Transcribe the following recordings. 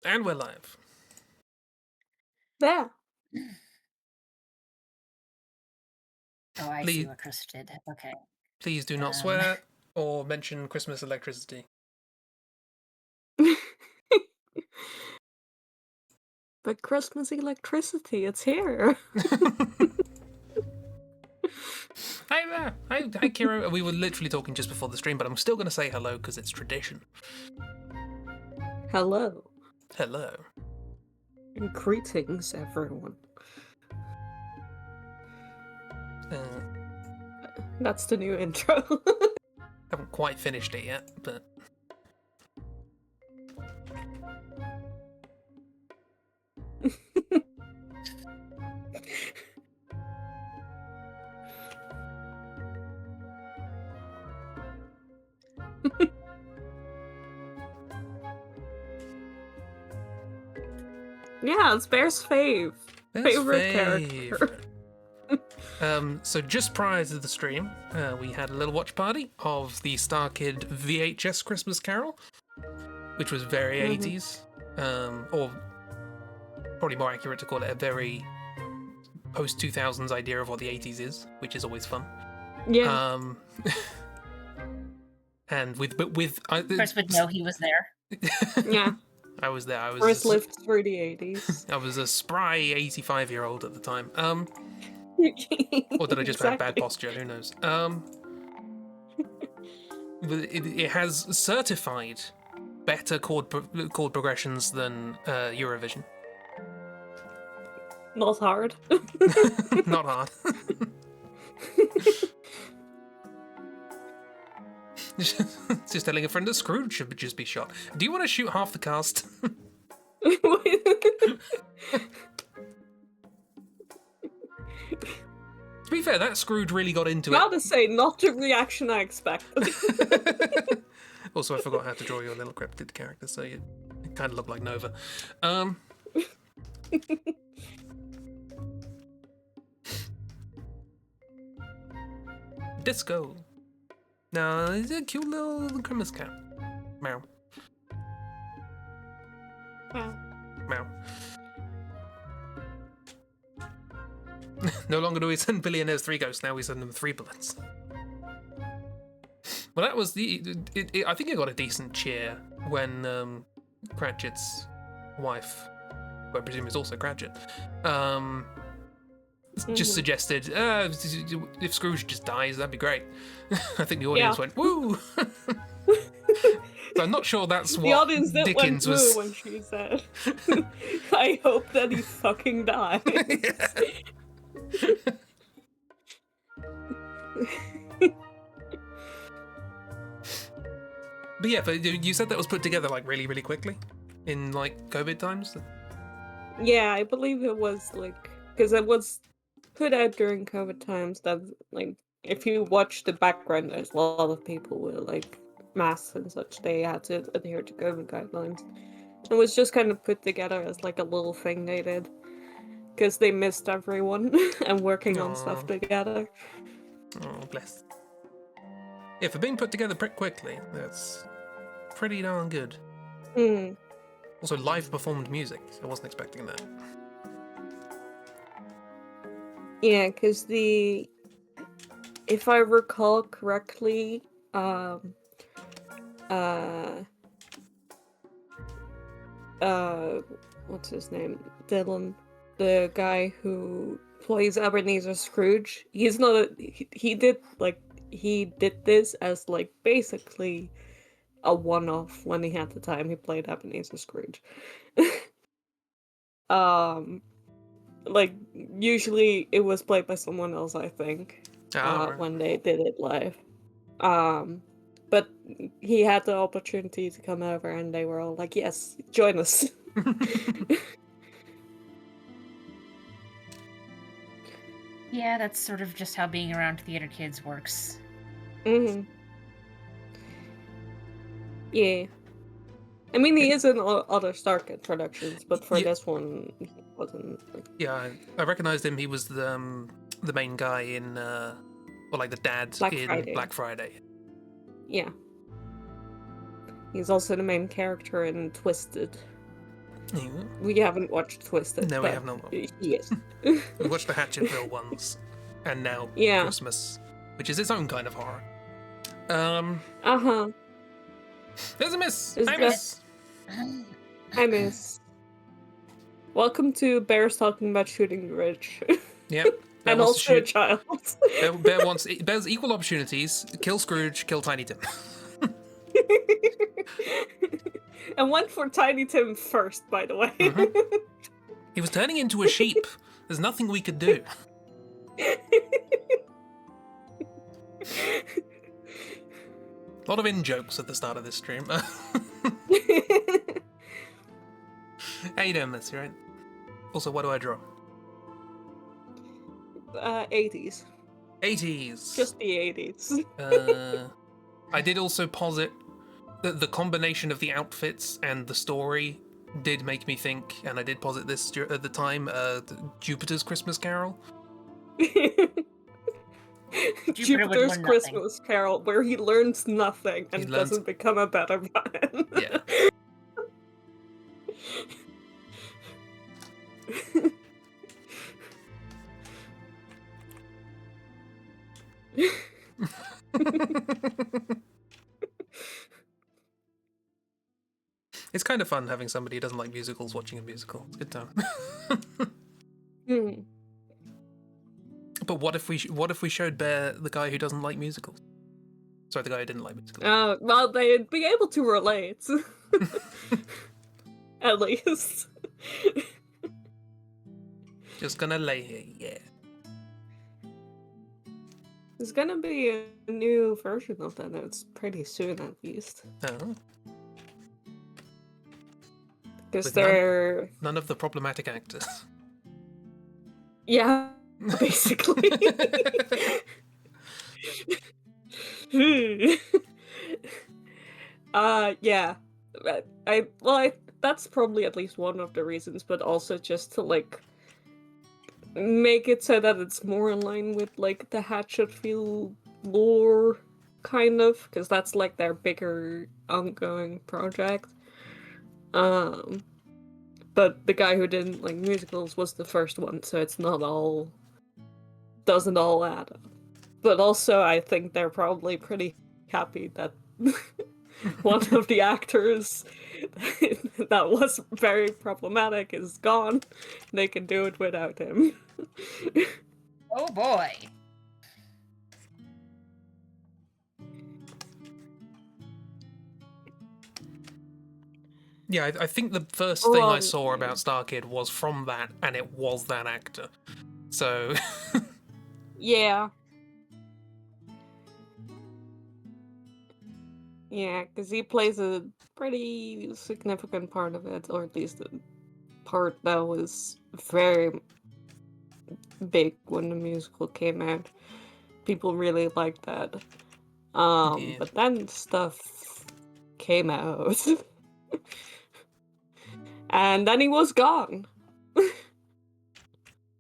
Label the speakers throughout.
Speaker 1: And we're live.
Speaker 2: Yeah.
Speaker 3: Oh, I see
Speaker 1: Please,
Speaker 3: what Chris did. Okay.
Speaker 1: please do not swear or mention Christmas electricity.
Speaker 2: But Christmas electricity, it's here.
Speaker 1: Hi there. Hi, Kira. We were literally talking just before the stream, but I'm still going to say hello because it's tradition.
Speaker 2: Hello.
Speaker 1: Hello.
Speaker 2: And greetings, everyone. That's the new intro.
Speaker 1: Haven't quite finished it yet, but...
Speaker 2: Yeah, it's Bear's favorite character.
Speaker 1: So just prior to the stream, we had a little watch party of the Star Kid VHS Christmas Carol, which was very 80s, or probably more accurate to call it a very post-2000s idea of what the 80s is, which is always fun.
Speaker 2: Yeah.
Speaker 1: And
Speaker 3: Chris would know he was there.
Speaker 2: Yeah.
Speaker 1: I was there.
Speaker 2: Chris lived through the 80s.
Speaker 1: I was a spry 85-year-old at the time. Or did I just have bad posture? Who knows? It has certified better chord progressions than Eurovision.
Speaker 2: Not hard.
Speaker 1: Not hard. Just telling a friend that Scrooge should just be shot. Do you want to shoot half the cast? To be fair, that Scrooge really got into it.
Speaker 2: Gotta say, not the reaction I expected.
Speaker 1: Also, I forgot how to draw your little cryptid character, so you kind of look like Nova. Disco. No, he's a cute little Christmas cat. Meow. Meow. No longer do we send billionaires 3 ghosts, now we send them 3 bullets. Well, that was I think it got a decent cheer when Cratchit's wife, who I presume is also Cratchit, just suggested, if Scrooge just dies, that'd be great. I think the audience went, woo! So I'm not sure that's what
Speaker 2: the audience
Speaker 1: Dickens
Speaker 2: went
Speaker 1: was...
Speaker 2: woo when she said, I hope that he fucking dies.
Speaker 1: But yeah, but you said that was put together like really, really quickly in like COVID times?
Speaker 2: Yeah, I believe it was like, because it was put out during COVID times that like, if you watch the background, there's a lot of people with like masks and such. They had to adhere to COVID guidelines. It was just kind of put together as like a little thing they did because they missed everyone and working on stuff together.
Speaker 1: Oh, bless. Yeah, for being put together pretty quickly, that's pretty darn good. Also, live performed music. I wasn't expecting that.
Speaker 2: Yeah, because if I recall correctly, what's his name? Dylan, the guy who plays Ebenezer Scrooge. He's not he did this as like basically a one-off when he had the time he played Ebenezer Scrooge. Like usually it was played by someone else, I think, when they did it live. But he had the opportunity to come over and they were all like, yes, join us.
Speaker 3: Yeah, that's sort of just how being around theater kids works.
Speaker 2: Yeah. I mean, he is in other Star Kid productions, but for this one, he wasn't.
Speaker 1: Yeah, I recognized him. He was the main guy in, or like the dad in Black Friday.
Speaker 2: Yeah. He's also the main character in Twisted. We haven't watched Twisted.
Speaker 1: No, we
Speaker 2: but
Speaker 1: have not.
Speaker 2: Yes.
Speaker 1: We watched the Hatchetville ones, and now
Speaker 2: Yeah.
Speaker 1: Christmas, which is its own kind of horror.
Speaker 2: Uh-huh.
Speaker 1: There's a miss.
Speaker 2: Is
Speaker 1: Hi,
Speaker 2: that-
Speaker 1: miss.
Speaker 2: Hi, miss. Welcome to Bears talking about shooting the rich.
Speaker 1: Yep. Bear
Speaker 2: And
Speaker 1: wants to
Speaker 2: also a
Speaker 1: shoot.
Speaker 2: child.
Speaker 1: Bear's equal opportunities. Kill Scrooge. Kill Tiny Tim.
Speaker 2: And went for Tiny Tim first, by the way.
Speaker 1: Mhm. He was turning into a sheep. There's nothing we could do. A lot of in-jokes at the start of this stream. How you doing, miss? You right? Also, what do I draw?
Speaker 2: 80s.
Speaker 1: 80s.
Speaker 2: Just the 80s.
Speaker 1: I did also posit that the combination of the outfits and the story did make me think, and I did posit this at the time, Jupiter's Christmas Carol.
Speaker 2: Jupiter's
Speaker 3: learn
Speaker 2: Christmas Carol, where he learns nothing and
Speaker 1: He learns-
Speaker 2: doesn't become a better man.
Speaker 1: Yeah. It's kind of fun having somebody who doesn't like musicals watching a musical. It's a good time.
Speaker 2: Hmm.
Speaker 1: But what if we showed Bear the guy who doesn't like musicals? Sorry, the guy who didn't like musicals.
Speaker 2: Well, they'd be able to relate. At least.
Speaker 1: Just gonna lay here, yeah.
Speaker 2: There's gonna be a new version of that notes pretty soon, at least.
Speaker 1: Oh,
Speaker 2: Because
Speaker 1: With
Speaker 2: they're...
Speaker 1: none of the problematic actors.
Speaker 2: Yeah, basically. Yeah. That's probably at least one of the reasons, but also just to, like, make it so that it's more in line with, like, the Hatchetfield lore, kind of, because that's, like, their bigger ongoing project. But the guy who didn't like musicals was the first one, so it's not all... doesn't all add up. But also, I think they're probably pretty happy that one of the actors that was very problematic is gone. They can do it without him.
Speaker 3: Oh boy.
Speaker 1: Yeah, I think the first thing I
Speaker 2: Well,
Speaker 1: saw about Starkid was from that, and it was that actor. So,
Speaker 2: Yeah. Yeah, because he plays a pretty significant part of it, or at least a part that was very big when the musical came out. People really liked that.
Speaker 1: Yeah.
Speaker 2: But then stuff came out. And then he was gone.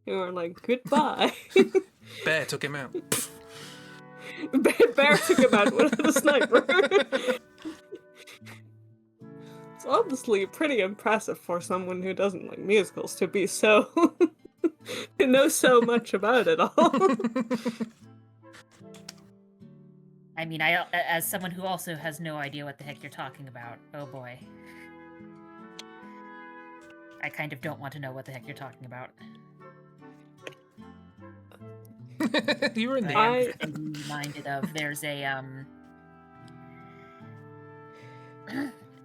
Speaker 2: You were like, goodbye.
Speaker 1: Bear took him out.
Speaker 2: Bear took him out with a sniper. It's honestly pretty impressive for someone who doesn't like musicals to be so... to know so much about it all.
Speaker 3: I mean, as someone who also has no idea what the heck you're talking about, oh boy. I kind of don't want to know what the heck you're talking about.
Speaker 1: You were in the
Speaker 3: I am reminded of there's a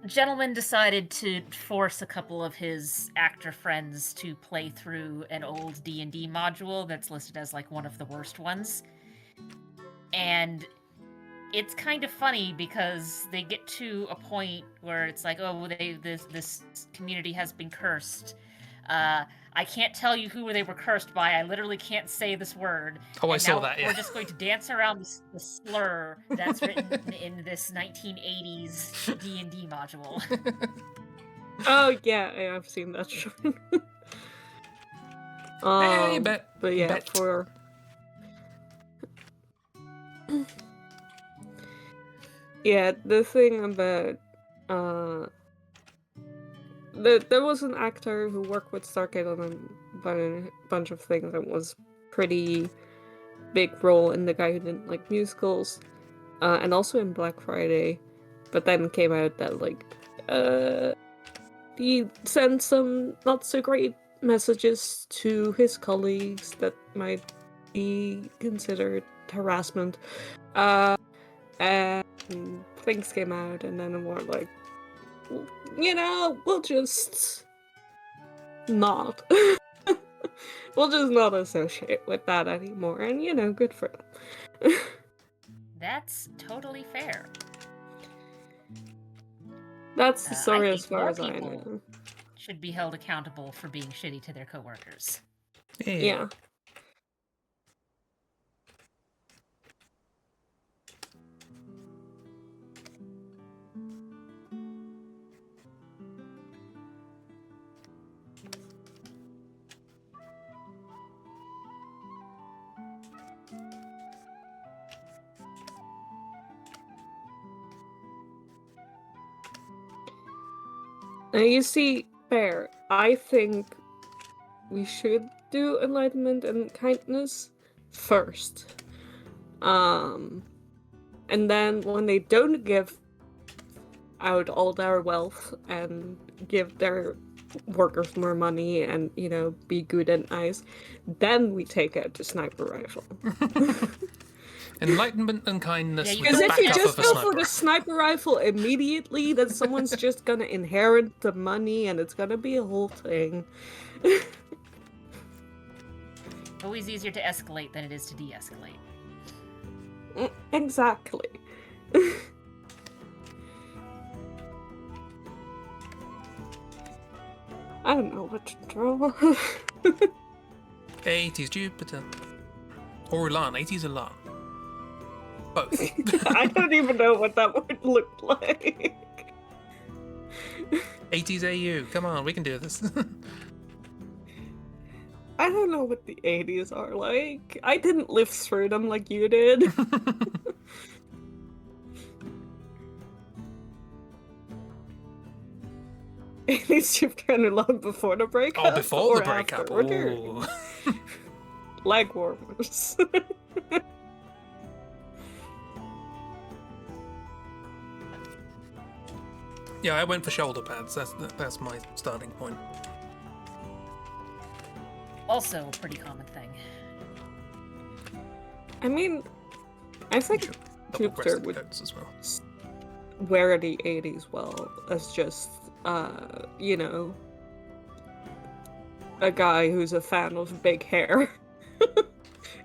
Speaker 3: gentleman decided to force a couple of his actor friends to play through an old D&D module that's listed as like one of the worst ones. And it's kind of funny because they get to a point where it's like, oh, this community has been cursed. I can't tell you who they were cursed by. I literally can't say this word.
Speaker 1: Oh, I
Speaker 3: And
Speaker 1: saw
Speaker 3: now
Speaker 1: that, yeah.
Speaker 3: We're just going to dance around the slur that's written in this 1980s D&D module.
Speaker 2: Oh, yeah, I've seen that show.
Speaker 1: Hey, bet.
Speaker 2: But yeah,
Speaker 1: Bet.
Speaker 2: for... Yeah, the thing about there was an actor who worked with Starkid on a bunch of things and was pretty big role in The Guy Who Didn't Like Musicals, and also in Black Friday, but then came out that like he sent some not so great messages to his colleagues that might be considered harassment, and things came out, and then more like, we'll just not. We'll just not associate with that anymore, and good for them.
Speaker 3: That's totally fair.
Speaker 2: That's the
Speaker 3: I
Speaker 2: story
Speaker 3: think
Speaker 2: as far
Speaker 3: more
Speaker 2: as I
Speaker 3: people
Speaker 2: know.
Speaker 3: should be held accountable for being shitty to their coworkers.
Speaker 2: Yeah. Now you see, fair. I think we should do enlightenment and kindness first. And then when they don't give out all their wealth and give their workers more money and, be good and nice, then we take out the sniper rifle.
Speaker 1: Enlightenment and kindness.
Speaker 3: Yeah, you
Speaker 1: with
Speaker 2: Because
Speaker 1: the
Speaker 2: if you
Speaker 1: backup
Speaker 2: just
Speaker 1: of a
Speaker 2: go
Speaker 1: sniper
Speaker 2: for the
Speaker 1: rifle.
Speaker 2: sniper rifle immediately, then someone's just gonna inherit the money and it's gonna be a whole thing.
Speaker 3: Always easier to escalate than it is to de-escalate.
Speaker 2: Exactly. I don't know what to draw.
Speaker 1: 80s Jupiter. Or Ulan. 80s Ulan. Both.
Speaker 2: I don't even know what that would look like.
Speaker 1: 80s AU. Come on, we can do this.
Speaker 2: I don't know what the 80s are like. I didn't live through them like you did. At least you've turned along before the breakup.
Speaker 1: Oh, before
Speaker 2: or
Speaker 1: the breakup.
Speaker 2: after, or during.
Speaker 1: Ooh.
Speaker 2: Leg warmers.
Speaker 1: Yeah, I went for shoulder pads. That's my starting point.
Speaker 3: Also a pretty common thing.
Speaker 2: I mean, I think Jupiter
Speaker 1: Double-breasted
Speaker 2: would
Speaker 1: coats as well.
Speaker 2: wear the 80s well as just, a guy who's a fan of big hair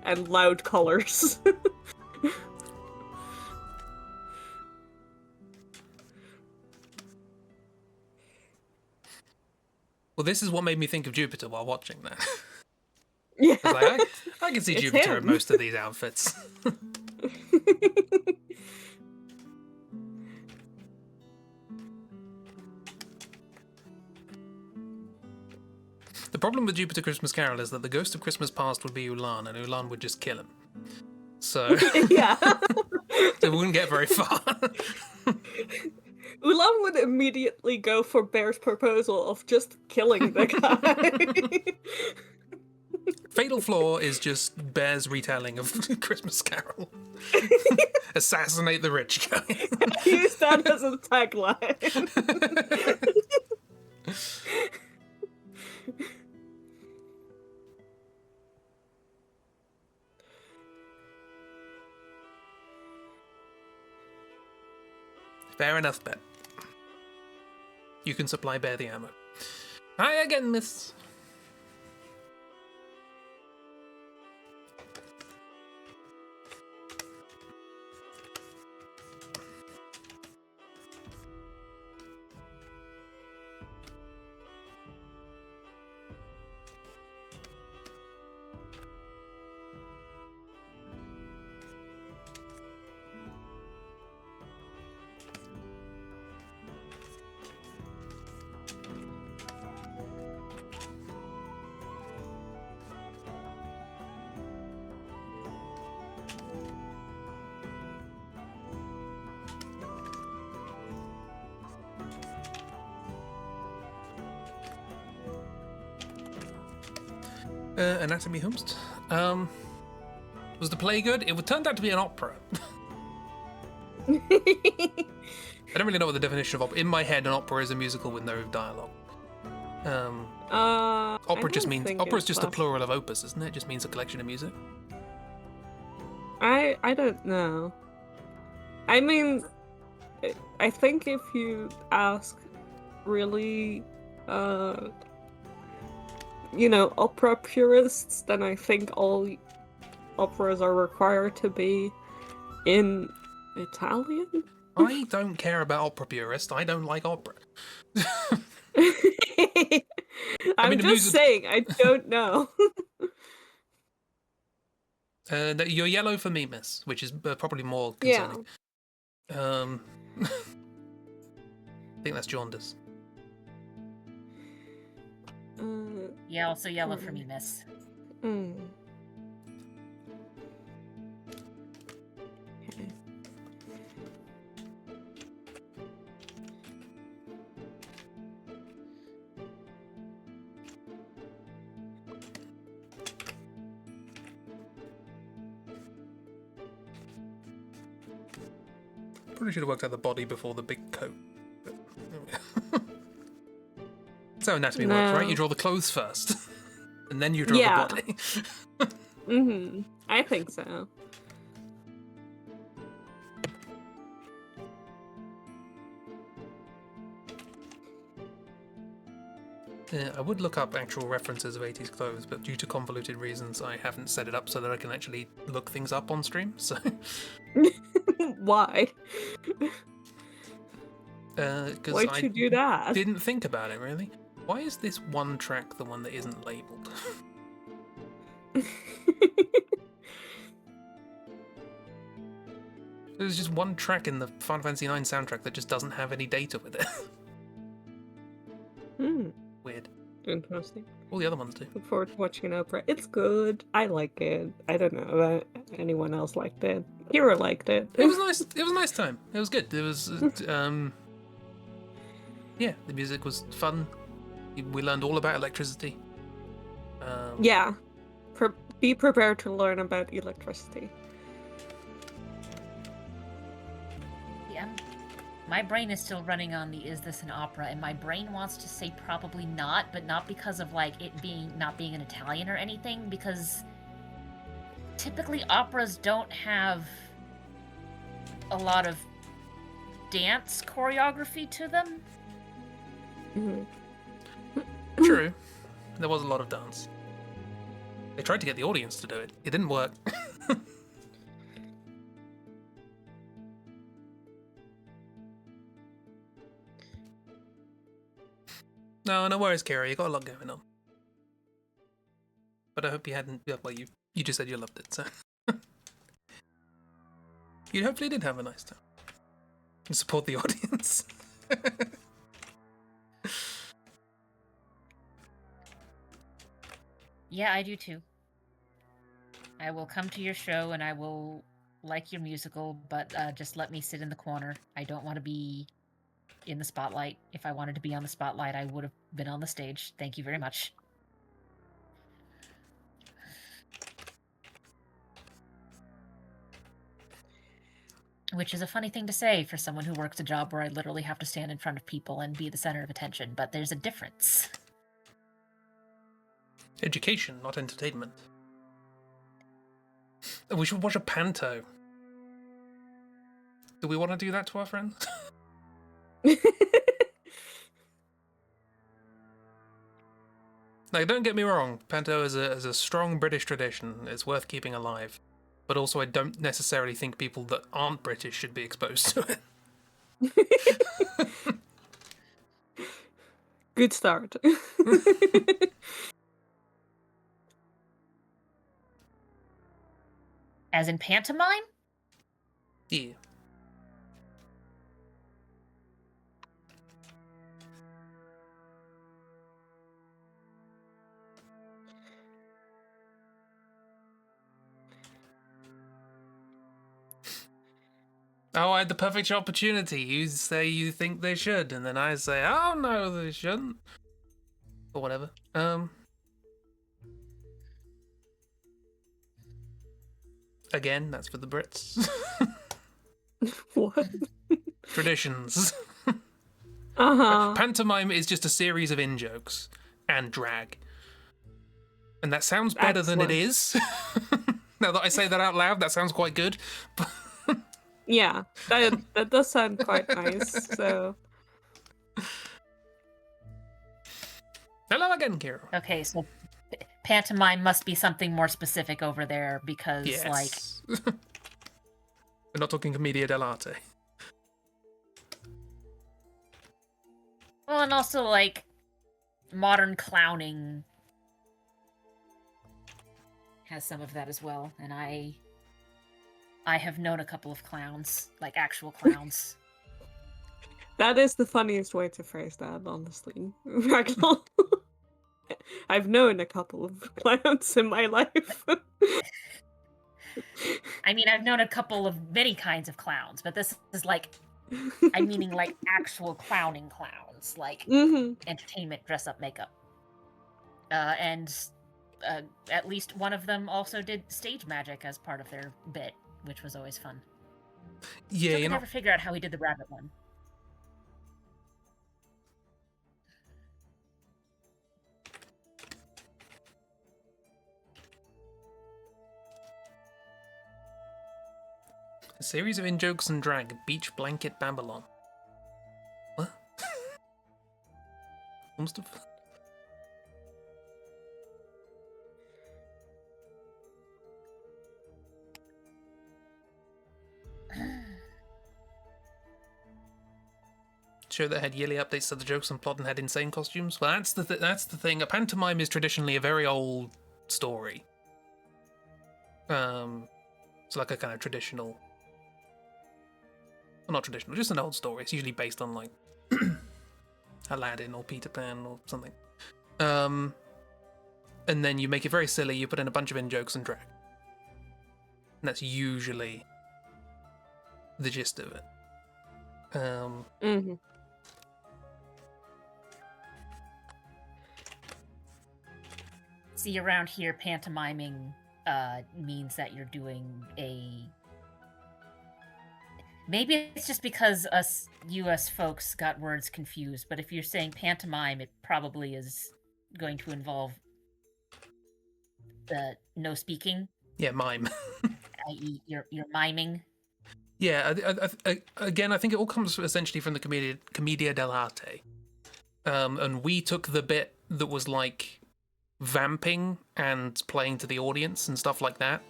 Speaker 2: and loud colors.
Speaker 1: Well, this is what made me think of Jupiter while watching that.
Speaker 2: Yeah.
Speaker 1: I can see
Speaker 2: It's
Speaker 1: Jupiter in
Speaker 2: him.
Speaker 1: most of these outfits. The problem with Jupiter Christmas Carol is that the ghost of Christmas past would be Ulan, and Ulan would just kill him. So,
Speaker 2: Yeah.
Speaker 1: so we wouldn't get very far.
Speaker 2: Ulan would immediately go for Bear's proposal of just killing the guy.
Speaker 1: Fatal Flaw is just Bear's retelling of Christmas Carol. Assassinate the rich guy.
Speaker 2: Use that as a tagline.
Speaker 1: Fair enough, Bet. You can supply Bear the ammo. Hi again, miss. Anatomy Humst. Was the play good? It turned out to be an opera. I don't really know what the definition of opera. In my head, an opera is a musical with no dialogue. Opera just means opera is just a plural of opus, isn't it? It just means a collection of music.
Speaker 2: I don't know. I mean, I think if you ask really, opera purists, then I think all operas are required to be in Italian.
Speaker 1: I don't care about opera purists. I don't like opera.
Speaker 2: I'm just saying, I don't know.
Speaker 1: You're yellow for me, miss, which is probably more concerning. Yeah. I think that's jaundice.
Speaker 3: Yeah, also yellow for me, miss.
Speaker 2: Okay.
Speaker 1: Probably should have worked out the body before the big coat. That's how anatomy works, right? You draw the clothes first, and then you draw the body.
Speaker 2: I think so.
Speaker 1: Yeah, I would look up actual references of 80s clothes, but due to convoluted reasons, I haven't set it up so that I can actually look things up on stream, so...
Speaker 2: Why?
Speaker 1: Why'd
Speaker 2: you do that?
Speaker 1: Didn't think about it, really. Why is this one track the one that isn't labelled? There's just one track in the Final Fantasy IX soundtrack that just doesn't have any data with it. Weird.
Speaker 2: Interesting.
Speaker 1: All the other ones do.
Speaker 2: Look forward to watching an opera. It's good. I like it. I don't know about anyone else liked it. Hero liked it.
Speaker 1: It was nice. It was a nice time. It was good. It was, yeah, the music was fun. We learned all about electricity.
Speaker 2: Yeah. Be prepared to learn about electricity.
Speaker 3: Yeah. My brain is still running on the is this an opera, and my brain wants to say probably not, but not because of like it not being an Italian or anything, because typically operas don't have a lot of dance choreography to them.
Speaker 1: True. There was a lot of dance. They tried to get the audience to do it. It didn't work. No worries, Kira. You got a lot going on. But I hope you hadn't... Well, you just said you loved it, so... You hopefully did have a nice time. And support the audience.
Speaker 3: Yeah, I do too. I will come to your show and I will like your musical, but just let me sit in the corner. I don't want to be in the spotlight. If I wanted to be on the spotlight, I would have been on the stage. Thank you very much. Which is a funny thing to say for someone who works a job where I literally have to stand in front of people and be the center of attention, but there's a difference.
Speaker 1: Education, not entertainment. We should watch a panto. Do we want to do that to our friends? Like, don't get me wrong, panto is a strong British tradition. It's worth keeping alive. But also, I don't necessarily think people that aren't British should be exposed to it.
Speaker 2: Good start.
Speaker 3: As in pantomime?
Speaker 1: Yeah. Oh, I had the perfect opportunity. You say you think they should, and then I say, oh no, they shouldn't. Or whatever. Again, that's for the Brits.
Speaker 2: What?
Speaker 1: Traditions.
Speaker 2: Uh-huh.
Speaker 1: Pantomime is just a series of in-jokes and drag. And that sounds better than it is. Now that I say that out loud, that sounds quite good.
Speaker 2: Yeah, that does sound quite nice, so...
Speaker 1: Hello again, Kira.
Speaker 3: Okay, so pantomime must be something more specific over there because, like,
Speaker 1: Yes. We're not talking commedia dell'arte.
Speaker 3: well, and also like modern clowning has some of that as well. And I have known a couple of clowns, like actual clowns.
Speaker 2: That is the funniest way to phrase that, honestly. Ragdoll. I've known a couple of clowns in my life.
Speaker 3: I mean, I've known a couple of many kinds of clowns, but this is like, I'm meaning like actual clowning clowns, like entertainment, dress up, makeup. And at least one of them also did stage magic as part of their bit, which was always fun.
Speaker 1: Yeah,
Speaker 3: I never figure out how he did the rabbit one.
Speaker 1: A series of in-jokes and drag. Beach Blanket Babylon. What? Must have... Show that had yearly updates to the jokes and plot and had insane costumes. Well, that's the thing. A pantomime is traditionally a very old story. It's like a kind of traditional... Well, not traditional, just an old story. It's usually based on, like, Aladdin or Peter Pan or something. And then you make it very silly, you put in a bunch of in-jokes and drag. And that's usually the gist of it.
Speaker 3: See, around here, pantomiming means that you're doing a... Maybe it's just because us US folks got words confused, but if you're saying pantomime, it probably is going to involve no speaking.
Speaker 1: Yeah, mime.
Speaker 3: i.e. you're miming.
Speaker 1: Yeah, again, I think it all comes essentially from the commedia dell'arte. And we took the bit that was like vamping and playing to the audience and stuff like that,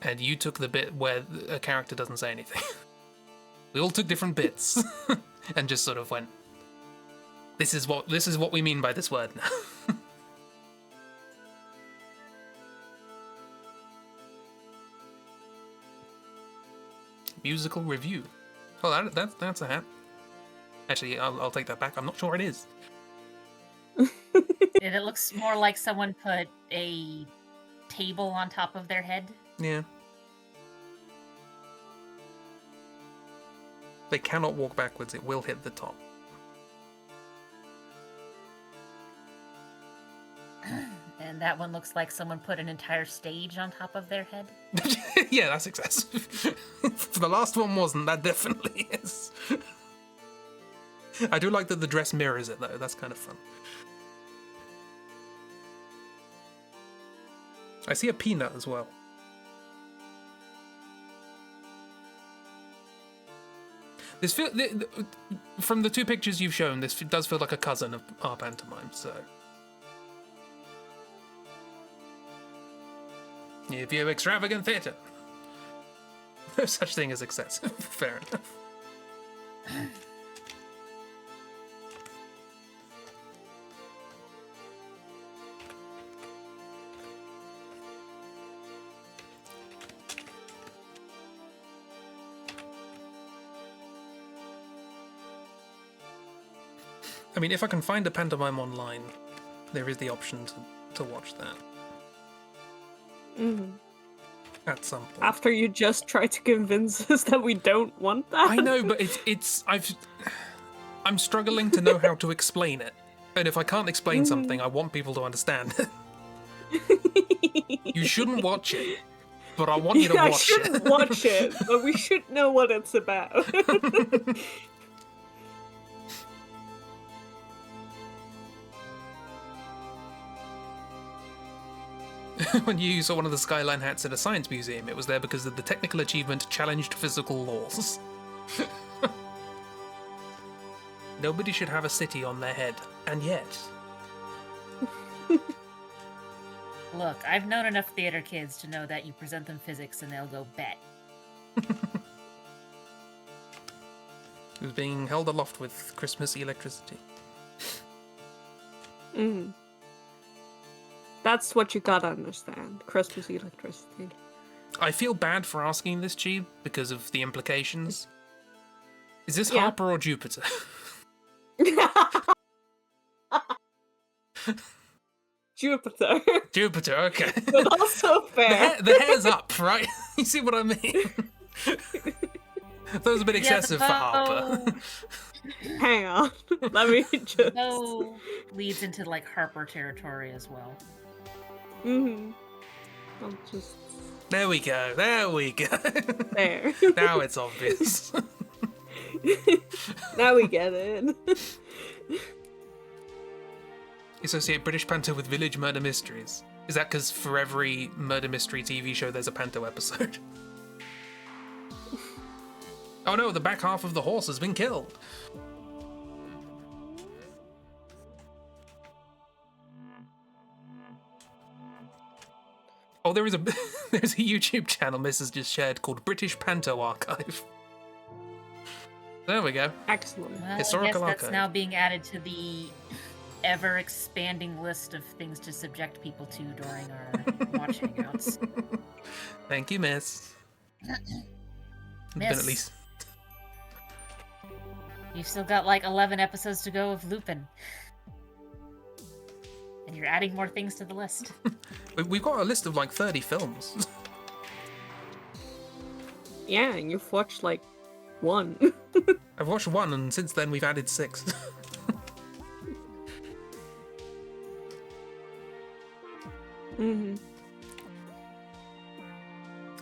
Speaker 1: and you took the bit where a character doesn't say anything. We all took different bits and just sort of went, this is what we mean by this word now. Musical review. Oh, that's a hat. Actually, I'll take that back. I'm not sure it is.
Speaker 3: And it looks more like someone put a table on top of their head.
Speaker 1: Yeah. They cannot walk backwards. It will hit the top.
Speaker 3: And that one looks like someone put an entire stage on top of their head.
Speaker 1: Yeah, that's excessive. The last one wasn't. That definitely is. I do like that the dress mirrors it, though. That's kind of fun. I see a peanut as well. This from the two pictures you've shown, this does feel like a cousin of our pantomime, so... You view extravagant theatre. No such thing as excessive. Fair enough. I mean, if I can find a pantomime online, there is the option to watch that. At some point.
Speaker 2: After you just try to convince us that we don't want that.
Speaker 1: I know, but I'm struggling to know how to explain it. And if I can't explain something, I want people to understand it. You shouldn't watch it. but I want you to
Speaker 2: I
Speaker 1: watch
Speaker 2: shouldn't
Speaker 1: it.
Speaker 2: watch it, but we should know what it's about.
Speaker 1: When you saw one of the skyline hats at a science museum, it was there because of the technical achievement challenged physical laws. Nobody should have a city on their head, and yet.
Speaker 3: Look, I've known enough theater kids to know that you present them physics and they'll go bet.
Speaker 1: It was being held aloft with Christmas electricity.
Speaker 2: Mm. That's what you gotta understand. Christmas electricity.
Speaker 1: I feel bad for asking this, Chib, because of the implications. Is this
Speaker 2: Yeah.
Speaker 1: Harper or Jupiter?
Speaker 2: Jupiter.
Speaker 1: Jupiter, okay.
Speaker 2: But also fair.
Speaker 1: The hair's up, right? You see what I mean? That was a bit excessive for Harper.
Speaker 2: Hang on. Let me just.
Speaker 3: Bow leads into like Harper territory as well.
Speaker 2: Mm-hmm. I'll just.
Speaker 1: There we go. There we go.
Speaker 2: There.
Speaker 1: Now it's obvious.
Speaker 2: Now we get it.
Speaker 1: Associate British Panto with Village Murder Mysteries. Is that because for every murder mystery TV show there's a Panto episode? Oh no, the back half of the horse has been killed. Oh, there's a YouTube channel Miss has just shared called British Panto Archive. There we go.
Speaker 2: Excellent.
Speaker 3: Well,
Speaker 1: Historical
Speaker 3: I guess that's
Speaker 1: archive.
Speaker 3: now being added to the ever-expanding list of things to subject people to during our watch hangouts.
Speaker 1: Thank you, Miss. Been at
Speaker 3: Miss.
Speaker 1: least.
Speaker 3: You've still got like 11 episodes to go of Lupin. And you're adding more things to the list.
Speaker 1: We've got a list of like 30 films.
Speaker 2: Yeah, and you've watched like one.
Speaker 1: I've watched one, and since then we've added 6.
Speaker 2: Mm-hmm.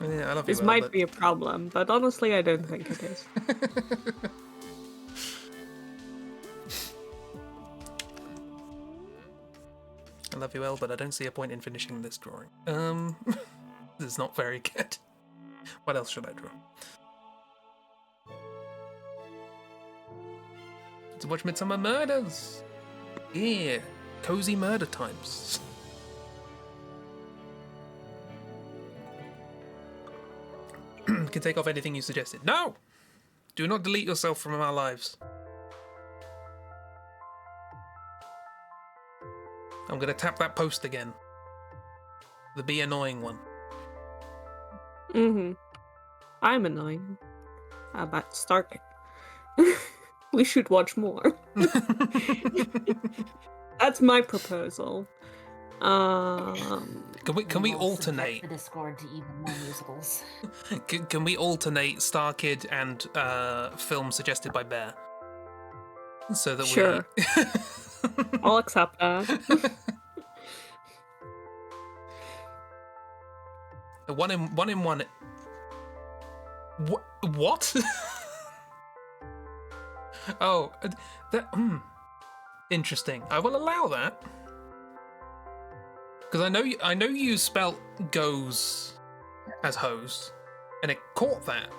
Speaker 1: Yeah, I love
Speaker 2: This
Speaker 1: you,
Speaker 2: might
Speaker 1: Albert.
Speaker 2: be a problem, but honestly, I don't think it is.
Speaker 1: I love you, El, but I don't see a point in finishing this drawing. This is not very good. What else should I draw? To watch Midsummer Murders. Yeah, cozy murder times. Can take off anything you suggested. No! Do not delete yourself from our lives. I'm gonna tap that post again. The be annoying one.
Speaker 2: Mm-hmm. I'm annoying. How about starting? We should watch more. That's my proposal.
Speaker 1: Can we
Speaker 3: Will subject
Speaker 1: alternate?
Speaker 3: the Discord to even more musicals.
Speaker 1: Can we alternate Star Kid and film suggested by Bear? So that
Speaker 2: Sure. I'll accept that.
Speaker 1: we one in one. What? Oh, that. Interesting. I will allow that because I know you spelt goes as hose, and it caught that.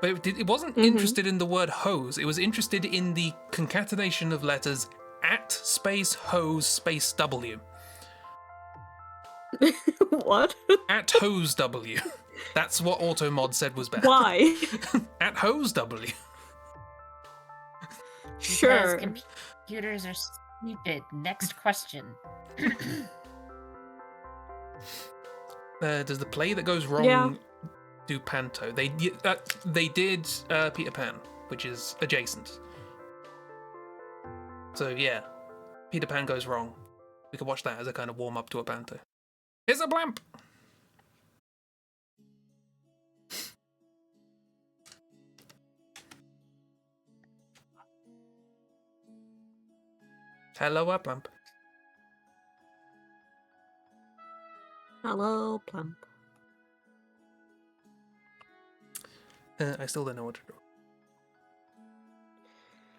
Speaker 1: But it wasn't interested in the word hose. It was interested in the concatenation of letters at space hose space W.
Speaker 2: What?
Speaker 1: At hose W. That's what Automod said was bad.
Speaker 2: Why?
Speaker 1: At hose W.
Speaker 2: Sure.
Speaker 3: Because computers are stupid. Next question.
Speaker 1: Does the play that goes wrong do Panto? They did Peter Pan, which is adjacent. So yeah, Peter Pan goes wrong. We could watch that as a kind of warm up to a Panto. Here's a blamp. Hello, a blamp.
Speaker 2: Hello, Plump.
Speaker 1: I still don't know what to draw.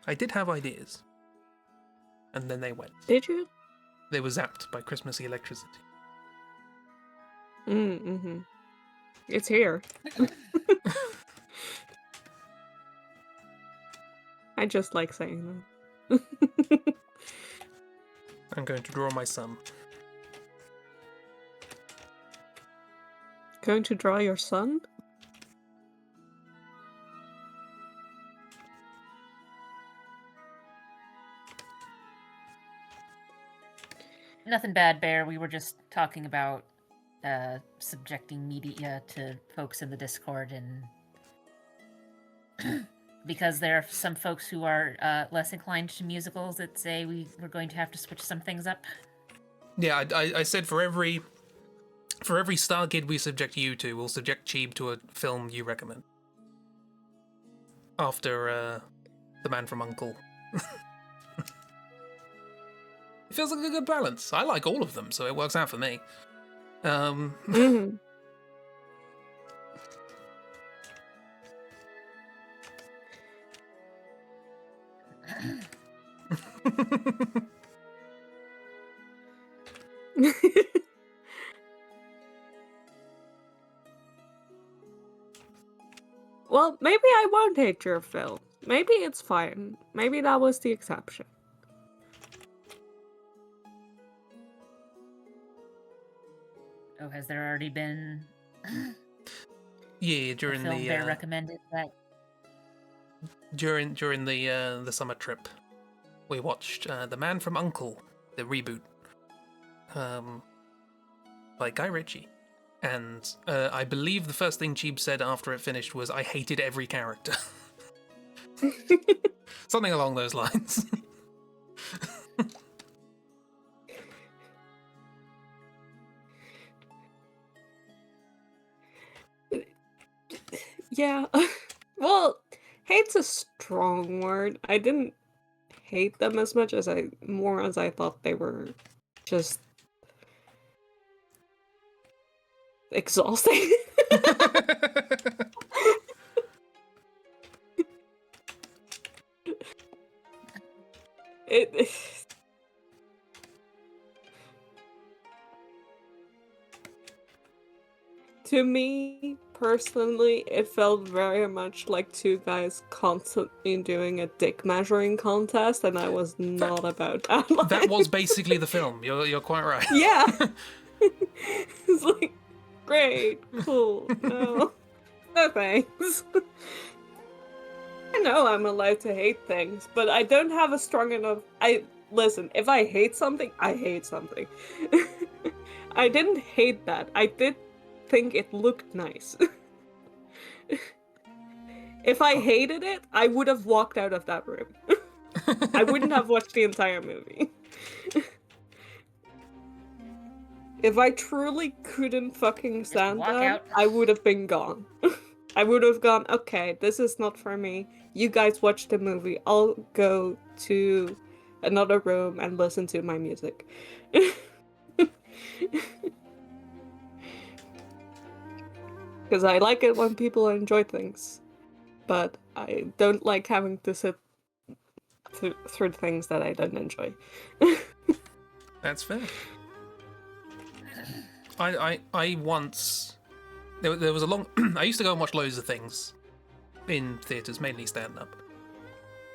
Speaker 1: I did have ideas. And then they went.
Speaker 2: Did you?
Speaker 1: They were zapped by Christmassy electricity.
Speaker 2: Mm-hmm. It's here. I just like saying that.
Speaker 1: I'm going to draw my son.
Speaker 2: Going to draw your son?
Speaker 3: Nothing bad, Bear. We were just talking about subjecting media to folks in the Discord, and because there are some folks who are less inclined to musicals that say we're going to have to switch some things up.
Speaker 1: Yeah, I said for every Star Kid we subject you to, we'll subject Cheeb to a film you recommend. After The Man from U.N.C.L.E. It feels like a good balance. I like all of them, so it works out for me.
Speaker 2: Mm-hmm. Well, maybe I won't hate your film. Maybe it's fine. Maybe that was the exception.
Speaker 3: Oh, has there already been
Speaker 1: Yeah,
Speaker 3: a
Speaker 1: during
Speaker 3: film
Speaker 1: the
Speaker 3: Bear recommended that?
Speaker 1: during the summer trip, we watched The Man from U.N.C.L.E., the reboot, by Guy Ritchie. And I believe the first thing Cheeb said after it finished was, "I hated every character." Something along those lines.
Speaker 2: Yeah. Well, hate's a strong word. I didn't hate them as much as I thought they were just exhausting. it To me, personally, it felt very much like two guys constantly doing a dick measuring contest, and I was not about that.
Speaker 1: That was basically the film. You're quite right.
Speaker 2: Yeah. It's like, great, cool, no thanks. I know I'm allowed to hate things, but I don't have a strong enough... Listen, if I hate something, I hate something. I didn't hate that. I did think it looked nice. If I hated it, I would have walked out of that room. I wouldn't have watched the entire movie. If I truly couldn't fucking stand
Speaker 3: walk
Speaker 2: them,
Speaker 3: out.
Speaker 2: I would have been gone. I would have gone, okay, this is not for me. You guys watch the movie. I'll go to another room and listen to my music. Because I like it when people enjoy things. But I don't like having to sit through things that I don't enjoy.
Speaker 1: That's fair. I once... There was a long... I used to go and watch loads of things in theatres, mainly stand-up.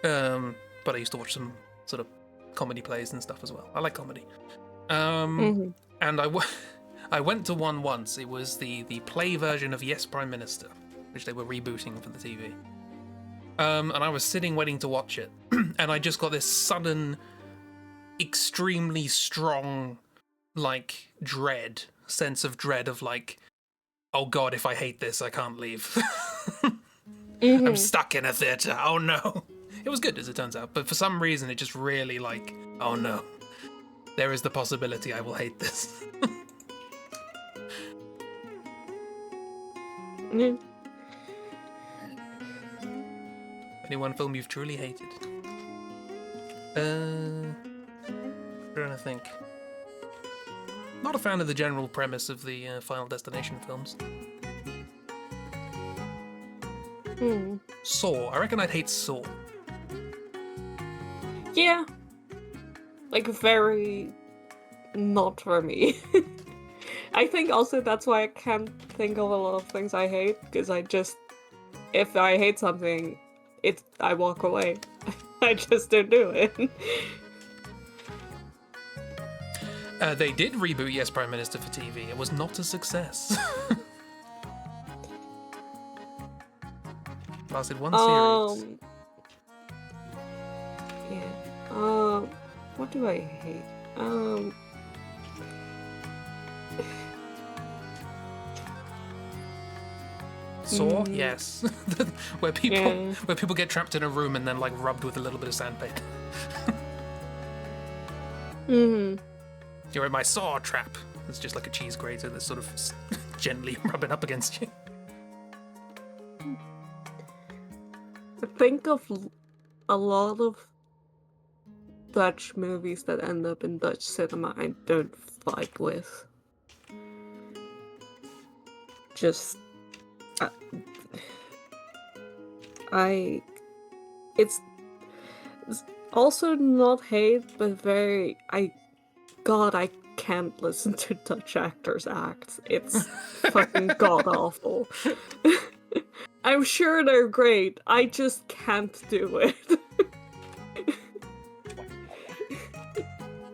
Speaker 1: But I used to watch some sort of comedy plays and stuff as well. I like comedy. And I went to one once. It was the play version of Yes, Prime Minister, which they were rebooting for the TV. And I was sitting waiting to watch it, and I just got this sudden, extremely strong, like, sense of dread of like, oh god, if I hate this, I can't leave. I'm stuck in a theatre. Oh no. It was good, as it turns out, but for some reason it just really like, oh no. There is the possibility I will hate this. Any one film you've truly hated? I'm trying to think. Not a fan of the general premise of the Final Destination films.
Speaker 2: Hmm.
Speaker 1: Saw. I reckon I'd hate Saw.
Speaker 2: Yeah. Like, very not for me. I think also that's why I can't think of a lot of things I hate, because if I hate something, I walk away. I just don't do it.
Speaker 1: They did reboot Yes Prime Minister for TV. It was not a success. Lasted one series.
Speaker 2: Yeah. What do I hate?
Speaker 1: Saw, yes. where people
Speaker 2: Yeah.
Speaker 1: get trapped in a room and then like rubbed with a little bit of sandpaper.
Speaker 2: Hmm.
Speaker 1: You're in my saw trap. It's just like a cheese grater that's sort of gently rubbing up against you.
Speaker 2: I think of a lot of Dutch movies that end up in Dutch cinema I don't vibe with. Just it's also not hate, but God, I can't listen to Dutch actors act. It's fucking god awful. I'm sure they're great. I just can't do it.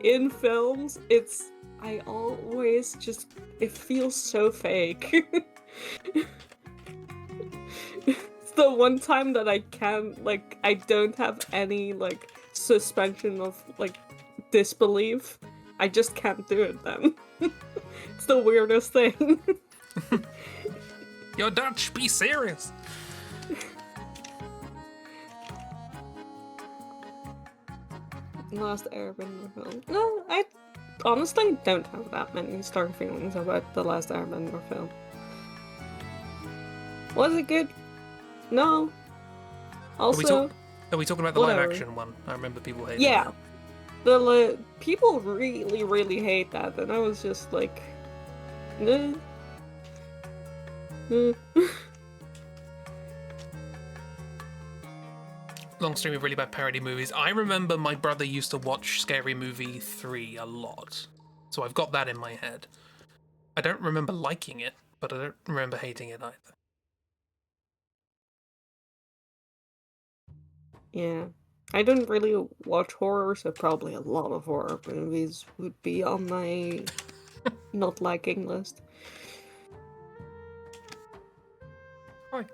Speaker 2: In films, I always just, it feels so fake. It's the one time that I don't have any, suspension of, disbelief. I just can't do it then. It's the weirdest thing.
Speaker 1: You're Dutch, be serious.
Speaker 2: Last Airbender film. No, I honestly don't have that many strong feelings about the Last Airbender film. Was it good? No. Also,
Speaker 1: are we talking about the
Speaker 2: whatever.
Speaker 1: live action one? I remember people hating
Speaker 2: Yeah.
Speaker 1: that.
Speaker 2: The people really, really hate that, and I was just like, nah.
Speaker 1: Long stream of really bad parody movies. I remember my brother used to watch Scary Movie 3 a lot. So I've got that in my head. I don't remember liking it, but I don't remember hating it either.
Speaker 2: Yeah. I don't really watch horror, so probably a lot of horror movies would be on my not liking list.
Speaker 1: Hi.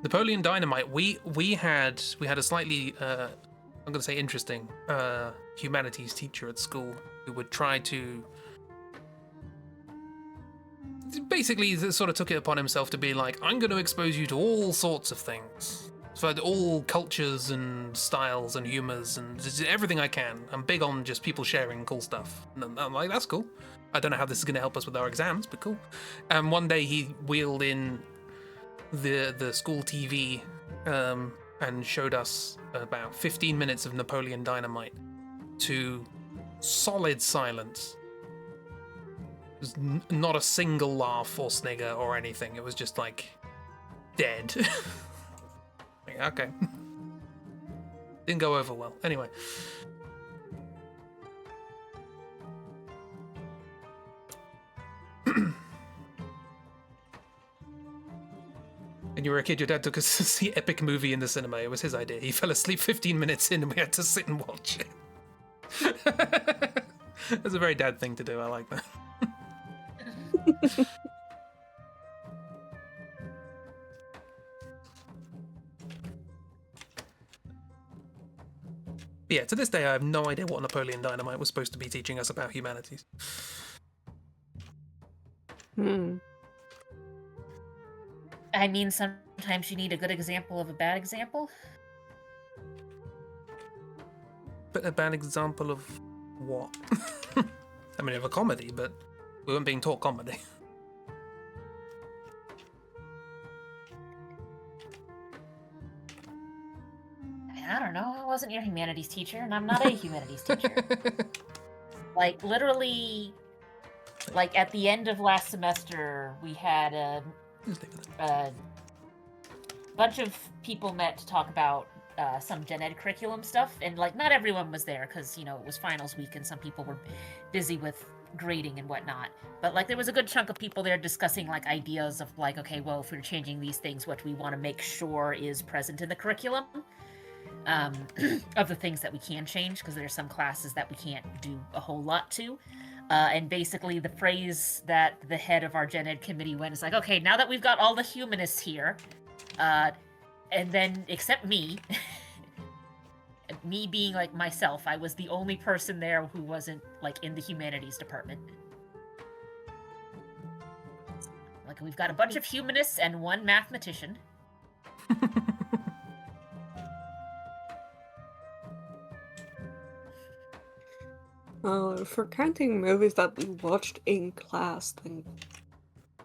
Speaker 1: Napoleon Dynamite. We had a slightly I'm going to say interesting humanities teacher at school who would try to basically sort of took it upon himself to be like, I'm going to expose you to all sorts of things, for all cultures and styles and humors and just everything I can. I'm big on just people sharing cool stuff. And I'm like, that's cool. I don't know how this is going to help us with our exams, but cool. And one day he wheeled in the school TV and showed us about 15 minutes of Napoleon Dynamite to solid silence. It was not a single laugh or snigger or anything. It was just like dead. Okay. Didn't go over well. Anyway. When you were a kid, your dad took us to see Epic Movie in the cinema. It was his idea. He fell asleep 15 minutes in and we had to sit and watch it. That's a very dad thing to do. I like that. Yeah, to this day, I have no idea what Napoleon Dynamite was supposed to be teaching us about humanities.
Speaker 3: I mean, sometimes you need a good example of a bad example.
Speaker 1: But a bad example of what? I mean, of a comedy, but we weren't being taught comedy.
Speaker 3: I don't know. I wasn't your humanities teacher, and I'm not a humanities teacher. Like, literally, Like at the end of last semester, we had a bunch of people met to talk about some gen ed curriculum stuff, and like not everyone was there because it was finals week and some people were busy with grading and whatnot. But like there was a good chunk of people there discussing like ideas of like, okay, well, if we're changing these things, what do we want to make sure is present in the curriculum? Of the things that we can change, because there's some classes that we can't do a whole lot to. And basically the phrase that the head of our gen ed committee went is like, okay, now that we've got all the humanists here, and then except me, me being like myself, I was the only person there who wasn't like in the humanities department. Like we've got a bunch of humanists and one mathematician.
Speaker 2: For counting movies that we watched in class, thank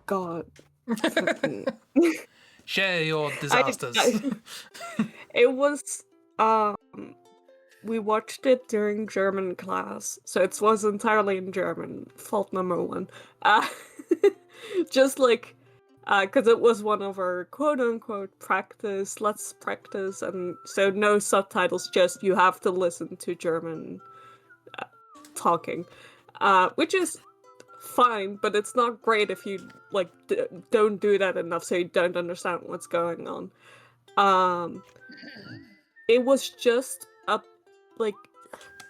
Speaker 2: God. Fucking...
Speaker 1: Share your disasters.
Speaker 2: It was, we watched it during German class, so it was entirely in German. Fault number one. Just like, because it was one of our quote-unquote practice, let's practice, and so no subtitles, just you have to listen to German talking, which is fine, but it's not great if you like don't do that enough, so you don't understand what's going on. It was just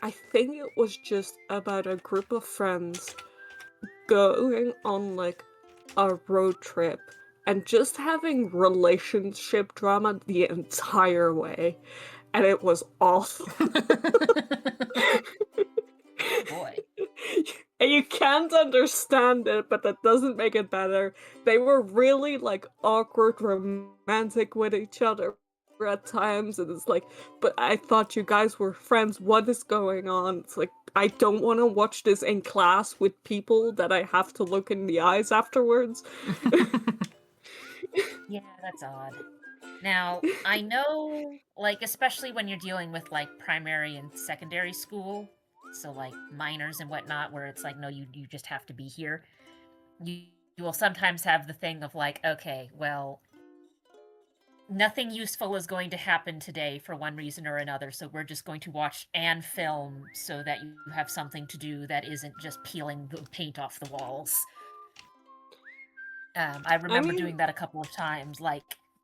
Speaker 2: I think it was just about a group of friends going on like a road trip and just having relationship drama the entire way, and it was awful.
Speaker 3: Boy.
Speaker 2: And you can't understand it, but that doesn't make it better. They were really like awkward romantic with each other at times, and it's like, but I thought you guys were friends. What is going on? It's like, I don't want to watch this in class with people that I have to look in the eyes afterwards.
Speaker 3: Yeah, that's odd. Now, I know, like, especially when you're dealing with, like, primary and secondary school, so, like, minors and whatnot, where it's like, no, you just have to be here, you will sometimes have the thing of, like, okay, well, nothing useful is going to happen today for one reason or another, so we're just going to watch and film so that you have something to do that isn't just peeling the paint off the walls. I remember doing that a couple of times, like,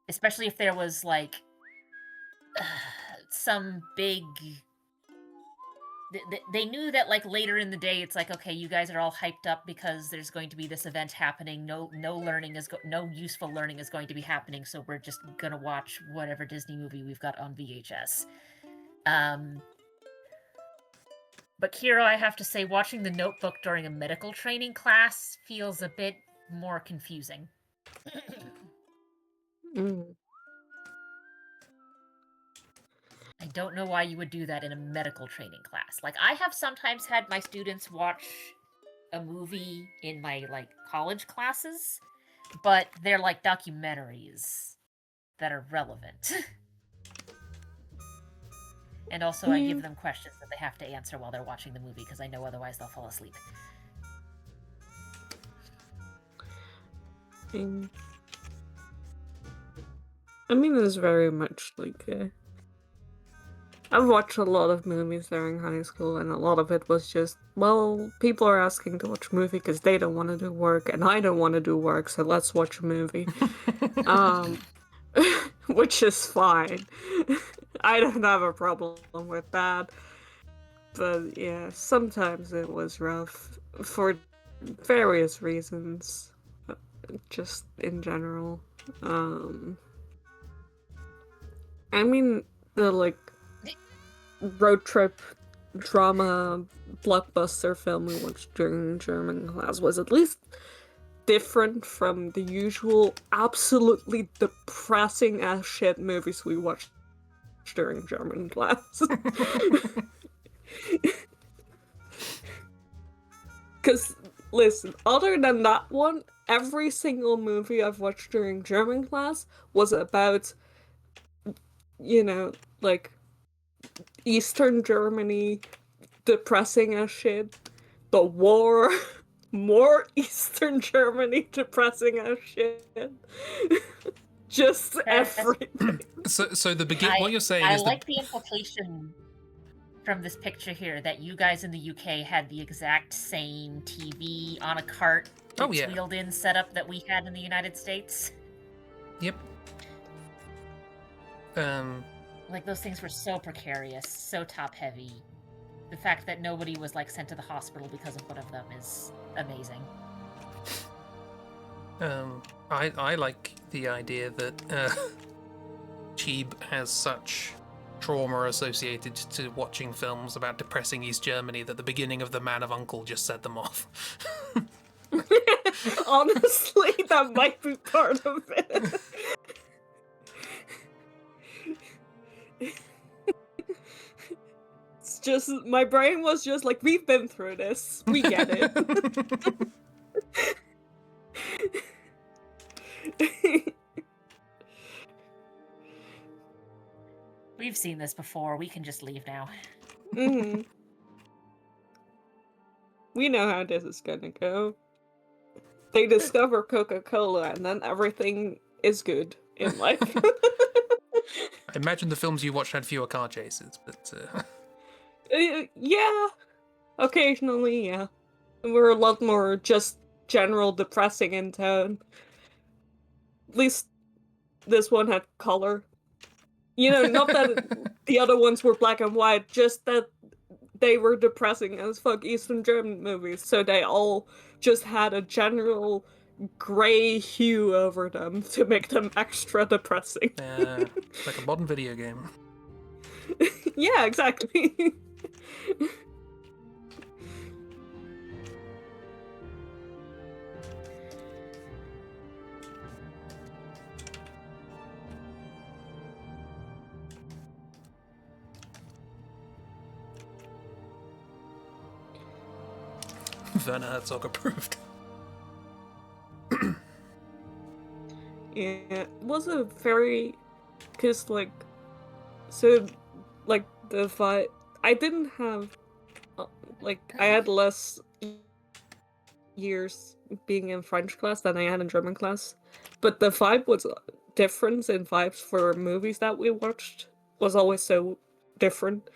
Speaker 3: especially if there was, like, some big... They knew that, like, later in the day, it's like, okay, you guys are all hyped up because there's going to be this event happening. No useful learning is going to be happening, so we're just gonna watch whatever Disney movie we've got on VHS. But Kiro, I have to say, watching The Notebook during a medical training class feels a bit more confusing. I don't know why you would do that in a medical training class. Like, I have sometimes had my students watch a movie in my, like, college classes, but they're like documentaries that are relevant. And also, I give them questions that they have to answer while they're watching the movie, because I know otherwise they'll fall asleep.
Speaker 2: I mean, it's very much like... I've watched a lot of movies during high school, and a lot of it was just, well, people are asking to watch a movie because they don't want to do work, and I don't want to do work, so let's watch a movie. Which is fine. I don't have a problem with that. But yeah, sometimes it was rough for various reasons. Just in general. I mean, the, like, road trip drama blockbuster film we watched during German class was at least different from the usual absolutely depressing ass shit movies we watched during German class. Because, listen, other than that one, every single movie I've watched during German class was about, like, Eastern Germany, depressing as shit, the war, more Eastern Germany depressing as shit. Just everything.
Speaker 1: So the what you're saying
Speaker 3: I
Speaker 1: is
Speaker 3: like the implication from this picture here that you guys in the UK had the exact same TV on a cart that's wheeled in setup that we had in the United States.
Speaker 1: Yep.
Speaker 3: Like, those things were so precarious, so top heavy. The fact that nobody was like sent to the hospital because of one of them is amazing.
Speaker 1: I like the idea that Chib has such trauma associated to watching films about depressing East Germany that the beginning of The Man of U.N.C.L.E. just set them off.
Speaker 2: Honestly, that might be part of it. It's just, my brain was just like, we've been through this. We get it.
Speaker 3: We've seen this before. We can just leave now.
Speaker 2: Mm-hmm. We know how this is gonna go. They discover Coca-Cola and then everything is good in life.
Speaker 1: I imagine the films you watched had fewer car chases, but...
Speaker 2: Yeah. Occasionally, yeah. We're a lot more just general depressing in tone. At least this one had color. You know, not that the other ones were black and white, just that they were depressing as fuck Eastern German movies, so they all just had a general gray hue over them to make them extra depressing.
Speaker 1: Like a modern video game.
Speaker 2: Yeah, exactly.
Speaker 1: Werner Herzog approved.
Speaker 2: Yeah, it was a very... Cause, like... So, like, the vibe... I didn't have... Like, I had less years being in French class than I had in German class. But the vibe was... difference in vibes for movies that we watched was always so different.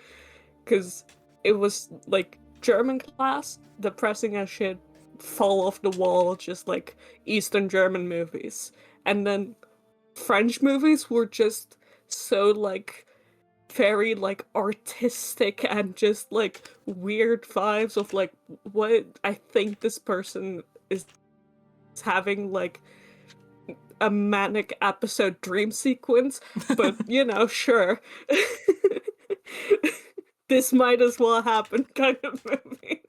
Speaker 2: Because it was, like, German class, depressing as shit, fall off the wall, just, like, Eastern German movies. And then French movies were just so, like, very, like, artistic and just, like, weird vibes of, like, what I think this person is having, like, a manic episode dream sequence, but, you know, sure. This might as well happen kind of movies.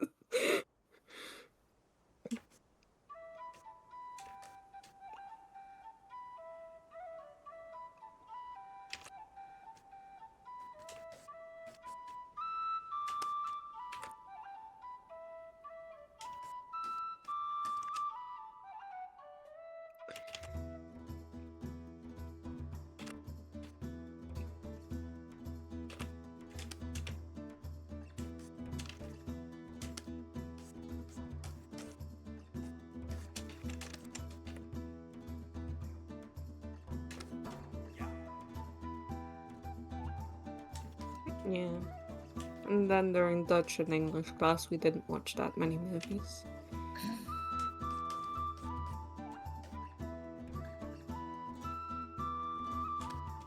Speaker 2: Yeah. And then during Dutch and English class, we didn't watch that many movies.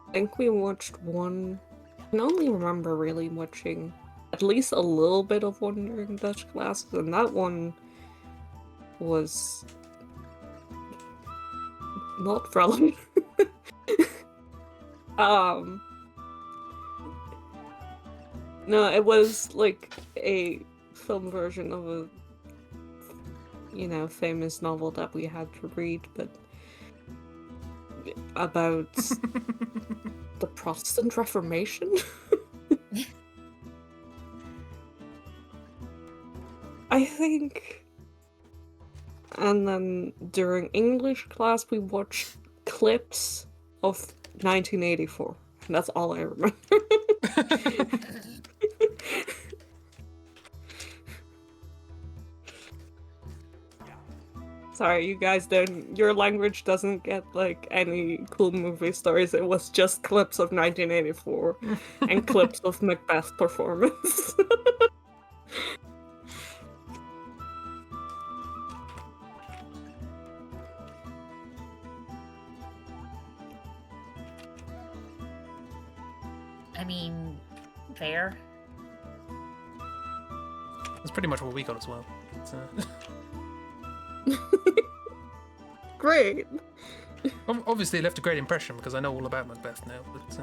Speaker 2: I think we watched one... I can only remember really watching at least a little bit of one during Dutch class, and that one was not relevant. No, it was like a film version of a, you know, famous novel that we had to read, but about the Protestant Reformation? I think. And then during English class, we watched clips of 1984. And that's all I remember. Sorry, you guys don't. Your language doesn't get like any cool movie stories. It was just clips of 1984 and clips of Macbeth performance.
Speaker 3: I mean, fair.
Speaker 1: That's pretty much what we got as well.
Speaker 2: Great.
Speaker 1: Obviously, it left a great impression because I know all about Macbeth now. But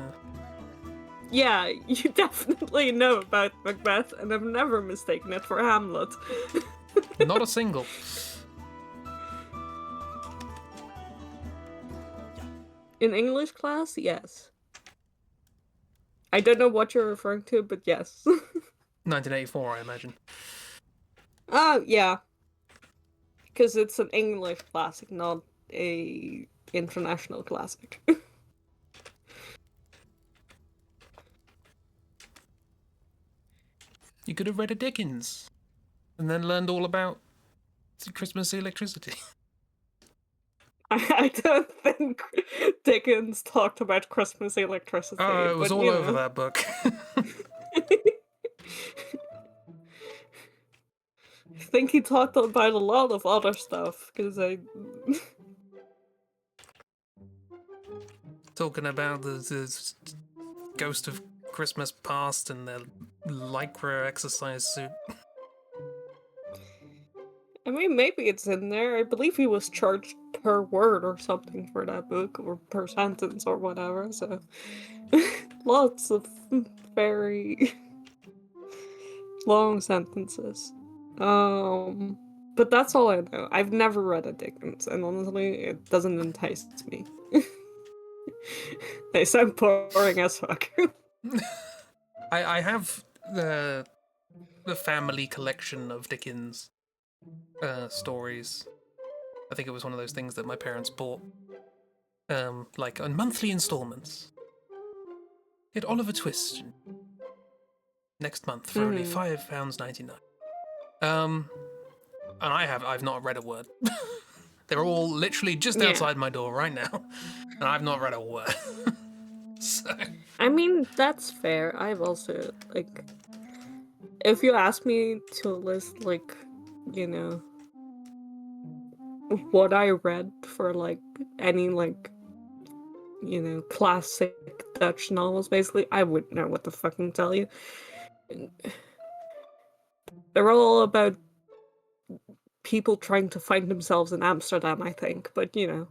Speaker 2: Yeah, you definitely know about Macbeth, and I've never mistaken it for Hamlet.
Speaker 1: not a single.
Speaker 2: In English class, yes. I don't know what you're referring to, but yes.
Speaker 1: 1984, I imagine.
Speaker 2: Oh, yeah. Because it's an English classic, not a international classic.
Speaker 1: You could have read a Dickens, and then learned all about Christmas electricity.
Speaker 2: I don't think Dickens talked about Christmas electricity.
Speaker 1: Oh, it was
Speaker 2: but,
Speaker 1: all
Speaker 2: you
Speaker 1: over
Speaker 2: know.
Speaker 1: that book.
Speaker 2: I think he talked about a lot of other stuff, because I...
Speaker 1: Talking about the ghost of Christmas past and the lycra exercise suit.
Speaker 2: I mean, maybe it's in there. I believe he was charged per word or something for that book, or per sentence or whatever, so... Lots of very long sentences. But that's all I know. I've never read a Dickens, and honestly, it doesn't entice me. They sound boring as fuck.
Speaker 1: I have the family collection of Dickens stories. I think it was one of those things that my parents bought, like on monthly installments. Get Oliver Twist next month for only £5.99. And I've not read a word. They're all literally just outside my door right now, and I've not read a word. So.
Speaker 2: I mean, that's fair. I've also, like, if you ask me to list, like, you know, what I read for, like, any, like, you know, classic Dutch novels, basically, I wouldn't know what to fucking tell you. They're all about people trying to find themselves in Amsterdam, I think, but, you know.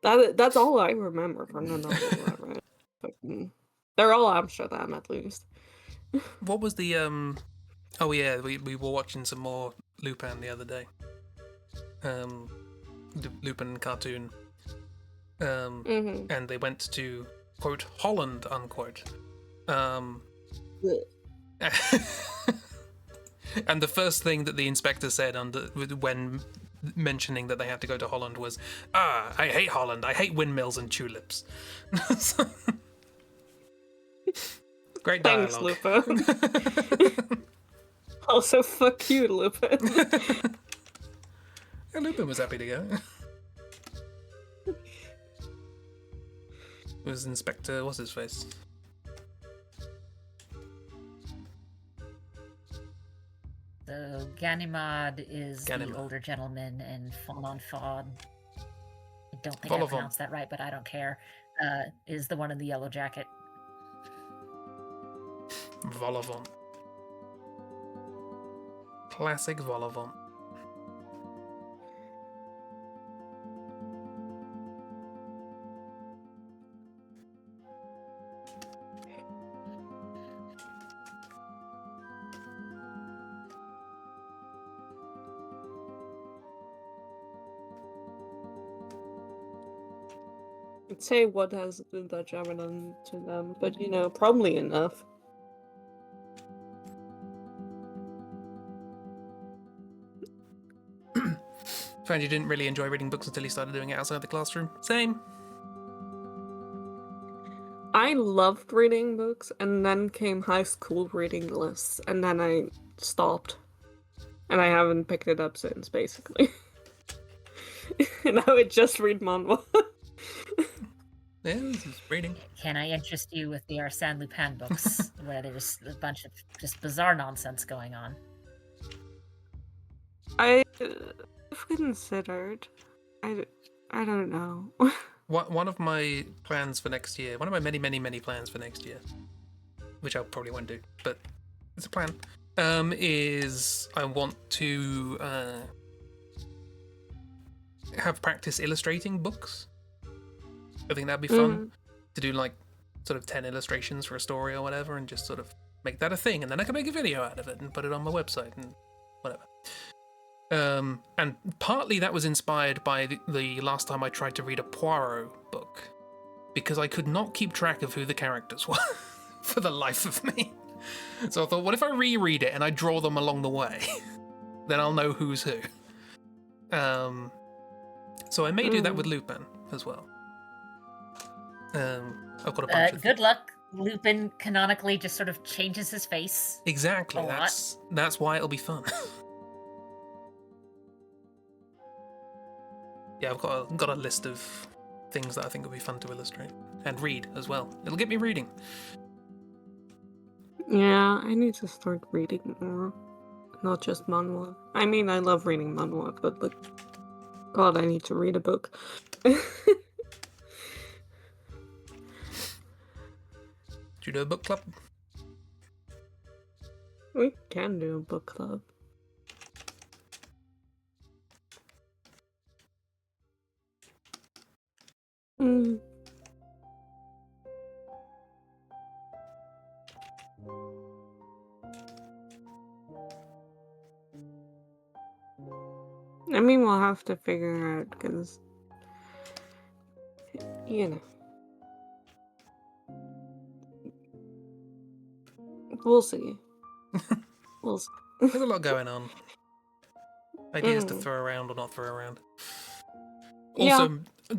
Speaker 2: That's all I remember from the novel I read. But, they're all Amsterdam, at least.
Speaker 1: What was the Oh yeah, we were watching some more Lupin the other day. The Lupin cartoon. And they went to quote Holland unquote. And the first thing that the inspector said when mentioning that they had to go to Holland was, I hate Holland. I hate windmills and tulips. Great dialogue.
Speaker 2: Thanks, Lupin. Also, fuck you, Lupin.
Speaker 1: Yeah, Lupin was happy to go. It was Inspector, what's his face?
Speaker 3: So Ganimard is the
Speaker 1: Ganimard.
Speaker 3: older gentleman, and Fononfod, I don't think I
Speaker 1: Volavon.
Speaker 3: pronounced that right, but I don't care, is the one in the yellow jacket.
Speaker 1: Volavon. Classic Volavon.
Speaker 2: I'd say what has the Dutch ever done to them, but you know, probably enough.
Speaker 1: Found you didn't really enjoy reading books until you started doing it outside the classroom. Same.
Speaker 2: I loved reading books, and then came high school reading lists, and then I stopped. and I haven't picked it up since, basically. And I would just read manhwa.
Speaker 1: Yeah, this is reading.
Speaker 3: Can I interest you with the Arsène Lupin books, where there's a bunch of just bizarre nonsense going on?
Speaker 2: I've considered. I don't know.
Speaker 1: One of my plans for next year, one of my many, many, many plans for next year, which I probably won't do, but it's a plan, is I want to have practice illustrating books. I think that'd be fun to do, like, sort of 10 illustrations for a story or whatever, and just sort of make that a thing, and then I can make a video out of it and put it on my website and whatever. And partly that was inspired by the last time I tried to read a Poirot book, because I could not keep track of who the characters were for the life of me. So I thought, what if I reread it and I draw them along the way? Then I'll know who's who. So I may do that with Lupin as well. I've got a bunch of
Speaker 3: Good luck. Lupin canonically just sort of changes his face.
Speaker 1: Exactly.
Speaker 3: A lot.
Speaker 1: That's why it'll be fun. Yeah, I've got a list of things that I think would be fun to illustrate and read as well. It'll get me reading.
Speaker 2: Yeah, I need to start reading more. Not just manhwa. I mean, I love reading manhwa, but like, God, I need to read a book.
Speaker 1: Do you do a book club?
Speaker 2: We can do a book club. I mean, we'll have to figure out, because, you know. We'll see. We'll see.
Speaker 1: There's a lot going on. Ideas to throw around or not throw around.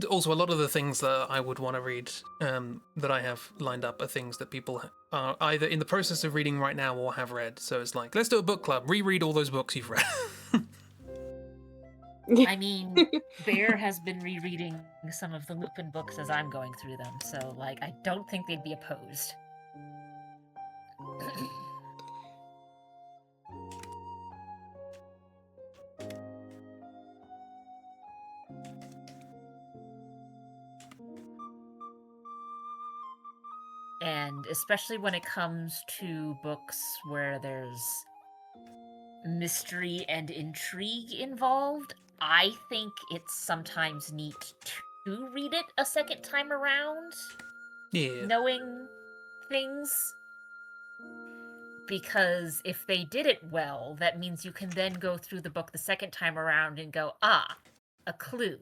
Speaker 1: Also, a lot of the things that I would want to read that I have lined up are things that people are either in the process of reading right now or have read. So it's like, let's do a book club. Reread all those books you've read.
Speaker 3: I mean, Bear has been rereading some of the Lupin books as I'm going through them, so, like, I don't think they'd be opposed. And especially when it comes to books where there's mystery and intrigue involved, I think it's sometimes neat to read it a second time around, knowing things. Because if they did it well, that means you can then go through the book the second time around and go, ah, a clue.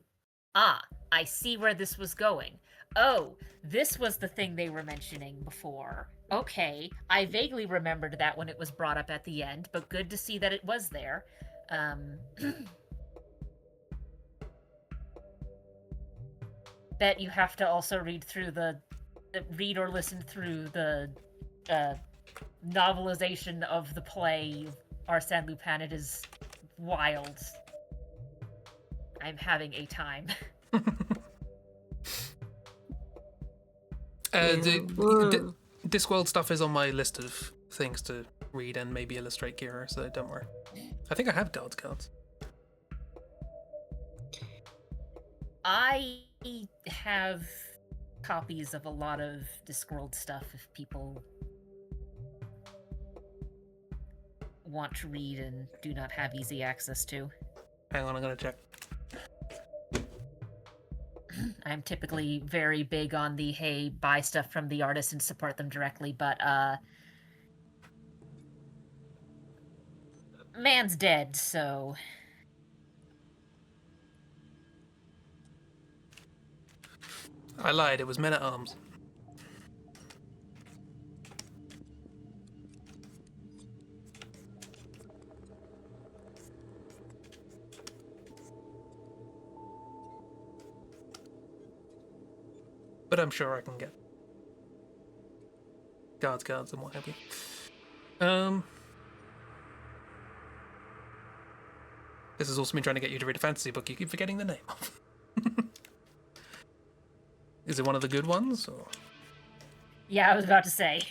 Speaker 3: Ah, I see where this was going. Oh, this was the thing they were mentioning before. Okay, I vaguely remembered that when it was brought up at the end, but good to see that it was there. Bet you have to also read or listen through the novelization of the play Arsène Lupin. It is wild. I'm having a time.
Speaker 1: Discworld stuff is on my list of things to read and maybe illustrate, Kira, so don't worry. I think I have Guards cards.
Speaker 3: I have copies of a lot of Discworld stuff if people want to read and do not have easy access to.
Speaker 1: Hang on, I'm gonna check.
Speaker 3: I'm typically very big on the, hey, buy stuff from the artist and support them directly, but man's dead, so...
Speaker 1: I lied, it was Men at Arms. But I'm sure I can get cards and what have you. This has also been trying to get you to read a fantasy book you keep forgetting the name of. Is it one of the good ones? Or?
Speaker 3: Yeah, I was about to say.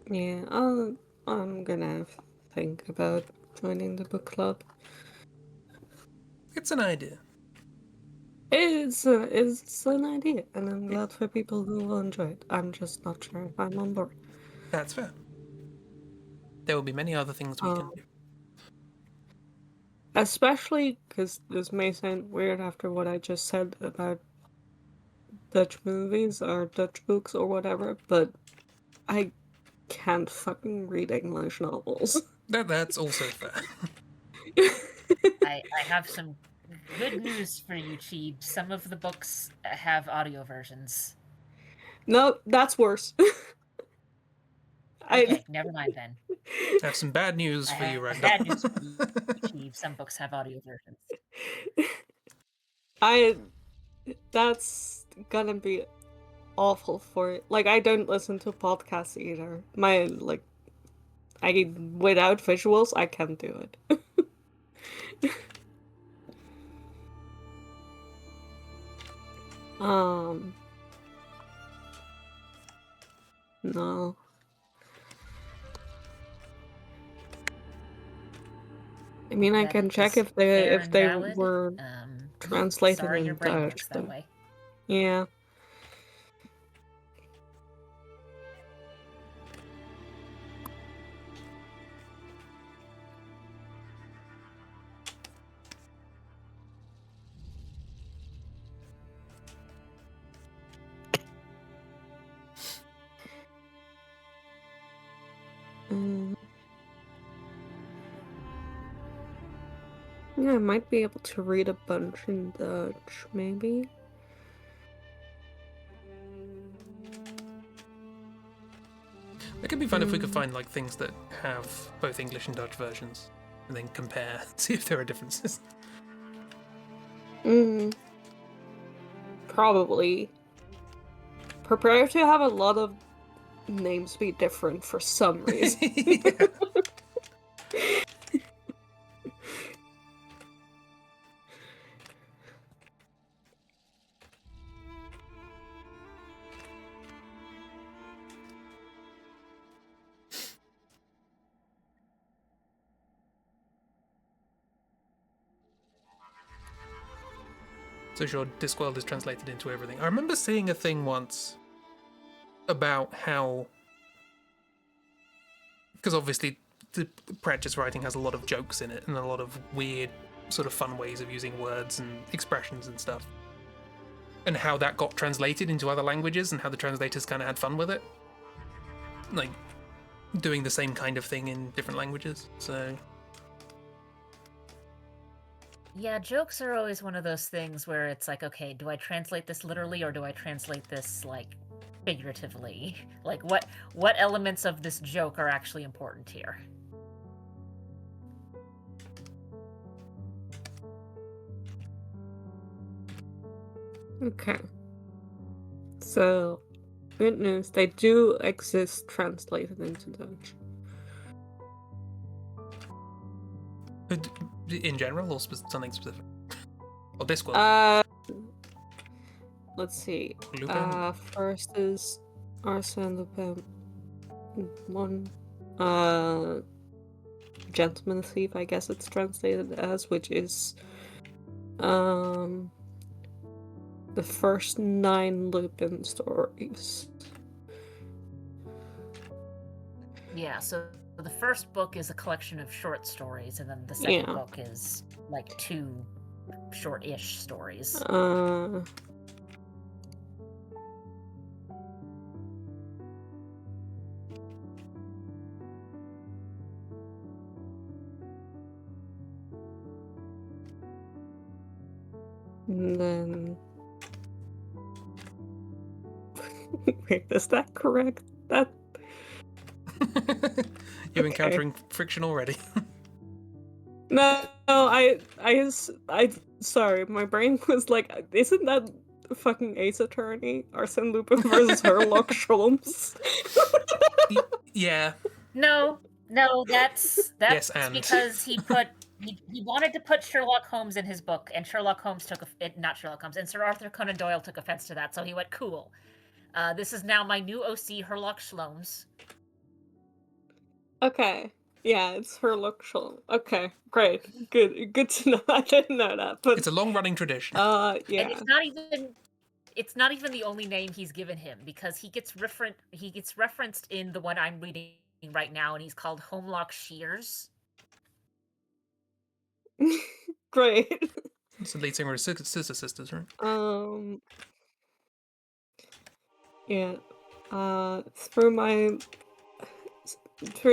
Speaker 2: Yeah, I'm gonna think about joining the book club.
Speaker 1: It's an idea.
Speaker 2: It's an idea, and I'm glad for people who will enjoy it. I'm just not sure if I'm on board.
Speaker 1: That's fair. There will be many other things we can do.
Speaker 2: Especially because this may sound weird after what I just said about Dutch movies or Dutch books or whatever, but I can't fucking read English novels.
Speaker 1: That's also fair.
Speaker 3: I have some good news for you, Cheeb. Some of the books have audio versions.
Speaker 2: No, that's worse.
Speaker 3: Okay, never mind then.
Speaker 1: I have some bad news
Speaker 3: I
Speaker 1: for you,
Speaker 3: have
Speaker 1: Ragdoll.
Speaker 3: bad news for you, Cheeb. Some books have audio versions.
Speaker 2: That's gonna be awful for it. Like, I don't listen to podcasts either. Without visuals, I can't do it. No. I mean, I
Speaker 3: That
Speaker 2: can check
Speaker 3: is
Speaker 2: if they
Speaker 3: fair and valid.
Speaker 2: were translated
Speaker 3: Sorry
Speaker 2: in
Speaker 3: your brain
Speaker 2: Dutch,
Speaker 3: works that
Speaker 2: but
Speaker 3: way.
Speaker 2: yeah. Yeah, I might be able to read a bunch in Dutch, maybe.
Speaker 1: It could be fun if we could find like things that have both English and Dutch versions, and then compare, see if there are differences.
Speaker 2: Probably. Prepare to have a lot of names be different for some reason.
Speaker 1: Yeah. So sure, Discworld is translated into everything. I remember seeing a thing once about how, because obviously the practice writing has a lot of jokes in it and a lot of weird sort of fun ways of using words and expressions and stuff, and how that got translated into other languages and how the translators kind of had fun with it, like doing the same kind of thing in different languages. So
Speaker 3: Yeah, jokes are always one of those things where it's like, okay, do I translate this literally or do I translate this like figuratively? Like what elements of this joke are actually important here?
Speaker 2: Okay. So, good news, they do exist translated into Dutch.
Speaker 1: in general, or something specific, or Discworld.
Speaker 2: Let's see.
Speaker 1: Lupin?
Speaker 2: First is Arsène Lupin 1. Gentleman Thief, I guess it's translated as, which is the first 9 Lupin stories.
Speaker 3: Yeah, so the first book is a collection of short stories, and then the second book is like 2 short-ish stories.
Speaker 2: And then... Wait, is that correct? That...
Speaker 1: You're
Speaker 2: Okay.
Speaker 1: encountering friction already.
Speaker 2: No, sorry, my brain was like, isn't that fucking Ace Attorney? Arsene Lupin versus Sherlock Holmes?
Speaker 1: Yeah.
Speaker 3: No, that's
Speaker 1: Yes, and.
Speaker 3: because he wanted to put Sherlock Holmes in his book, and Sherlock Holmes not Sherlock Holmes, and Sir Arthur Conan Doyle took offense to that, so he went, cool. This is now my new OC, Sherlock Holmes.
Speaker 2: Okay. Yeah, it's Sherlock Holmes. Okay, great. Good to know. I didn't know that, but...
Speaker 1: It's a long-running tradition.
Speaker 2: Yeah.
Speaker 3: And it's not even the only name he's given him, because he gets referenced in the one I'm reading right now, and he's called Homelock Shears.
Speaker 2: Great.
Speaker 1: It's the lead singer of Sister Sisters, right?
Speaker 2: Yeah. Through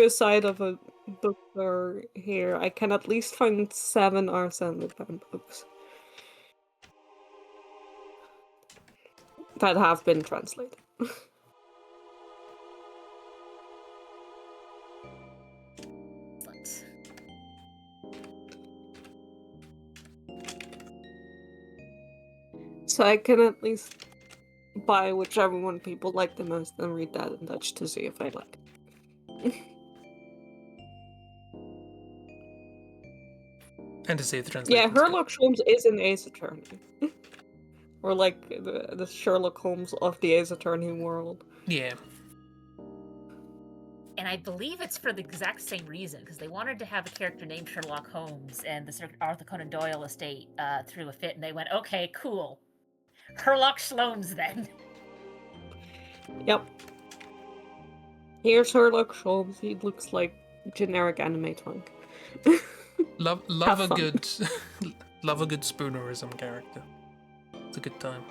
Speaker 2: a side of a bookstore here, I can at least find 7 Arsene Lupin books that have been translated. So I can at least buy whichever one people like the most and read that in Dutch to see if I like it.
Speaker 1: And to see if the translation.
Speaker 2: Yeah, Sherlock Holmes is an Ace Attorney. Or like the Sherlock Holmes of the Ace Attorney world.
Speaker 1: Yeah.
Speaker 3: And I believe it's for the exact same reason, because they wanted to have a character named Sherlock Holmes, and the Sir Arthur Conan Doyle estate threw a fit, and they went, okay, cool. Sherlock Holmes, then.
Speaker 2: Yep. Here's Sherlock Holmes. He looks like generic anime twink.
Speaker 1: Love a good love a good spoonerism character. It's a good time.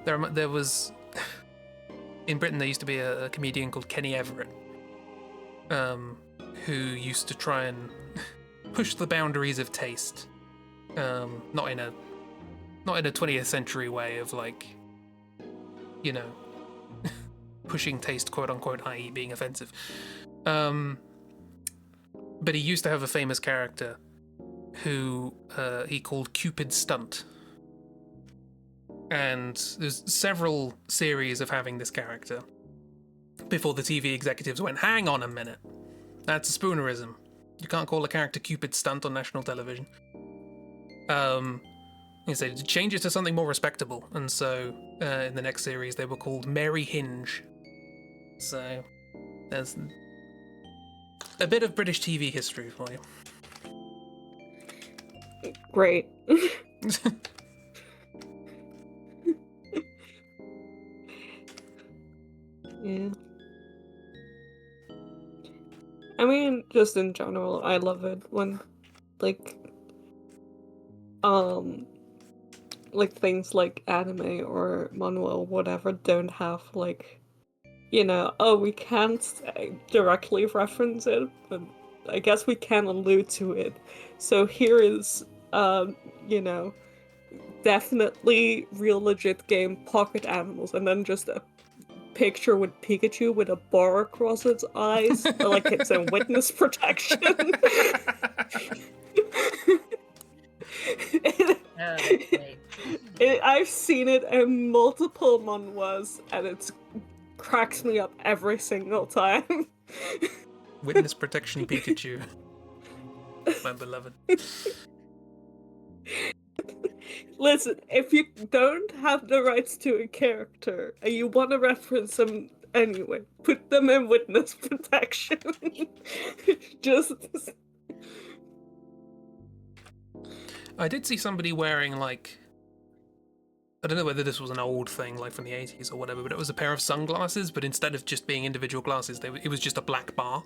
Speaker 1: There was in Britain there used to be a comedian called Kenny Everett, who used to try and push the boundaries of taste, not in a 20th century way of like, you know, pushing taste, quote unquote, i.e. being offensive. But he used to have a famous character who he called Cupid Stunt. And there's several series of having this character before the TV executives went, hang on a minute, that's a spoonerism. You can't call a character Cupid Stunt on national television. He said, change it to something more respectable. And so in the next series, they were called Mary Hinge. So there's a bit of British TV history for you.
Speaker 2: Great. Yeah. I mean, just in general, I love it when, like things like anime or manga or whatever don't have, like, you know, oh, we can't directly reference it, but I guess we can allude to it. So here is, you know, definitely real legit game Pocket Animals, and then just a picture with Pikachu with a bar across its eyes, like it's in witness protection. I've seen it in multiple manhwas, and it cracks me up every single time.
Speaker 1: Witness protection Pikachu. My beloved.
Speaker 2: Listen, if you don't have the rights to a character and you want to reference them anyway, put them in witness protection. Just...
Speaker 1: I did see somebody wearing, like, I don't know whether this was an old thing, like from the 80s or whatever, but it was a pair of sunglasses, but instead of just being individual glasses, it was just a black bar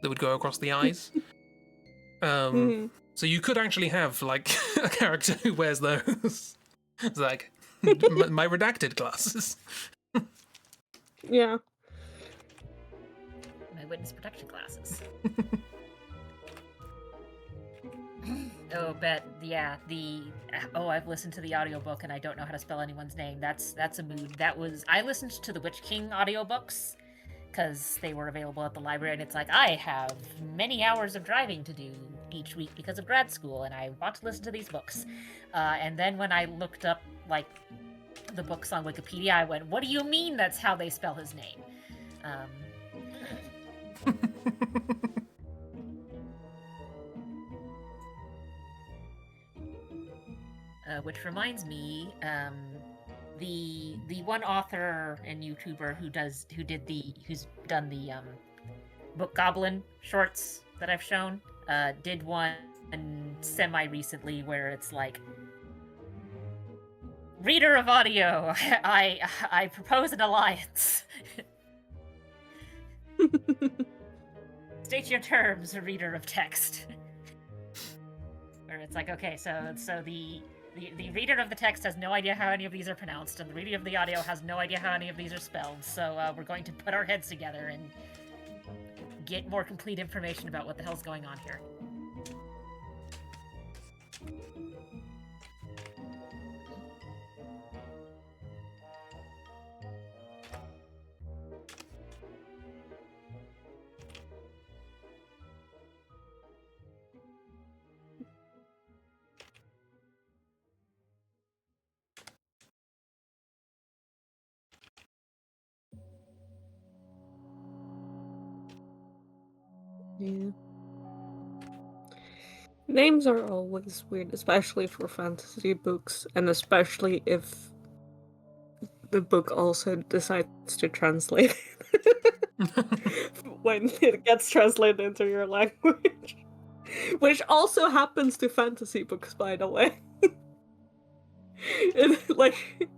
Speaker 1: that would go across the eyes. So you could actually have, like, a character who wears those. It's like, my redacted glasses.
Speaker 2: Yeah.
Speaker 3: My witness protection glasses. Oh, bet. Yeah, I've listened to the audiobook and I don't know how to spell anyone's name. That's a mood. I listened to the Witch King audiobooks because they were available at the library, and it's like, I have many hours of driving to do each week because of grad school, and I want to listen to these books. And then when I looked up, like, the books on Wikipedia, I went, what do you mean that's how they spell his name? Which reminds me, the one author and YouTuber who's done the Book Goblin shorts that I've shown, did one semi recently where it's like, reader of audio, I propose an alliance. State your terms, reader of text. Where it's like, okay, so the reader of the text has no idea how any of these are pronounced, and the reader of the audio has no idea how any of these are spelled, so we're going to put our heads together and get more complete information about what the hell's going on here.
Speaker 2: Yeah. Names are always weird, especially for fantasy books, and especially if the book also decides to translate when it gets translated into your language. Which also happens to fantasy books, by the way. Like,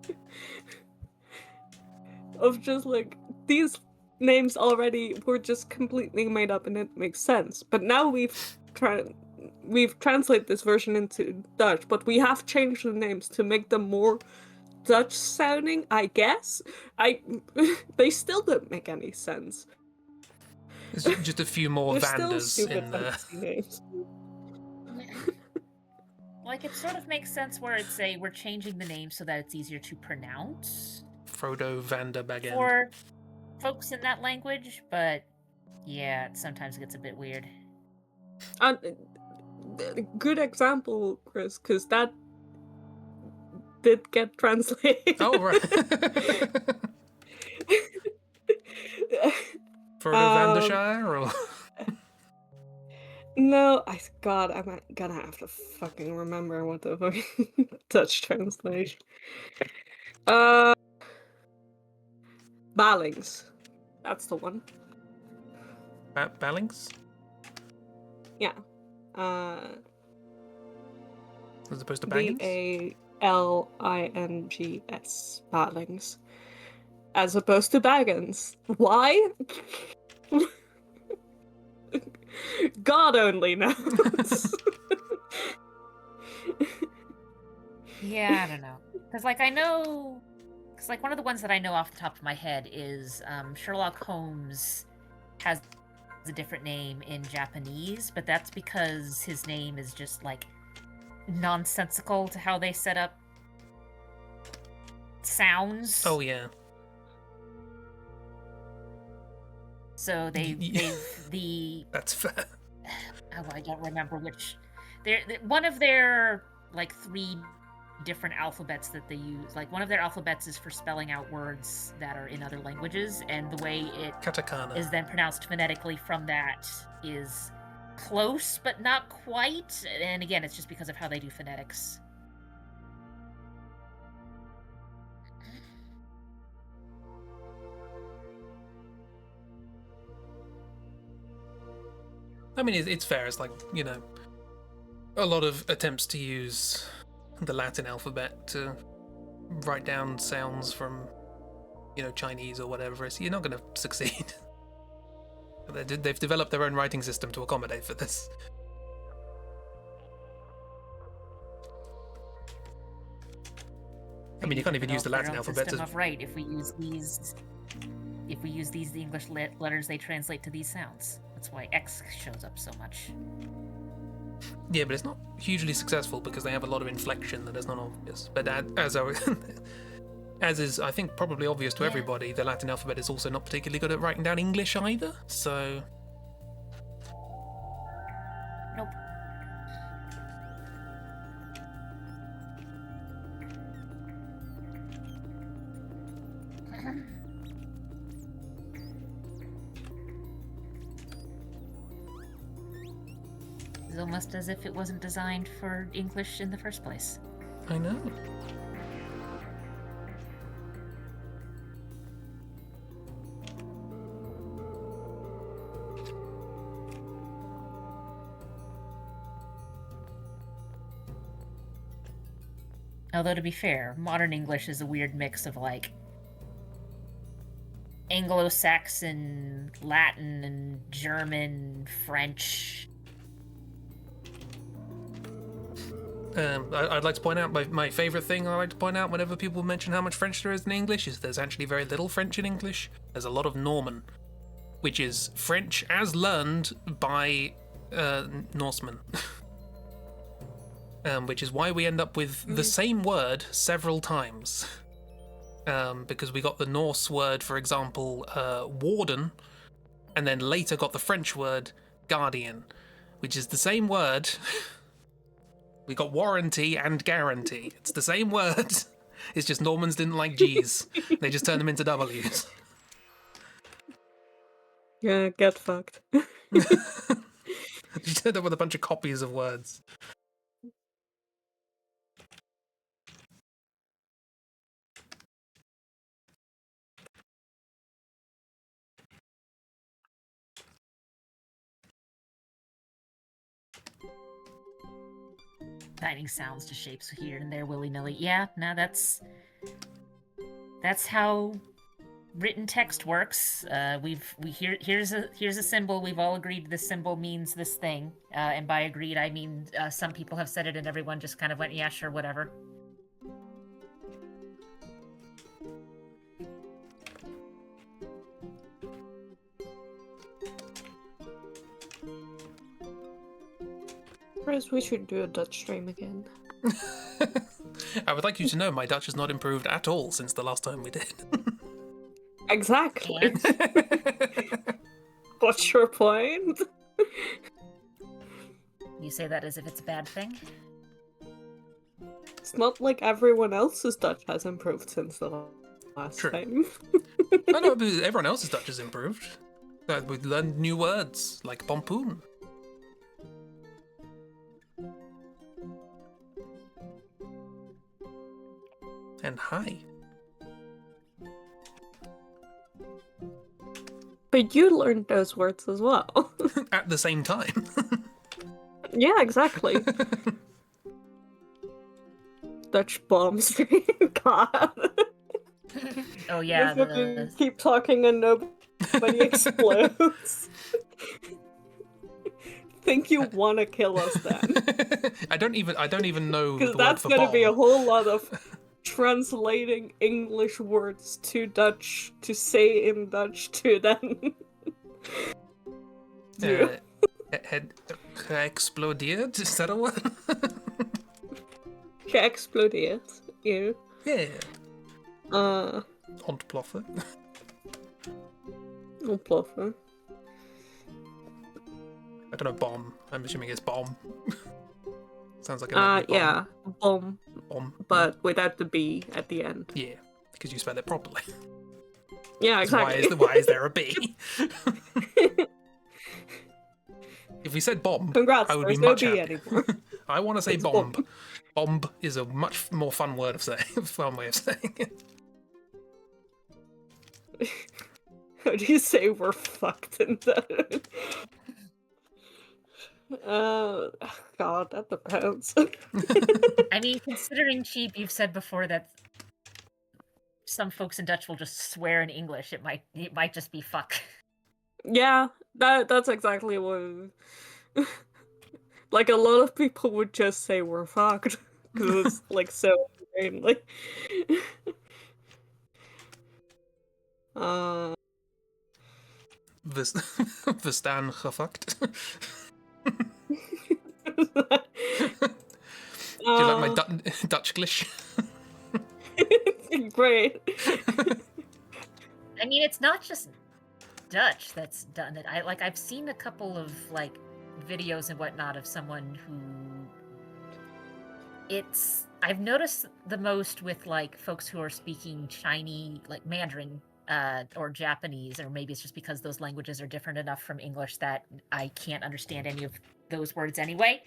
Speaker 2: of just like, these names already were just completely made up and it makes sense. But now we've translated this version into Dutch, but we have changed the names to make them more Dutch sounding, I guess. They still don't make any sense.
Speaker 1: There's just a few more
Speaker 2: They're still
Speaker 1: Vanders
Speaker 2: stupid
Speaker 1: in there.
Speaker 2: fantasy names.
Speaker 3: Like, it sort of makes sense where it's we're changing the name so that it's easier to pronounce
Speaker 1: Frodo Vanderbagen.
Speaker 3: for folks in that language, but yeah, it sometimes gets a bit weird.
Speaker 2: Good example, Chris, because that did get translated.
Speaker 1: Oh, right. Frodo Vandershire, or?
Speaker 2: No, God, I'm gonna have to fucking remember what the fucking Dutch translation. Ballings. That's the one.
Speaker 1: Ballings?
Speaker 2: Yeah.
Speaker 1: As opposed to Baggins?
Speaker 2: Ballings. Ballings. As opposed to Baggins. Why? God only knows.
Speaker 3: Yeah, I don't know. Because, like, I know... Because, like, one of the ones that I know off the top of my head is Sherlock Holmes has a different name in Japanese, but that's because his name is just, like, nonsensical to how they set up sounds.
Speaker 1: Oh, yeah.
Speaker 3: So
Speaker 1: That's fair.
Speaker 3: Oh, I don't remember which. One of their, like, 3 different alphabets that they use. Like, one of their alphabets is for spelling out words that are in other languages, and the way it
Speaker 1: Katakana
Speaker 3: is then pronounced phonetically from that is close, but not quite. And again, it's just because of how they do phonetics.
Speaker 1: I mean, it's fair. It's like, you know, a lot of attempts to use the Latin alphabet to write down sounds from, you know, Chinese or whatever. So you're not going to succeed. They've developed their own writing system to accommodate for this. I mean, you can't even use the Latin alphabet.
Speaker 3: System of right. If we use these, the English letters, they translate to these sounds. That's why X shows up so much.
Speaker 1: Yeah, but it's not hugely successful because they have a lot of inflection that is not obvious. But as is, I think, probably obvious to everybody, the Latin alphabet is also not particularly good at writing down English either. So.
Speaker 3: Nope. It's almost as if it wasn't designed for English in the first place.
Speaker 1: I know.
Speaker 3: Although, to be fair, modern English is a weird mix of, like, Anglo-Saxon, Latin, and German, French.
Speaker 1: I'd like to point out my favourite thing I like to point out whenever people mention how much French there is in English is there's actually very little French in English. There's a lot of Norman, which is French as learned by Norsemen. Which is why we end up with the same word several times. Because we got the Norse word, for example, warden, and then later got the French word guardian, which is the same word. We got warranty and guarantee. It's the same word. It's just Normans didn't like G's. They just turned them into W's.
Speaker 2: Yeah, get fucked.
Speaker 1: You turned up with a bunch of copies of words.
Speaker 3: Finding sounds to shapes here and there willy-nilly. Yeah, no, that's how written text works. Here's a symbol. We've all agreed this symbol means this thing. And by agreed, I mean some people have said it and everyone just kind of went, yeah, sure, whatever.
Speaker 2: Chris, we should do a Dutch stream again.
Speaker 1: I would like you to know my Dutch has not improved at all since the last time we did.
Speaker 2: Exactly. What's your point?
Speaker 3: You say that as if it's a bad thing?
Speaker 2: It's not like everyone else's Dutch has improved since the last
Speaker 1: True.
Speaker 2: time.
Speaker 1: I know, but everyone else's Dutch has improved. We've learned new words, like pompoen. And hi.
Speaker 2: But you learned those words as well.
Speaker 1: At the same time.
Speaker 2: Yeah, exactly. Dutch bombs. God.
Speaker 3: Oh yeah,
Speaker 2: You fucking keep talking and nobody explodes. Think you want to kill us then?
Speaker 1: I don't even know the
Speaker 2: Because
Speaker 1: word
Speaker 2: that's
Speaker 1: for
Speaker 2: gonna
Speaker 1: bomb.
Speaker 2: be a whole lot of translating English words to Dutch to say in Dutch to then.
Speaker 1: Had geëxplodeerd? Is that a word?
Speaker 2: Geëxplodeerd. Yeah.
Speaker 1: Yeah. Ontploffen.
Speaker 2: Ontploffen.
Speaker 1: I don't know, bomb. I'm assuming it's bomb. Sounds like a bomb.
Speaker 2: Yeah. Bomb.
Speaker 1: Bomb.
Speaker 2: But without the B at the end.
Speaker 1: Yeah, because you spell it properly.
Speaker 2: Yeah, exactly.
Speaker 1: Why is there a B? If we said bomb,
Speaker 2: Congrats,
Speaker 1: I would be
Speaker 2: there's no
Speaker 1: much
Speaker 2: B
Speaker 1: happier.
Speaker 2: anymore.
Speaker 1: I want to say
Speaker 2: It's
Speaker 1: bomb.
Speaker 2: bomb.
Speaker 1: Bomb is a much more fun word of saying. Fun way of saying it.
Speaker 2: How do you say we're fucked in that? God, that depends.
Speaker 3: I mean, considering Cheap, you've said before that some folks in Dutch will just swear in English. It might just be fuck.
Speaker 2: Yeah, that's exactly what. Like, a lot of people would just say we're fucked because it's like so ingrained. Like,
Speaker 1: We staan gefucked. Do you like my Dutch Glish?
Speaker 2: Great.
Speaker 3: I mean, it's not just Dutch that's done it. I've seen a couple of like videos and whatnot of someone who I've noticed the most with like folks who are speaking Chinese, like Mandarin, or Japanese, or maybe it's just because those languages are different enough from English that I can't understand any of those words anyway.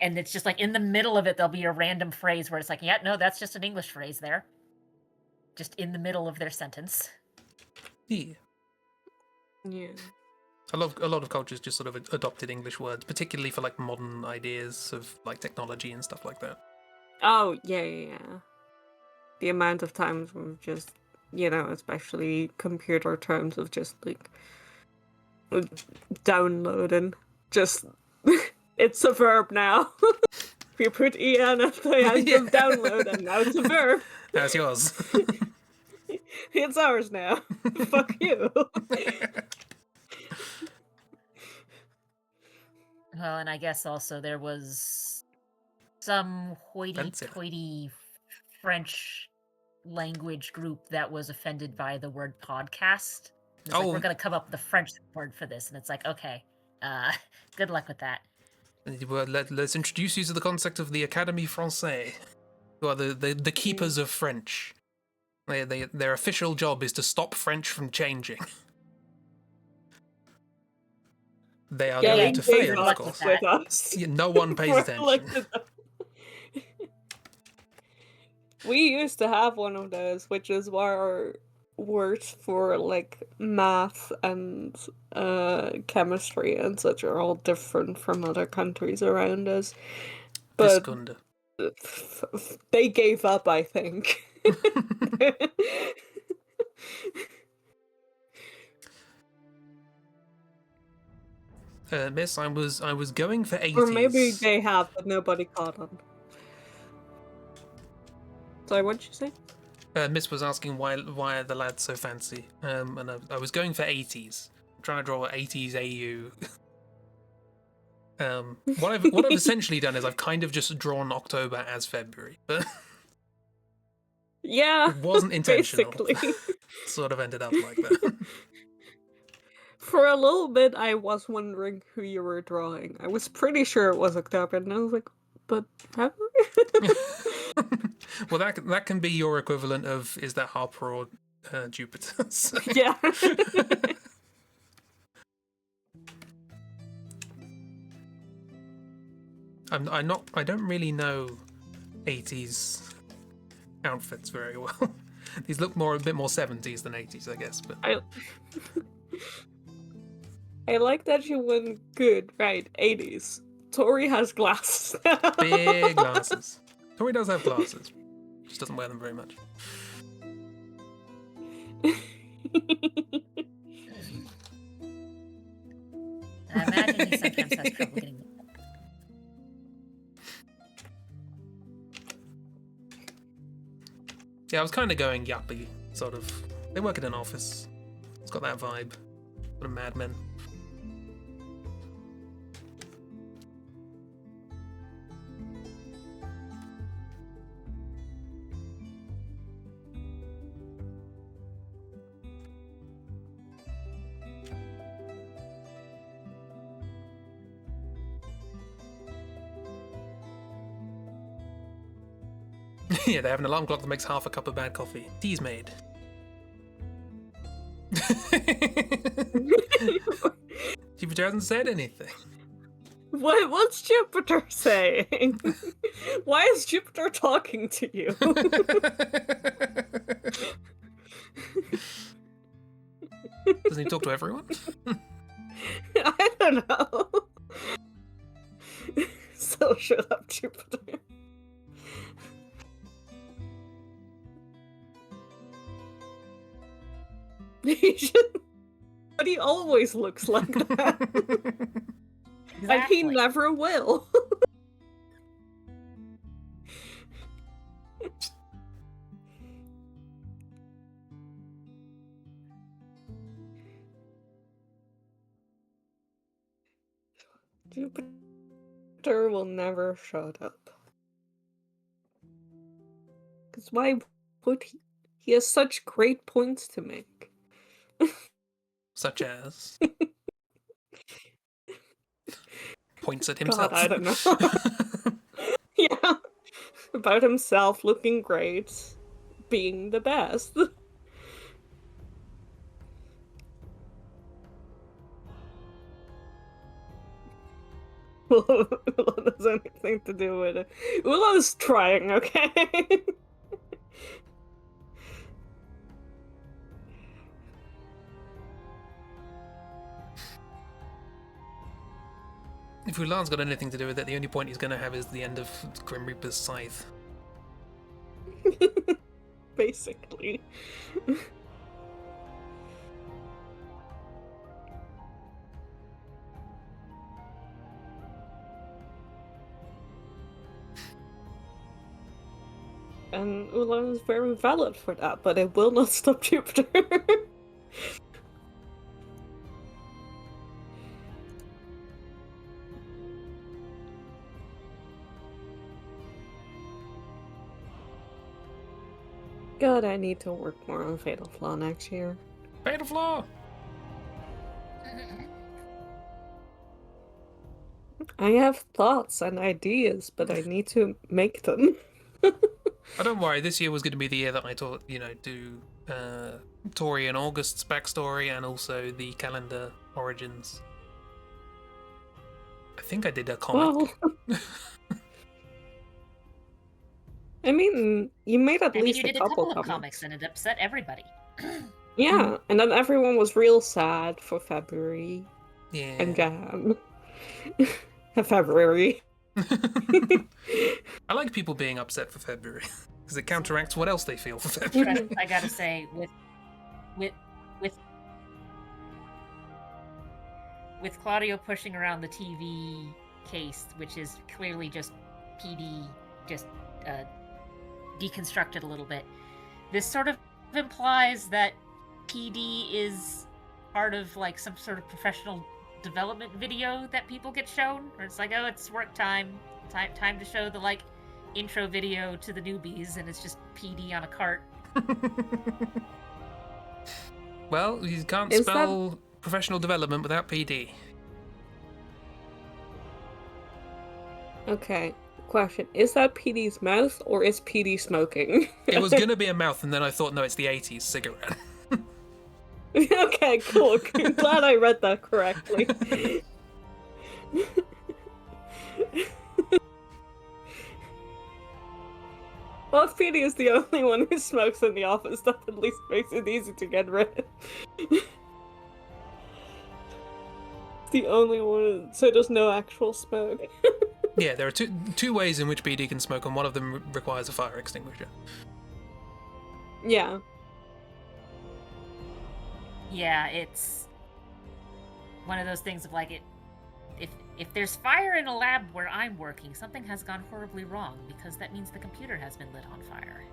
Speaker 3: And it's just like in the middle of it, there'll be a random phrase where it's like, yeah, no, that's just an English phrase there. Just in the middle of their sentence.
Speaker 1: Yeah.
Speaker 2: Yeah.
Speaker 1: A lot of cultures just sort of adopted English words, particularly for like modern ideas of like technology and stuff like that.
Speaker 2: Oh, yeah. The amount of times we've just, especially computer terms of just like downloading. Just, it's a verb now. If you put en at the end of download, and now it's a verb.
Speaker 1: Now it's yours.
Speaker 2: It's ours now. Fuck you.
Speaker 3: Well, and I guess also there was some hoity-toity French language group that was offended by the word podcast. It's like, we're going to come up with a French word for this. And it's like, okay, good luck with that.
Speaker 1: Well, let's introduce you to the concept of the Académie Française, who are the keepers of French. Their official job is to stop French from changing. They are going to fail, of course.
Speaker 2: With us.
Speaker 1: Yeah, no one pays attention.
Speaker 2: We used to have one of those, which is why our words for like math and chemistry and such are all different from other countries around us. But they gave up, I think.
Speaker 1: Miss, I was going for 80s.
Speaker 2: Or maybe they have, but nobody caught on. Sorry, what did you say?
Speaker 1: Miss was asking why are the lads so fancy, and I was going for 80s. I'm trying to draw 80s AU. What I've essentially done is I've kind of just drawn October as February, but
Speaker 2: yeah,
Speaker 1: it wasn't intentional.
Speaker 2: Basically.
Speaker 1: Sort of ended up like that.
Speaker 2: For a little bit, I was wondering who you were drawing. I was pretty sure it was October, and I was like, but February?
Speaker 1: Well, that can be your equivalent of, is that Harper or Jupiter? So.
Speaker 2: Yeah. I
Speaker 1: don't really know 80s outfits very well. These look a bit more 70s than 80s, I guess. But
Speaker 2: I like that you went good, right? 80s. Tori has glasses.
Speaker 1: Big glasses. Tori does have glasses. Just doesn't wear them very much.
Speaker 3: I imagine he sometimes has trouble getting them.
Speaker 1: Yeah, I was kind of going yuppie, sort of. They work in an office. It's got that vibe. Sort of Mad Men. Yeah, they have an alarm clock that makes half a cup of bad coffee. Tea's made. Jupiter hasn't said anything.
Speaker 2: What's Jupiter saying? Why is Jupiter talking to you?
Speaker 1: Doesn't he talk to everyone?
Speaker 2: I don't know. So shut up, Jupiter. But he always looks like that.
Speaker 3: Exactly.
Speaker 2: And he never will. Jupiter will never shut up. Because why would he? He has such great points to make.
Speaker 1: Such as points at
Speaker 2: God,
Speaker 1: himself.
Speaker 2: I don't know. Yeah. About himself looking great, being the best. Well, that has anything to do with it. Ula's trying, okay?
Speaker 1: If Ulan's got anything to do with it, the only point he's going to have is the end of Grim Reaper's scythe.
Speaker 2: Basically. And Ulan is very valid for that, but it will not stop Jupiter. God, I need to work more on Fatal Flaw next year.
Speaker 1: Fatal Flaw!
Speaker 2: I have thoughts and ideas, but I need to make them.
Speaker 1: Oh, don't worry, this year was going to be the year that I taught, do Tori and August's backstory and also the calendar origins. I think I did a comic.
Speaker 2: Well, I mean, you made at
Speaker 3: I mean,
Speaker 2: least
Speaker 3: you
Speaker 2: a
Speaker 3: did a
Speaker 2: couple
Speaker 3: couple of
Speaker 2: comics.
Speaker 3: comics and it upset everybody.
Speaker 2: Yeah, and then everyone was real sad for February
Speaker 1: Yeah.
Speaker 2: and Jan. February.
Speaker 1: I like people being upset for February because it counteracts what else they feel for February.
Speaker 3: I gotta say, with Claudio pushing around the TV case, which is clearly just PD, just deconstructed a little bit. This sort of implies that PD is part of like some sort of professional development video that people get shown, or it's like, oh, it's work time to show the like intro video to the newbies, and it's just PD on a cart.
Speaker 1: Well, you can't
Speaker 2: Is
Speaker 1: spell professional development without PD.
Speaker 2: Okay, question. Is that PD's mouth or is PD smoking?
Speaker 1: It was gonna be a mouth, and then I thought, no, it's the 80s cigarette.
Speaker 2: Okay, cool. Glad I read that correctly. Well, if PD is the only one who smokes in the office, that at least makes it easy to get rid. The only one, so there's no actual smoke.
Speaker 1: Yeah, there are two ways in which PD can smoke, and one of them requires a fire extinguisher.
Speaker 2: Yeah.
Speaker 3: Yeah, it's one of those things of like it. If there's fire in a lab where I'm working, something has gone horribly wrong because that means the computer has been lit on fire.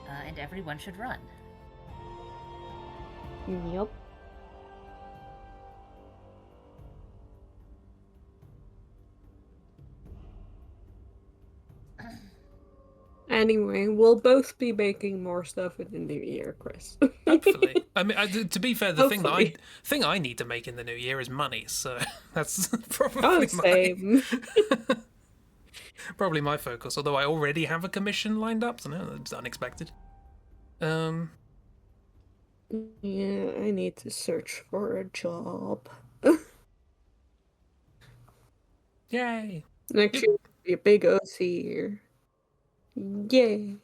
Speaker 3: And everyone should run.
Speaker 2: Yep. Anyway, we'll both be making more stuff in the new year, Chris.
Speaker 1: Hopefully. I mean, to be fair, the
Speaker 2: Hopefully.
Speaker 1: thing I need to make in the new year is money, so that's probably
Speaker 2: Oh, same.
Speaker 1: probably my focus. Although I already have a commission lined up, so no, that's unexpected.
Speaker 2: Yeah, I need to search for a job.
Speaker 1: Yay!
Speaker 2: Next year will be a big OC year. Yay.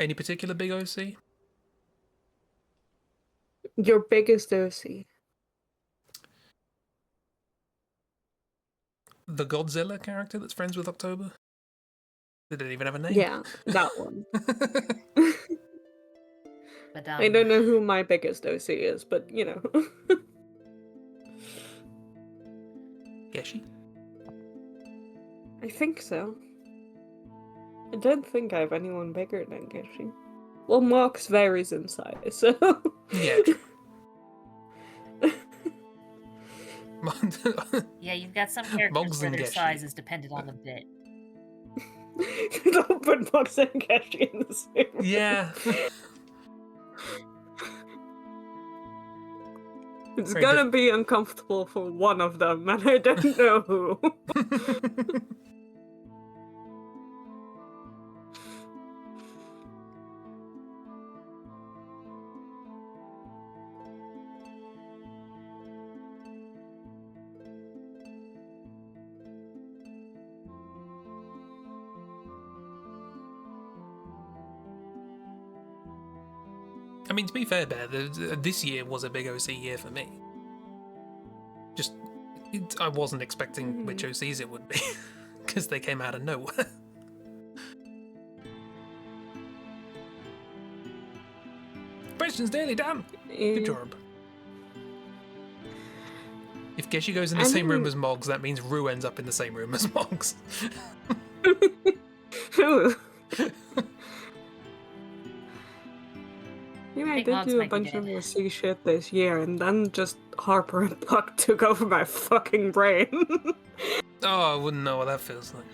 Speaker 1: Any particular big OC?
Speaker 2: Your biggest OC.
Speaker 1: The Godzilla character that's friends with October? Did it even have a name?
Speaker 2: Yeah, that one.
Speaker 3: But
Speaker 2: I don't know who my biggest OC is, but you know.
Speaker 1: Geshi?
Speaker 2: I think so. I don't think I have anyone bigger than Geshi. Well, Mox varies in size, so.
Speaker 1: Yeah, true.
Speaker 3: Yeah, you've got some characters
Speaker 1: Mogs
Speaker 3: where
Speaker 1: and
Speaker 3: their
Speaker 1: Geshi.
Speaker 3: size is dependent on the bit.
Speaker 2: Don't put Bugs and Geshi in the same room.
Speaker 1: Yeah.
Speaker 2: It's
Speaker 1: Very
Speaker 2: gonna be uncomfortable for one of them, and I don't know who.
Speaker 1: I mean, to be fair, Bear, this year was a big OC year for me. Just, I wasn't expecting which OCs it would be, because they came out of nowhere. Question's nearly done. Good job. If Geshi goes in the same room as Moggs, that means Rue ends up in the same room as Moggs.
Speaker 2: Yeah, I
Speaker 3: Big
Speaker 2: did
Speaker 3: Mogs
Speaker 2: do a
Speaker 3: might be
Speaker 2: bunch of
Speaker 3: dead.
Speaker 2: OC shit this year, and then just Harper and Puck took over my fucking brain.
Speaker 1: Oh, I wouldn't know what that feels like.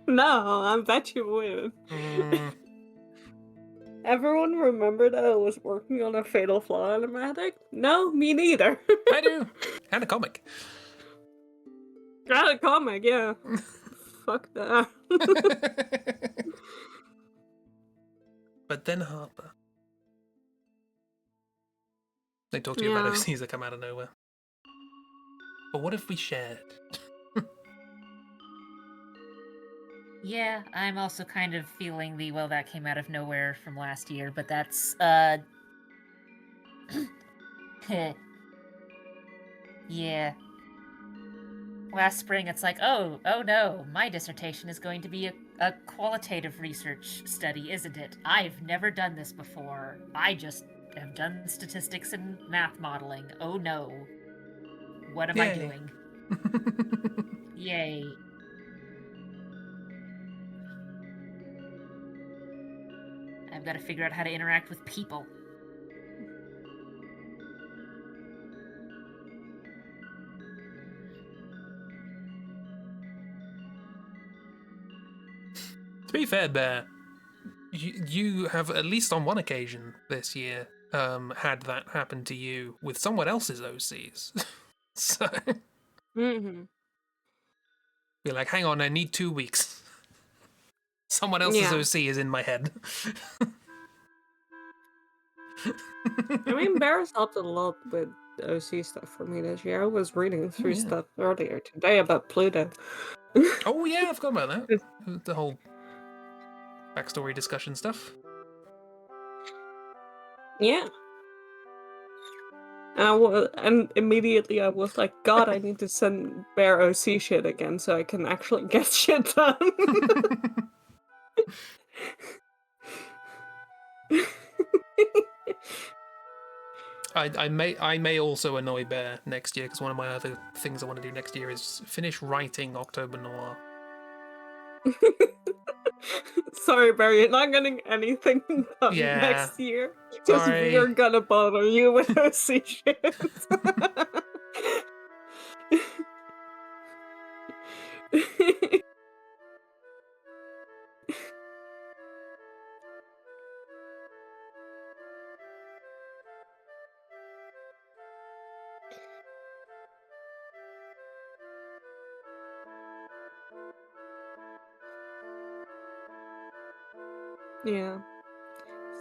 Speaker 2: No, I bet you would. Everyone remember that I was working on a Fatal Flaw animatic? No, me neither.
Speaker 1: I do. And a comic.
Speaker 2: Got a comic, yeah. Fuck that.
Speaker 1: But then Harper. They talk to you about
Speaker 2: Yeah.
Speaker 1: OCs that come out of nowhere. But what if we shared?
Speaker 3: Yeah, I'm also kind of feeling the well that came out of nowhere from last year, but that's yeah. Last spring it's like, oh no, my dissertation is going to be a qualitative research study, isn't it? I've never done this before. I just have done statistics and math modeling. Oh no. What am I
Speaker 1: Yay.
Speaker 3: doing? Yay. I've got to figure out how to interact with people.
Speaker 1: To be fair, Bear, you have at least on one occasion this year had that happen to you with someone else's OCs. So
Speaker 2: Mm-hmm.
Speaker 1: you're like, hang on, I need 2 weeks. Someone else's
Speaker 2: Yeah.
Speaker 1: OC is in my head.
Speaker 2: I mean, Bears helped a lot with the OC stuff for me this year. I was reading through
Speaker 1: yeah.
Speaker 2: stuff earlier today about Pluto.
Speaker 1: Oh yeah, I forgot about that. The whole backstory discussion stuff.
Speaker 2: Yeah. And immediately I was like, God, I need to send Bear OC shit again so I can actually get shit done.
Speaker 1: I may also annoy Bear next year because one of my other things I want to do next year is finish writing October Noir.
Speaker 2: Sorry, Bear, you're not getting anything done
Speaker 1: Yeah.
Speaker 2: next year. Because
Speaker 1: Sorry.
Speaker 2: we're gonna bother you with OC shit. Yeah.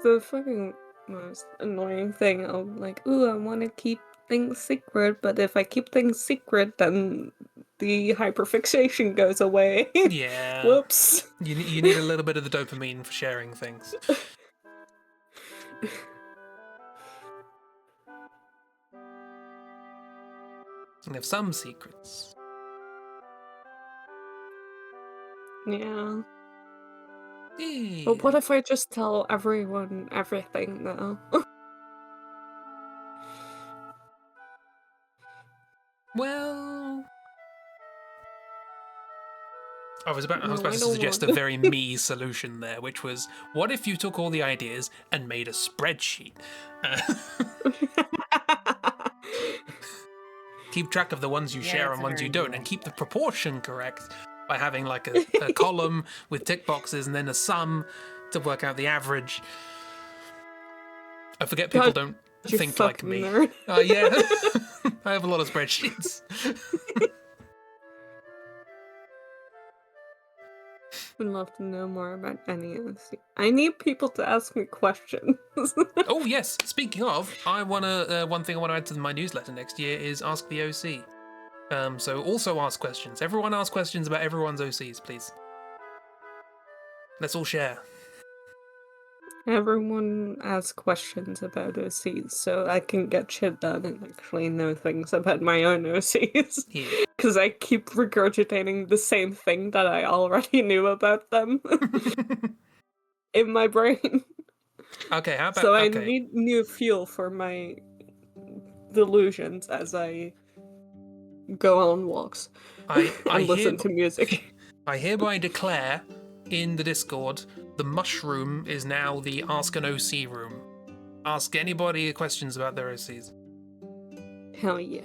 Speaker 2: The fucking most annoying thing of like, ooh, I want to keep things secret, but if I keep things secret, then the hyperfixation goes away.
Speaker 1: Yeah.
Speaker 2: Whoops.
Speaker 1: You need a little bit of the dopamine for sharing things. And have some secrets.
Speaker 2: Yeah.
Speaker 1: Yeah.
Speaker 2: But what if I just tell everyone everything though?
Speaker 1: Well, I was about
Speaker 2: No,
Speaker 1: to
Speaker 2: I don't
Speaker 1: suggest a
Speaker 2: want-
Speaker 1: very me solution there, which was, what if you took all the ideas and made a spreadsheet? Keep track of the ones you
Speaker 3: Yeah,
Speaker 1: share
Speaker 3: that's
Speaker 1: and
Speaker 3: a
Speaker 1: ones you
Speaker 3: very
Speaker 1: don't,
Speaker 3: good
Speaker 1: and keep the
Speaker 3: idea.
Speaker 1: proportion correct by having like a column with tick boxes and then a sum to work out the average. I forget people
Speaker 2: God,
Speaker 1: don't
Speaker 2: you
Speaker 1: think like
Speaker 2: fucking
Speaker 1: me.
Speaker 2: nerd.
Speaker 1: Yeah, I have a lot of spreadsheets.
Speaker 2: Would love to know more about any OC. I need people to ask me questions.
Speaker 1: Oh yes, speaking of, I wanna one thing I want to add to my newsletter next year is Ask the OC. So also ask questions. Everyone ask questions about everyone's OCs, please. Let's all share.
Speaker 2: Everyone asks questions about OCs, so I can get shit done and actually know things about my own OCs.
Speaker 1: Yeah.
Speaker 2: Because I keep regurgitating the same thing that I already knew about them in my brain.
Speaker 1: Okay, how about
Speaker 2: So I
Speaker 1: okay.
Speaker 2: need new fuel for my delusions as I go on walks
Speaker 1: I
Speaker 2: and listen to music.
Speaker 1: I hereby declare in the Discord, the mushroom is now the Ask an OC room. Ask anybody questions about their OCs.
Speaker 2: Hell yeah.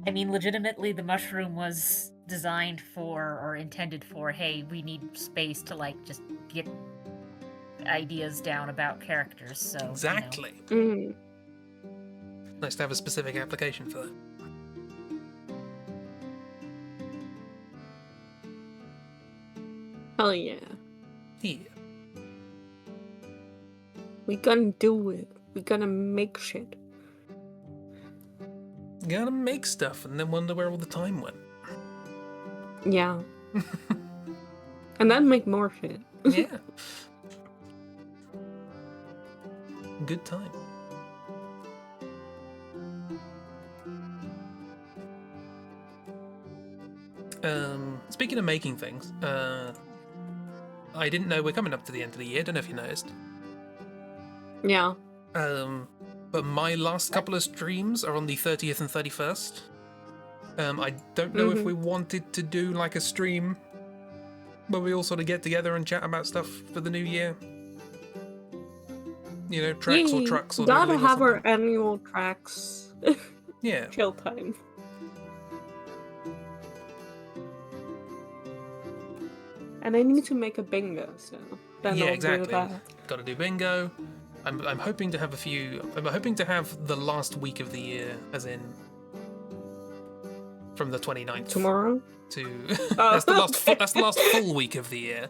Speaker 3: I mean, legitimately, the mushroom was designed for or intended for, hey, we need space to like just get ideas down about characters. So you know.
Speaker 1: Exactly.
Speaker 2: Mm.
Speaker 1: Nice to have a specific application for that.
Speaker 2: Hell yeah.
Speaker 1: Yeah.
Speaker 2: We gonna do it. We gonna make shit.
Speaker 1: Gotta make stuff and then wonder where all the time went.
Speaker 2: Yeah. And then make more shit.
Speaker 1: Yeah. Good time. Speaking of making things, I didn't know we're coming up to the end of the year. Don't know if you noticed.
Speaker 2: Yeah.
Speaker 1: But my last couple of streams are on the 30th and 31st. I don't know if we wanted to do like a stream where we all sort of get together and chat about stuff for the new year. You know, tracks or
Speaker 2: Yay.
Speaker 1: trucks or
Speaker 2: Gotta
Speaker 1: noodling or
Speaker 2: have our
Speaker 1: something.
Speaker 2: annual tracks.
Speaker 1: Yeah.
Speaker 2: Chill time. And I need to make a bingo, so then
Speaker 1: Yeah,
Speaker 2: I'll
Speaker 1: exactly.
Speaker 2: do that.
Speaker 1: Got to do bingo. I'm hoping to have a few. I'm hoping to have the last week of the year, as in from the 29th
Speaker 2: Tomorrow?
Speaker 1: to.
Speaker 2: Oh,
Speaker 1: That's the last.
Speaker 2: okay.
Speaker 1: That's the last full week of the year.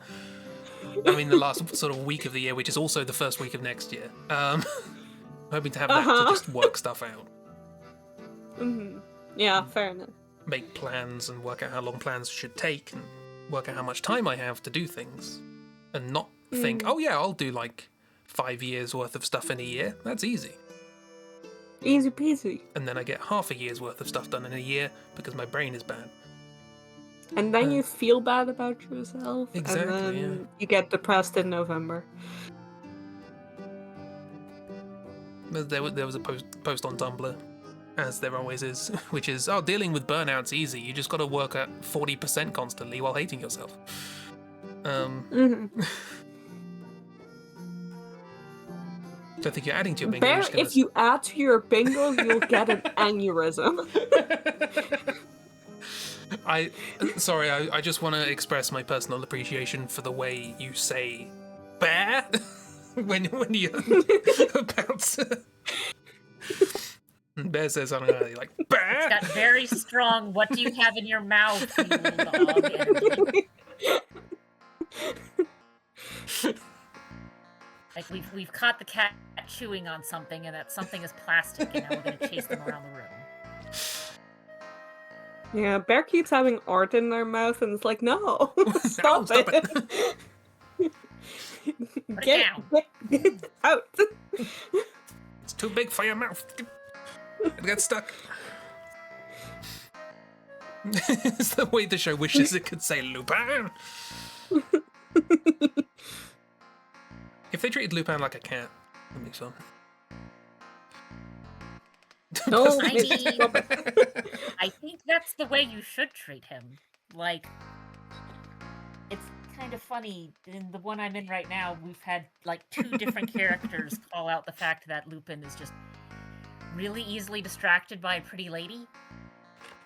Speaker 1: I mean, the last sort of week of the year, which is also the first week of next year. Hoping to have that to just work stuff out,
Speaker 2: Yeah, fair enough.
Speaker 1: make plans, and work out how long plans should take, and work out how much time I have to do things, and not think, oh yeah, I'll do like 5 years worth of stuff in a year. That's easy.
Speaker 2: Easy peasy.
Speaker 1: And then I get half a year's worth of stuff done in a year because my brain is bad.
Speaker 2: And then you feel bad about yourself.
Speaker 1: Exactly,
Speaker 2: And then you get depressed in November.
Speaker 1: There was a post on Tumblr, as there always is, which is, oh, dealing with burnout's easy. You just got to work at 40% constantly while hating yourself. So I think you're adding to your bingo.
Speaker 2: Bear, if you add to your bingo, you'll get an aneurysm.
Speaker 1: I just want to express my personal appreciation for the way you say "bear" when you're about to. Bear says something like "bear."
Speaker 3: It's got very strong. What do you have in your mouth, you little dog? Energy. Like we've caught the cat chewing on something, and that something is plastic, and now we're gonna chase them around the room.
Speaker 2: Yeah, Bear keeps having art in their mouth, and it's like, no, stop,
Speaker 1: stop
Speaker 2: it.
Speaker 3: Put it
Speaker 2: Get
Speaker 3: down.
Speaker 2: out.
Speaker 1: It's too big for your mouth. It gets stuck. It's the way the show wishes it could say Lupin. If they treated Lupin like a cat, that'd be fun.
Speaker 2: No,
Speaker 3: I
Speaker 2: Mitch,
Speaker 3: mean-
Speaker 2: stop it.
Speaker 3: I think that's the way you should treat him. Like, it's kind of funny. In the one I'm in right now, we've had like 2 different characters call out the fact that Lupin is just really easily distracted by a pretty lady.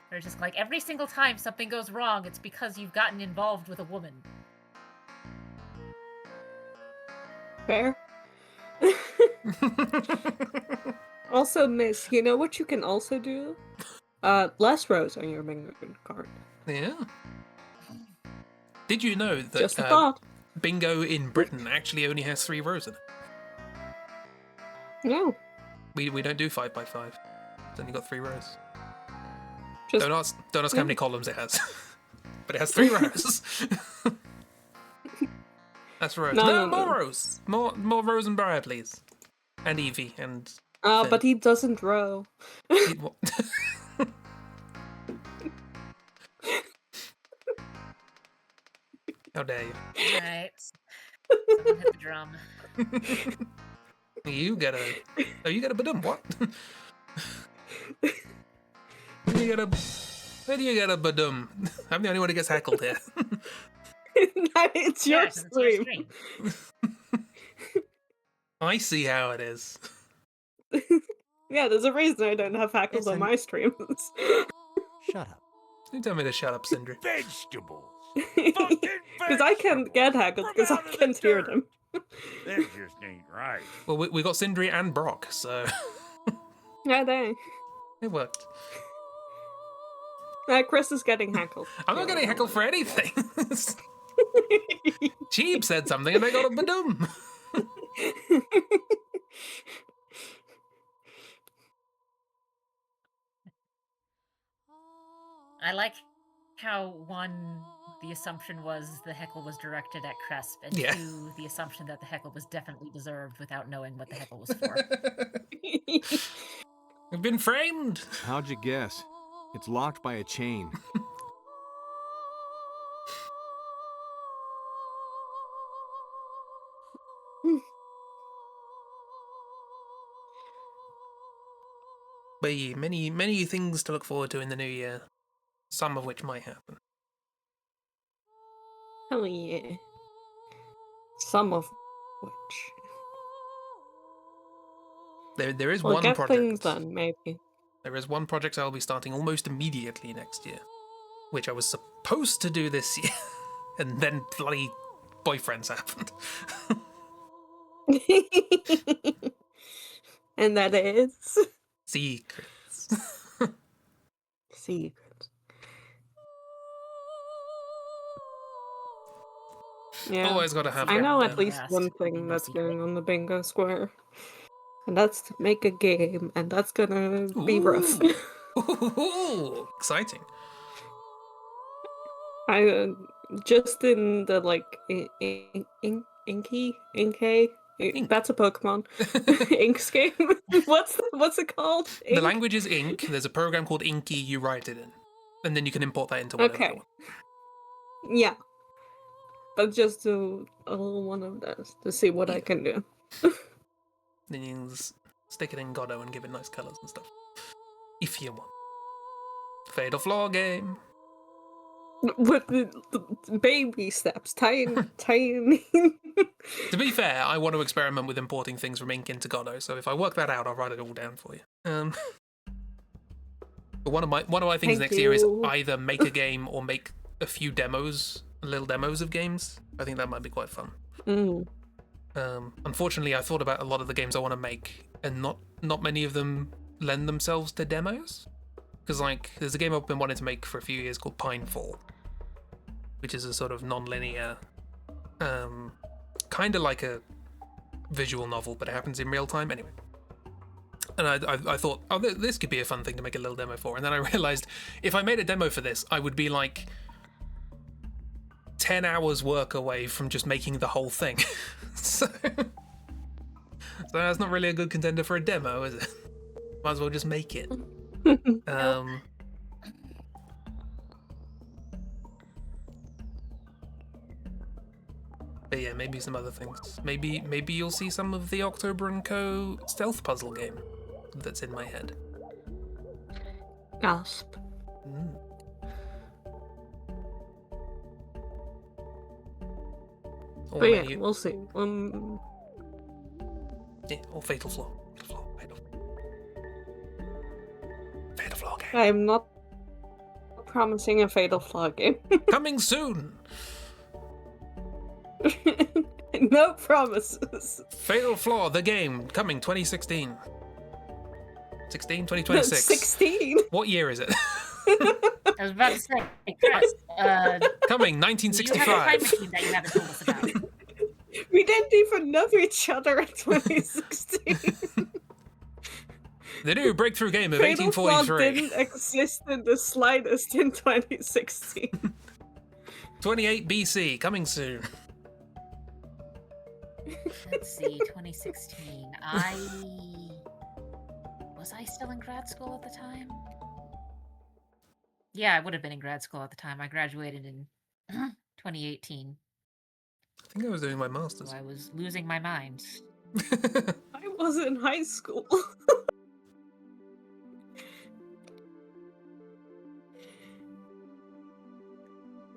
Speaker 3: They're just like, every single time something goes wrong, it's because you've gotten involved with a woman.
Speaker 2: Fair. Also, Miss, you know what you can also do? Less rows on your bingo card.
Speaker 1: Yeah. Did you know that
Speaker 2: Just a thought.
Speaker 1: bingo in Britain actually only has 3 rows in it?
Speaker 2: No.
Speaker 1: We don't do 5x5. It's only got 3 rows.
Speaker 2: Just
Speaker 1: Don't ask how many columns it has. But it has 3 rows. That's rows. No, more rows. More rows and Briar, please. And Evie and Finn.
Speaker 2: But he doesn't row.
Speaker 1: How dare you?
Speaker 3: Alright. Someone hit the drum.
Speaker 1: You get a badum, what? Where do you get a badum? I'm the only one who gets heckled here.
Speaker 2: It's your stream.
Speaker 1: I see how it is.
Speaker 2: Yeah, there's a reason I don't have hackles on my streams.
Speaker 4: Shut up.
Speaker 1: You tell me to shut up, Sindri.
Speaker 4: Vegetables.
Speaker 2: Because I can't get hackles because I can't hear them.
Speaker 4: That just ain't right.
Speaker 1: Well, we got Sindri and Brock, so
Speaker 2: Yeah, they.
Speaker 1: it worked.
Speaker 2: Chris is getting heckled.
Speaker 1: I'm not getting heckled for anything. Cheap said something and I got a badum.
Speaker 3: I like how the assumption was the heckle was directed at Cresp, and 2, the assumption that the heckle was definitely deserved without knowing what the heckle was for.
Speaker 1: We've been framed.
Speaker 5: How'd you guess? It's locked by a chain.
Speaker 1: But yeah, many things to look forward to in the new year. Some of which might happen.
Speaker 2: Hell yeah. Some of which.
Speaker 1: There is
Speaker 2: We'll
Speaker 1: one
Speaker 2: get
Speaker 1: project.
Speaker 2: things done, maybe.
Speaker 1: There is one project I'll be starting almost immediately next year, which I was supposed to do this year, and then bloody boyfriends happened.
Speaker 2: And that is
Speaker 1: Secrets.
Speaker 2: secret. Yeah,
Speaker 1: Always gotta have.
Speaker 2: I know
Speaker 1: that.
Speaker 2: at least one thing that's going on the bingo square, and that's to make a game, and that's gonna be rough.
Speaker 1: Ooh, exciting.
Speaker 2: I just in the Inky.
Speaker 1: Ink.
Speaker 2: That's a Pokemon. Ink's game. What's it called?
Speaker 1: The
Speaker 2: Ink?
Speaker 1: language is Ink. There's a program called Inky. You write it in, and then you can import that into whatever.
Speaker 2: Okay. Yeah. But just do a little one of those to see what I can do.
Speaker 1: Then you stick it in Godot and give it nice colours and stuff. If you want. Fatal Flaw game.
Speaker 2: With the baby steps, tiny.
Speaker 1: To be fair, I want to experiment with importing things from Ink into Godot, so if I work that out, I'll write it all down for you. But one of my things next year is either make a game or make a few demos, little demos of games. I think that might be quite fun. Unfortunately, I thought about a lot of the games I want to make, and not many of them lend themselves to demos. Because, like, there's a game I've been wanting to make for a few years called Pinefall, which is a sort of non-linear, kind of like a visual novel, but it happens in real time anyway. And I thought, oh, this could be a fun thing to make a little demo for. And then I realized if I made a demo for this, I would be like 10 hours work away from just making the whole thing. So that's not really a good contender for a demo, is it? Might as well just make it. But yeah, maybe some other things. Maybe you'll see some of the October & Co. stealth puzzle game that's in my head.
Speaker 2: Gasp.
Speaker 1: Or
Speaker 2: But yeah, we'll see.
Speaker 1: Yeah, or Fatal Flaw.
Speaker 2: I'm not promising a Fatal Flaw game.
Speaker 1: Coming soon.
Speaker 2: No promises.
Speaker 1: Fatal Flaw, the game, coming 2016. 2026.
Speaker 2: 16.
Speaker 1: What year is it?
Speaker 3: I was about to say, Chris,
Speaker 1: Coming
Speaker 3: you have a time
Speaker 1: 1965.
Speaker 3: machine that you haven't told us about.
Speaker 2: We didn't even know each other in 2016.
Speaker 1: The new breakthrough game of
Speaker 2: Fatal Flaw
Speaker 1: 1843.
Speaker 2: didn't exist in the slightest in 2016.
Speaker 1: 28 BC, coming soon.
Speaker 3: Let's see, 2016. Was I still in grad school at the time? Yeah, I would have been in grad school at the time. I graduated in 2018,
Speaker 1: I think I was doing my master's.
Speaker 3: so I was losing my mind.
Speaker 2: I was in high school.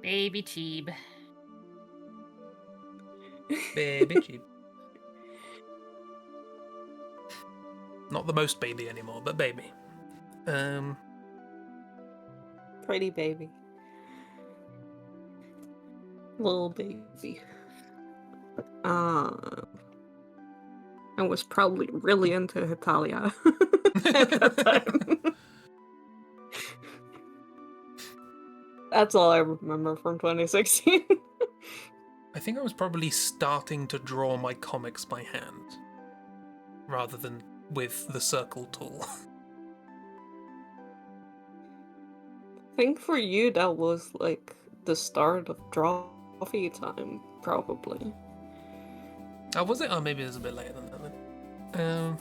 Speaker 3: Baby Cheeb.
Speaker 1: Baby cheap. Not the most baby anymore, but baby.
Speaker 2: Pretty baby. Little baby. I was probably really into Hitalia at that time. That's all I remember from 2016.
Speaker 1: I think I was probably starting to draw my comics by hand, rather than with the circle tool.
Speaker 2: I think for you that was like the start of drawfee time, probably.
Speaker 1: Oh, was it? Oh, maybe it was a bit later than that then.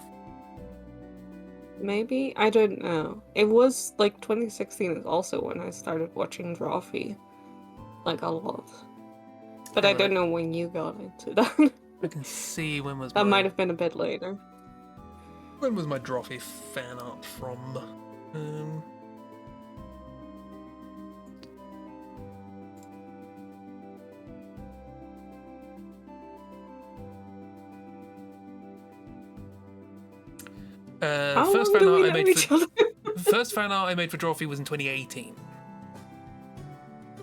Speaker 2: Maybe? I don't know. It was like 2016 is also when I started watching drawfee. Like a lot. But I don't know when you got into that.
Speaker 1: I can see when was
Speaker 2: That
Speaker 1: my...
Speaker 2: might have been a bit later.
Speaker 1: When was my Drawfee fan art from?
Speaker 2: How
Speaker 1: First
Speaker 2: long
Speaker 1: fan
Speaker 2: do
Speaker 1: art
Speaker 2: we
Speaker 1: I
Speaker 2: know
Speaker 1: made
Speaker 2: each
Speaker 1: for
Speaker 2: other?
Speaker 1: first fan art I made for Drawfee was in 2018.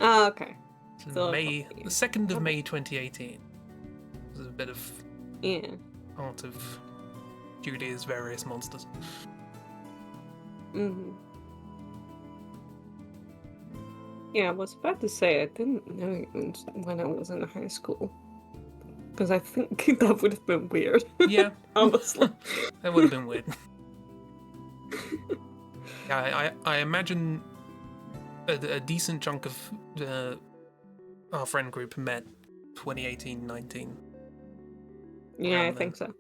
Speaker 2: Ah, okay.
Speaker 1: So
Speaker 2: So,
Speaker 1: May, the 2nd of May 2018. It was a bit of
Speaker 2: Yeah.
Speaker 1: art of Judy's various monsters.
Speaker 2: hmm Yeah, I was about to say I didn't know it when I was in high school. Because I think that would have been weird.
Speaker 1: Yeah.
Speaker 2: Honestly.
Speaker 1: That would have been weird. Yeah, I imagine a decent chunk of our friend group met 2018-19.
Speaker 2: Yeah, I
Speaker 1: Around
Speaker 2: think so.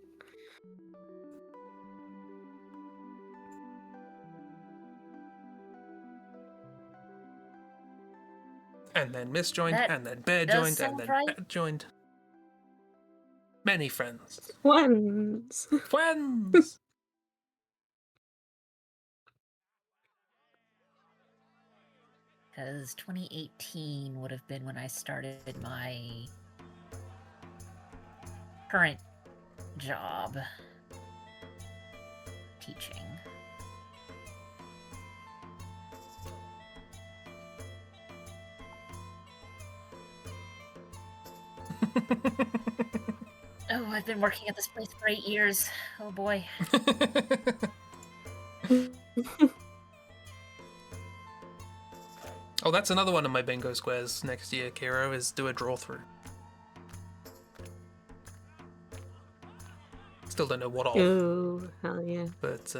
Speaker 1: And then Miss joined,
Speaker 3: That
Speaker 1: and then Bear
Speaker 3: does
Speaker 1: joined, and
Speaker 3: sound
Speaker 1: then
Speaker 3: right.
Speaker 1: Bat joined. Many friends.
Speaker 2: Friends.
Speaker 1: Friends!
Speaker 3: Because 2018 would have been when I started my current job teaching. Oh, I've been working at this place for 8 years. Oh boy.
Speaker 1: Oh, that's another one of my bingo squares next year, Kiro, is do a draw through. Still don't know what all,
Speaker 2: Oh, hell yeah.
Speaker 1: but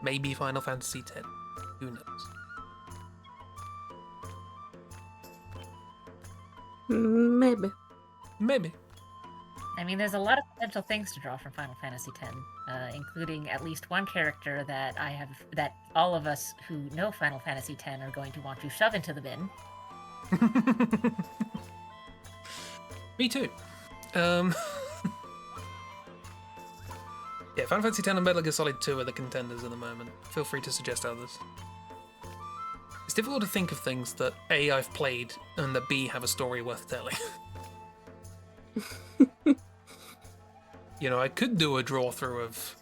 Speaker 1: maybe Final Fantasy X. Who knows?
Speaker 2: Maybe.
Speaker 1: Maybe.
Speaker 3: I mean, there's a lot of potential things to draw from Final Fantasy X, including at least one character that that all of us who know Final Fantasy X are going to want to shove into the bin.
Speaker 1: Me too. Yeah, Final Fantasy X and Metal Gear Solid 2 are the contenders at the moment. Feel free to suggest others. It's difficult to think of things that A, I've played, and that B, have a story worth telling. You know, I could do a draw through of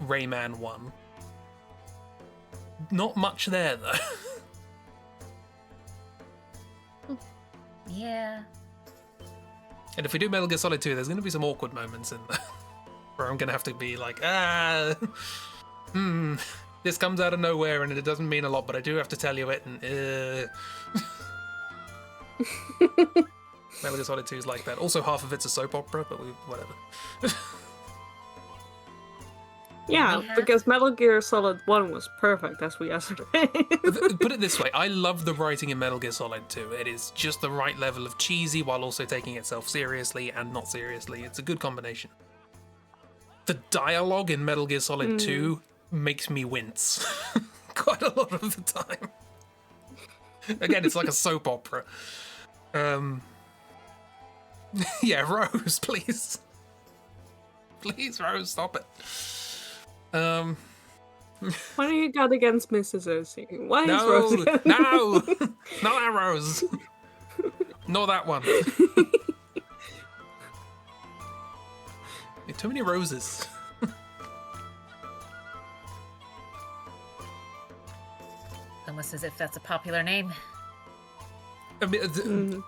Speaker 1: Rayman 1. Not much there, though.
Speaker 3: Yeah.
Speaker 1: And if we do Metal Gear Solid 2, there's going to be some awkward moments in there where I'm going to have to be like, this comes out of nowhere and it doesn't mean a lot, but I do have to tell you it. And Metal Gear Solid 2 is like that. Also, half of it's a soap opera, but whatever.
Speaker 2: Yeah, because Metal Gear Solid 1 was perfect, as we ascertained.
Speaker 1: Put it this way, I love the writing in Metal Gear Solid 2. It is just the right level of cheesy while also taking itself seriously and not seriously. It's a good combination. The dialogue in Metal Gear Solid 2 makes me wince quite a lot of the time. Again, it's like a soap opera. Yeah, Rose, please. Please, Rose, stop it.
Speaker 2: What do you got against Mrs. O.C.? Why is
Speaker 1: No,
Speaker 2: Rose?
Speaker 1: no, not that Rose. Not that one. Too many roses.
Speaker 3: Almost as if that's a popular name.
Speaker 1: I mean,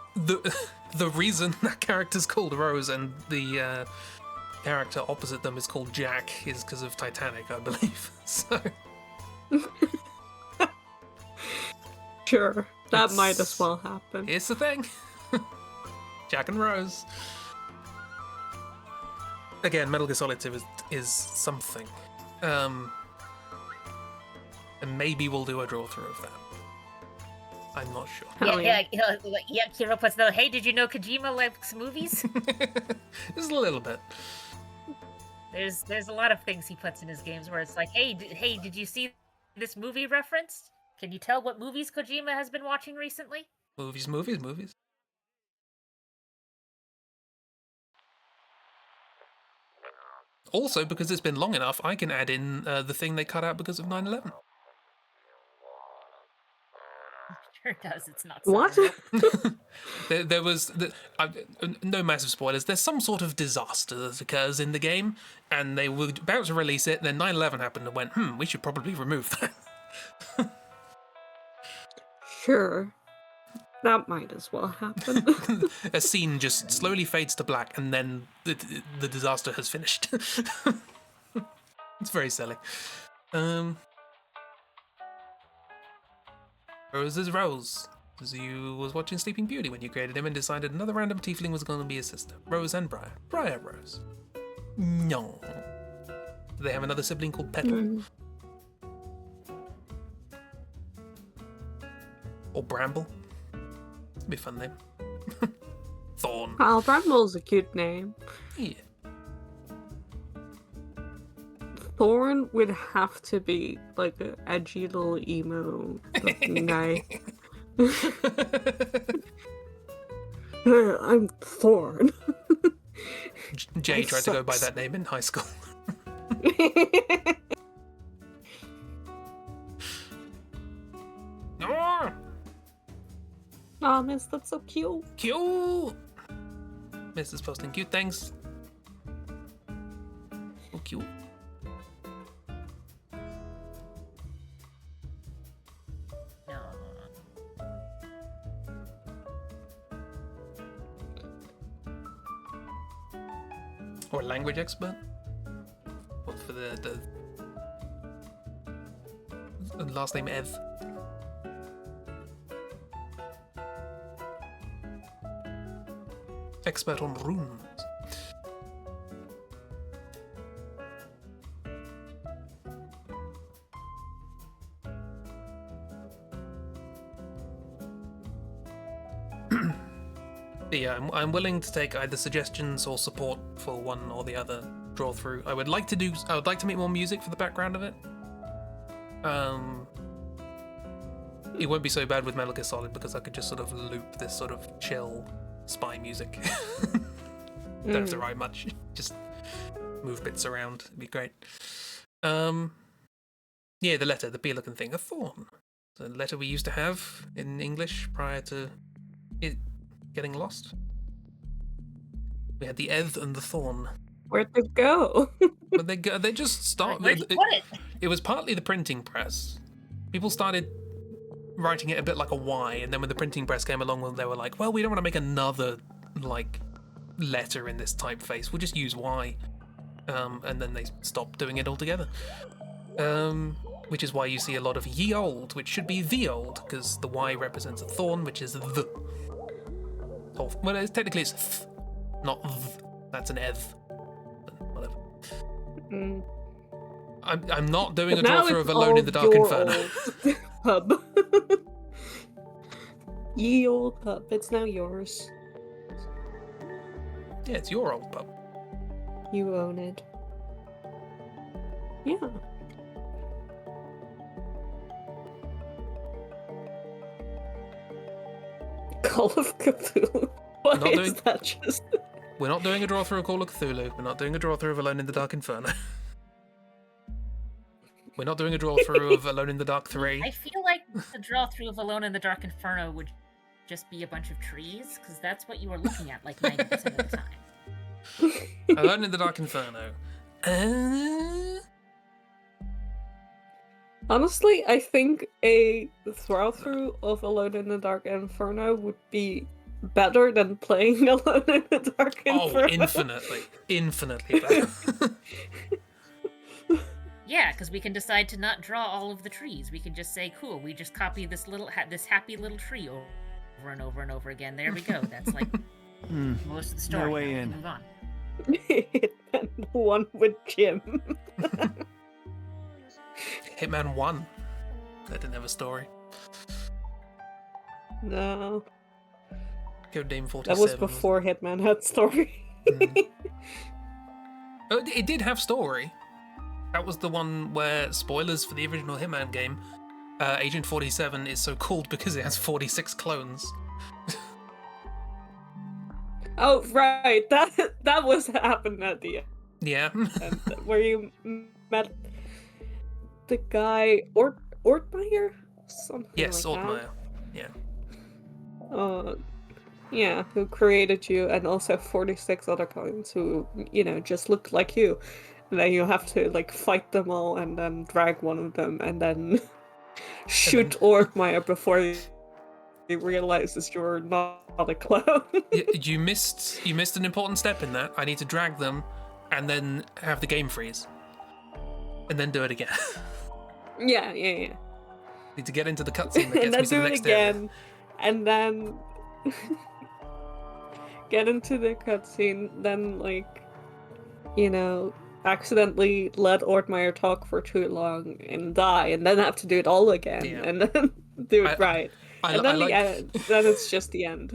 Speaker 1: the reason that character's called Rose and the character opposite them is called Jack is because of Titanic, I believe. So
Speaker 2: Sure, that might as well happen.
Speaker 1: it's the thing. Jack and Rose. Again, Metal Gear Solid 2 is something. And maybe we'll do a draw through of that. I'm not sure.
Speaker 2: Hell yeah.
Speaker 3: Kira puts the, hey, did you know Kojima likes movies?
Speaker 1: Just a little bit.
Speaker 3: There's a lot of things he puts in his games where it's like, hey, did you see this movie referenced? Can you tell what movies Kojima has been watching recently?
Speaker 1: Movies. Also, because it's been long enough, I can add in the thing they cut out because of 9/11.
Speaker 3: Sure does. It's not
Speaker 2: What?
Speaker 1: There was no massive spoilers. There's some sort of disaster that occurs in the game, and they were about to release it. Then 9/11 happened and went, we should probably remove that.
Speaker 2: Sure. That might as well happen.
Speaker 1: A scene just slowly fades to black, and then the disaster has finished. It's very silly. Rose is Rose. As you was watching Sleeping Beauty when you created him and decided another random tiefling was going to be his sister. Rose and Briar. Briar Rose. No. Do they have another sibling called Petal? Or Bramble? Be a fun name. Thorn.
Speaker 2: Oh, Bramble's a cute name.
Speaker 1: Yeah.
Speaker 2: Thorn would have to be like an edgy little emo looking guy. I'm Thorn.
Speaker 1: Jay tried to go by that name in high school. Oh,
Speaker 2: Aw, miss, that's so cute.
Speaker 1: cute! Mrs. posting cute things. Oh, cute.
Speaker 3: No.
Speaker 1: Or a language expert? What for the last name Ev? Expert on runes. But yeah, I'm willing to take either suggestions or support for one or the other draw through. I would like to make more music for the background of it. It won't be so bad with Metal Gear Solid because I could just sort of loop this sort of chill spy music. Don't have to write much, just move bits around. It'd be great. Yeah, the letter, the bee-looking thing, a thorn. The letter we used to have in English prior to it getting lost. We had the Eth and the Thorn.
Speaker 2: Where'd they go?
Speaker 1: But they just stopped.
Speaker 3: Where'd you put it?
Speaker 1: It was partly the printing press. People started writing it a bit like a Y, and then when the printing press came along, they were like, well, we don't want to make another, like, letter in this typeface. We'll just use Y. And then they stopped doing it altogether. Which is why you see a lot of ye old, which should be the old, because the Y represents a thorn, which is the. Oh, well, technically it's th, not th. That's an Eth. Whatever.
Speaker 2: Mm.
Speaker 1: I'm not doing a
Speaker 2: But now
Speaker 1: draw through
Speaker 2: it's
Speaker 1: of Alone in the Dark
Speaker 2: all
Speaker 1: Inferno.
Speaker 2: your old pub. Ye old pub. It's now yours.
Speaker 1: Yeah, it's your old pub.
Speaker 2: You own it. Yeah. Call of Cthulhu. Why
Speaker 1: Not
Speaker 2: is
Speaker 1: doing-
Speaker 2: that just...
Speaker 1: We're not doing a draw through of Call of Cthulhu. We're not doing a draw through of Alone in the Dark Inferno. We're not doing a draw through of Alone in the Dark 3.
Speaker 3: I feel like the draw through of Alone in the Dark Inferno would just be a bunch of trees, because that's what you were looking at like 90% of the time.
Speaker 1: Alone in the Dark Inferno.
Speaker 2: Honestly, I think a throw-through of Alone in the Dark Inferno would be better than playing Alone in the Dark Inferno.
Speaker 1: Oh, infinitely better.
Speaker 3: Yeah, because we can decide to not draw all of the trees. We can just say, cool, we just copy this little this happy little tree over and over and over again. There we go. That's like most of the story.
Speaker 5: No way
Speaker 3: Now we
Speaker 5: in.
Speaker 3: can move on.
Speaker 2: Hitman 1 with Jim.
Speaker 1: Hitman 1. That didn't have a story.
Speaker 2: No,
Speaker 1: Code Name
Speaker 2: that
Speaker 1: 47.
Speaker 2: was before Hitman had story.
Speaker 1: Oh, it did have story. That was the one where, spoilers for the original Hitman game, Agent 47 is so called because it has 46 clones.
Speaker 2: Oh, right. That was happened at the
Speaker 1: Yeah.
Speaker 2: end, where you met the guy Ortmeyer? Something
Speaker 1: Yes,
Speaker 2: like that.
Speaker 1: Altmaier. Yeah.
Speaker 2: Yeah, who created you, and also 46 other clones who, just look like you. And then you have to, like, fight them all and then drag one of them and then shoot Ortmeyer before he realizes you're not a clone.
Speaker 1: You missed an important step in that. I need to drag them and then have the game freeze. And then do it again.
Speaker 2: Yeah.
Speaker 1: Need to get into the cutscene that
Speaker 2: And
Speaker 1: gets
Speaker 2: then
Speaker 1: me to the
Speaker 2: do it
Speaker 1: next
Speaker 2: again,
Speaker 1: area.
Speaker 2: and then get into the cutscene, then, like, accidentally let Ortmeyer talk for too long and die, and then have to do it all again,
Speaker 1: Yeah.
Speaker 2: and then do it right. And then
Speaker 1: like,
Speaker 2: then it's just the end.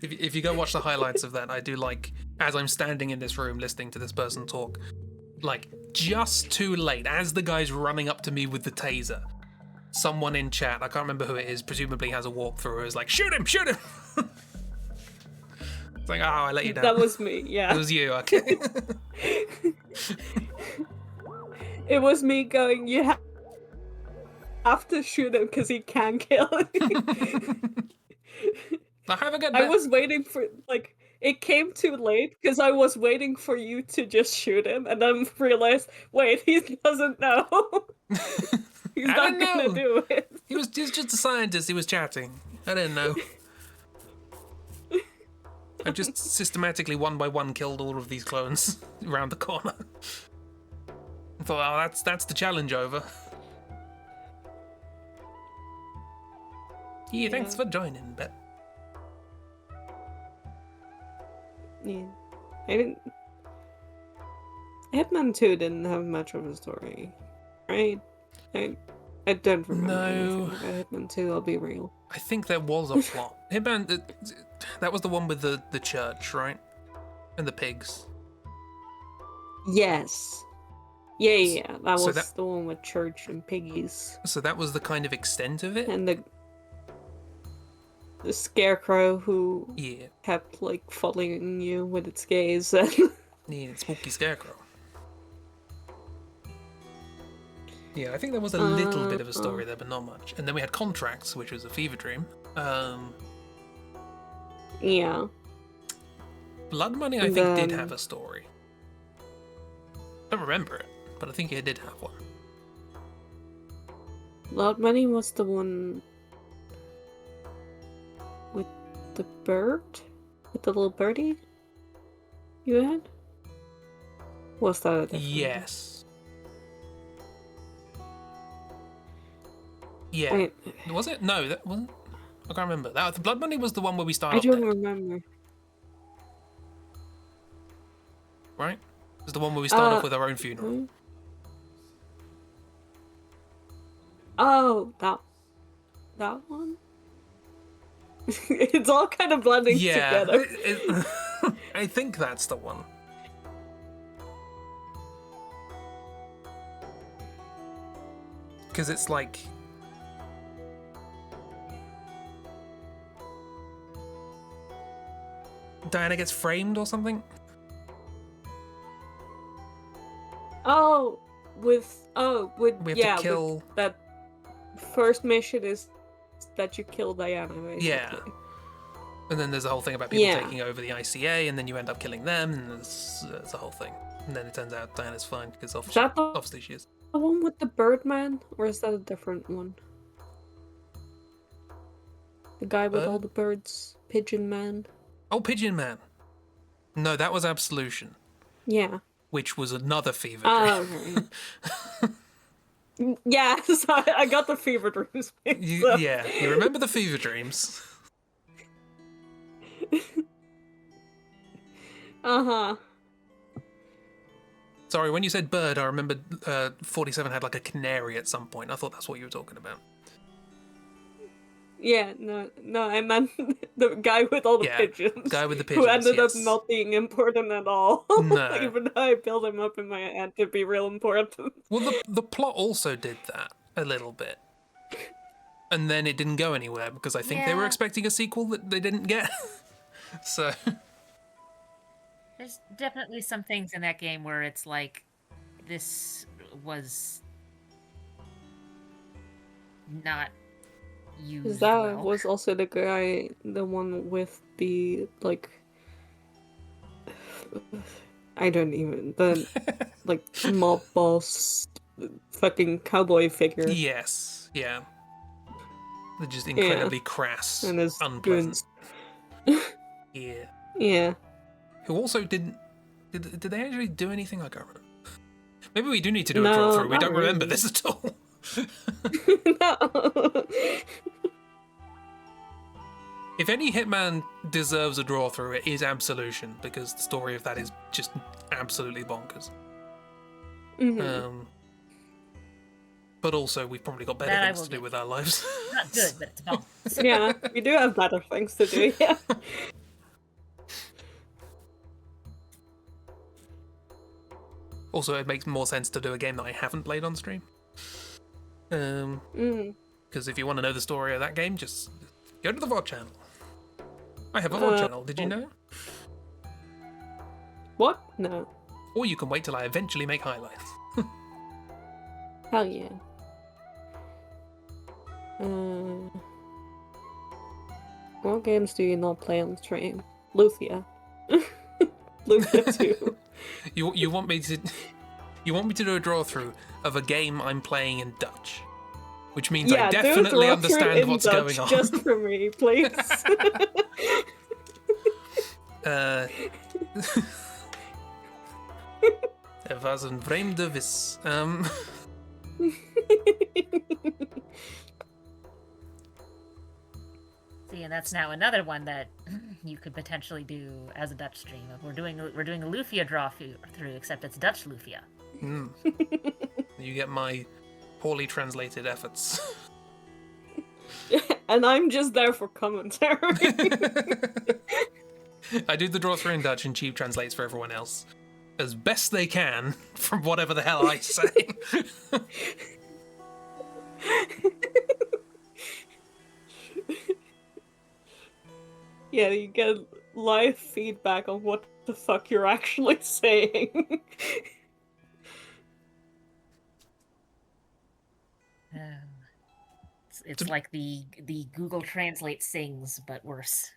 Speaker 1: if you go watch the highlights of that, I do like, as I'm standing in this room listening to this person talk, like, just too late, as the guy's running up to me with the taser, someone in chat, I can't remember who it is, presumably has a walkthrough, is like, shoot him! It's like, oh, I let you down.
Speaker 2: That was me, yeah.
Speaker 1: It was you, okay.
Speaker 2: It was me going, you have to shoot him because he can't kill him.
Speaker 1: I have a good
Speaker 2: I was waiting for, like, it came too late because I was waiting for you to just shoot him and then realized, wait, he doesn't know. He's
Speaker 1: I
Speaker 2: not
Speaker 1: didn't
Speaker 2: gonna
Speaker 1: know.
Speaker 2: do it.
Speaker 1: He was just a scientist, he was chatting. I didn't know. I just systematically one by one killed all of these clones around the corner. I thought, oh, that's the challenge over. Yeah, thanks for joining, Bet.
Speaker 2: Yeah. I didn't... Hitman 2 didn't have much of a story, right? I don't remember anything about Hitman 2, I'll be real.
Speaker 1: I think there was a plot. Hitman, that was the one with the church, right? And the pigs.
Speaker 2: Yes. Yeah. That
Speaker 1: So
Speaker 2: was
Speaker 1: that-
Speaker 2: the one with church and piggies.
Speaker 1: So that was the kind of extent of it?
Speaker 2: And the scarecrow who
Speaker 1: Yeah.
Speaker 2: kept, like, following you with its gaze. And
Speaker 1: Yeah, spooky scarecrow. Yeah, I think there was a little bit of a story there, but not much. And then we had Contracts, which was a fever dream.
Speaker 2: yeah.
Speaker 1: Blood Money, I
Speaker 2: And
Speaker 1: think, did
Speaker 2: then-
Speaker 1: have a story. I don't remember it, but I think it did have one.
Speaker 2: Blood Money was the one with the bird? With the little birdie? You had? Was that a different one?
Speaker 1: Yes. Yeah.
Speaker 2: I
Speaker 1: Was it? No, that wasn't. I can't remember. That the Blood Money was the one where we start
Speaker 2: I
Speaker 1: off
Speaker 2: don't
Speaker 1: dead,
Speaker 2: remember.
Speaker 1: right? It's the one where we start off
Speaker 2: Uh,
Speaker 1: with our own funeral.
Speaker 2: Hmm? Oh, that one? It's all kind of blending
Speaker 1: Yeah,
Speaker 2: together.
Speaker 1: I think that's the one. Because it's like Diana gets framed or something.
Speaker 2: With
Speaker 1: We have
Speaker 2: yeah,
Speaker 1: to kill.
Speaker 2: with that first mission is that you kill Diana, basically.
Speaker 1: Yeah. And then there's a whole thing about people
Speaker 2: Yeah.
Speaker 1: taking over the ICA, and then you end up killing them, and there's a whole thing. And then it turns out Diana's fine because
Speaker 2: Is that the
Speaker 1: obviously she is.
Speaker 2: one with the Birdman, or is that a different one? The guy with all
Speaker 1: Bird?
Speaker 2: the birds, Pigeon Man.
Speaker 1: Oh, Pigeon Man. No, that was Absolution,
Speaker 2: Yeah.
Speaker 1: which was another fever
Speaker 2: Oh,
Speaker 1: dream.
Speaker 2: okay. Yeah, so I got the fever dreams. mixed up.
Speaker 1: Yeah, you remember the fever dreams.
Speaker 2: Uh-huh.
Speaker 1: Sorry, when you said bird, I remembered 47 had like a canary at some point. I thought that's what you were talking about.
Speaker 2: Yeah, no, I meant the guy with all the
Speaker 1: Yeah,
Speaker 2: pigeons.
Speaker 1: guy with the
Speaker 2: Who
Speaker 1: pigeons,
Speaker 2: ended up
Speaker 1: yes.
Speaker 2: not being important at all.
Speaker 1: No.
Speaker 2: Even though I built him up in my head to be real important.
Speaker 1: Well, the plot also did that a little bit. And then it didn't go anywhere because I think they were
Speaker 3: Yeah.
Speaker 1: expecting a sequel that they didn't get. So,
Speaker 3: There's definitely some things in that game where it's like, this was not used
Speaker 2: Because that
Speaker 3: well.
Speaker 2: was also the one with the, like... I don't even... The, like, mob boss fucking cowboy figure.
Speaker 1: yes, yeah. They're just incredibly crass,
Speaker 2: And his
Speaker 1: unpleasant.
Speaker 2: goons.
Speaker 1: Yeah.
Speaker 2: Yeah.
Speaker 1: Who also didn't... Did they actually do anything? I can't remember. Maybe we do need to do a
Speaker 2: No,
Speaker 1: draw through. We
Speaker 2: not
Speaker 1: don't remember
Speaker 2: really.
Speaker 1: this at all.
Speaker 2: No.
Speaker 1: If any Hitman deserves a draw through, it is Absolution, because the story of that is just absolutely bonkers.
Speaker 2: Mhm.
Speaker 1: But also, we've probably got better
Speaker 3: That I
Speaker 1: things
Speaker 3: will
Speaker 1: to do
Speaker 3: give
Speaker 1: with our lives.
Speaker 3: Not good, but it's bomb.
Speaker 2: Yeah, we do have better things to do, yeah.
Speaker 1: Also, it makes more sense to do a game that I haven't played on stream. Because
Speaker 2: Mm.
Speaker 1: if you want to know the story of that game, just go to the VOD channel. I have a VOD channel, did you know?
Speaker 2: What? No.
Speaker 1: Or you can wait till I eventually make highlights.
Speaker 2: Hell yeah. What games do you not play on stream? Luthia. Luthia 2.
Speaker 1: You want me to do a draw through of a game I'm playing in Dutch, which means I
Speaker 2: do a
Speaker 1: definitely
Speaker 2: draw-through
Speaker 1: understand
Speaker 2: in
Speaker 1: what's
Speaker 2: Dutch
Speaker 1: going on.
Speaker 2: just for me, please.
Speaker 1: Er was een vreemde vis.
Speaker 3: See, and that's now another one that you could potentially do as a Dutch stream. We're doing a Lufia draw through, except it's Dutch Lufia.
Speaker 1: You get my poorly translated efforts.
Speaker 2: And I'm just there for commentary.
Speaker 1: I do the draw through in Dutch and Cheap translates for everyone else as best they can from whatever the hell I say.
Speaker 2: Yeah, you get live feedback on what the fuck you're actually saying.
Speaker 3: It's like the Google Translate sings, but worse.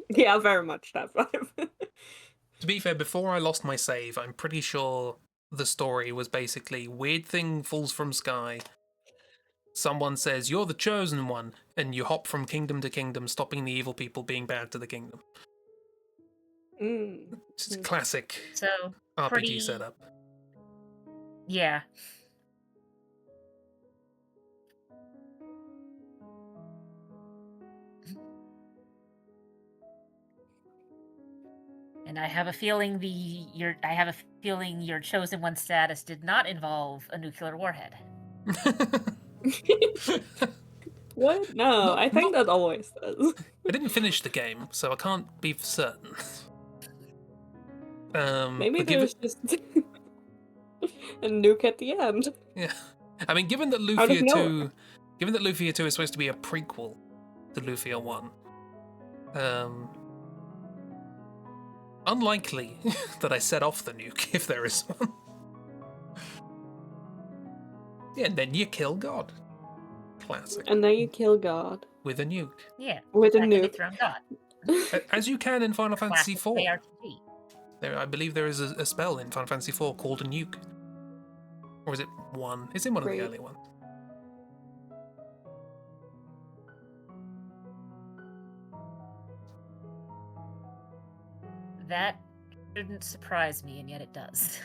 Speaker 2: Yeah, very much that vibe.
Speaker 1: To be fair, before I lost my save, I'm pretty sure the story was basically weird thing falls from sky. Someone says, "You're the chosen one," and you hop from kingdom to kingdom, stopping the evil people being bad to the kingdom.
Speaker 2: Mm.
Speaker 1: Just a classic
Speaker 3: So
Speaker 1: RPG
Speaker 3: pretty
Speaker 1: setup.
Speaker 3: Yeah. And I have a feeling your chosen one status did not involve a nuclear warhead.
Speaker 2: What? No, I think that always does.
Speaker 1: I didn't finish the game, so I can't be for certain.
Speaker 2: Maybe
Speaker 1: but
Speaker 2: there's just a nuke at the end.
Speaker 1: yeah, I mean, given that
Speaker 2: Out of
Speaker 1: Lufia
Speaker 2: nowhere.
Speaker 1: 2 is supposed to be a prequel to Lufia 1, unlikely that I set off the nuke if there is one. Yeah, and then you kill God. Classic.
Speaker 2: And then you kill God
Speaker 1: With a nuke.
Speaker 3: Yeah.
Speaker 2: with a
Speaker 3: Second
Speaker 2: nuke.
Speaker 3: dethroned God.
Speaker 1: As you can in Final Fantasy
Speaker 3: Classic
Speaker 1: IV.
Speaker 3: ARPG.
Speaker 1: I believe there is a spell in Final Fantasy IV called a nuke. Or is it 1? It's in one of the
Speaker 2: Great.
Speaker 1: early ones.
Speaker 3: That shouldn't surprise me, and yet it does.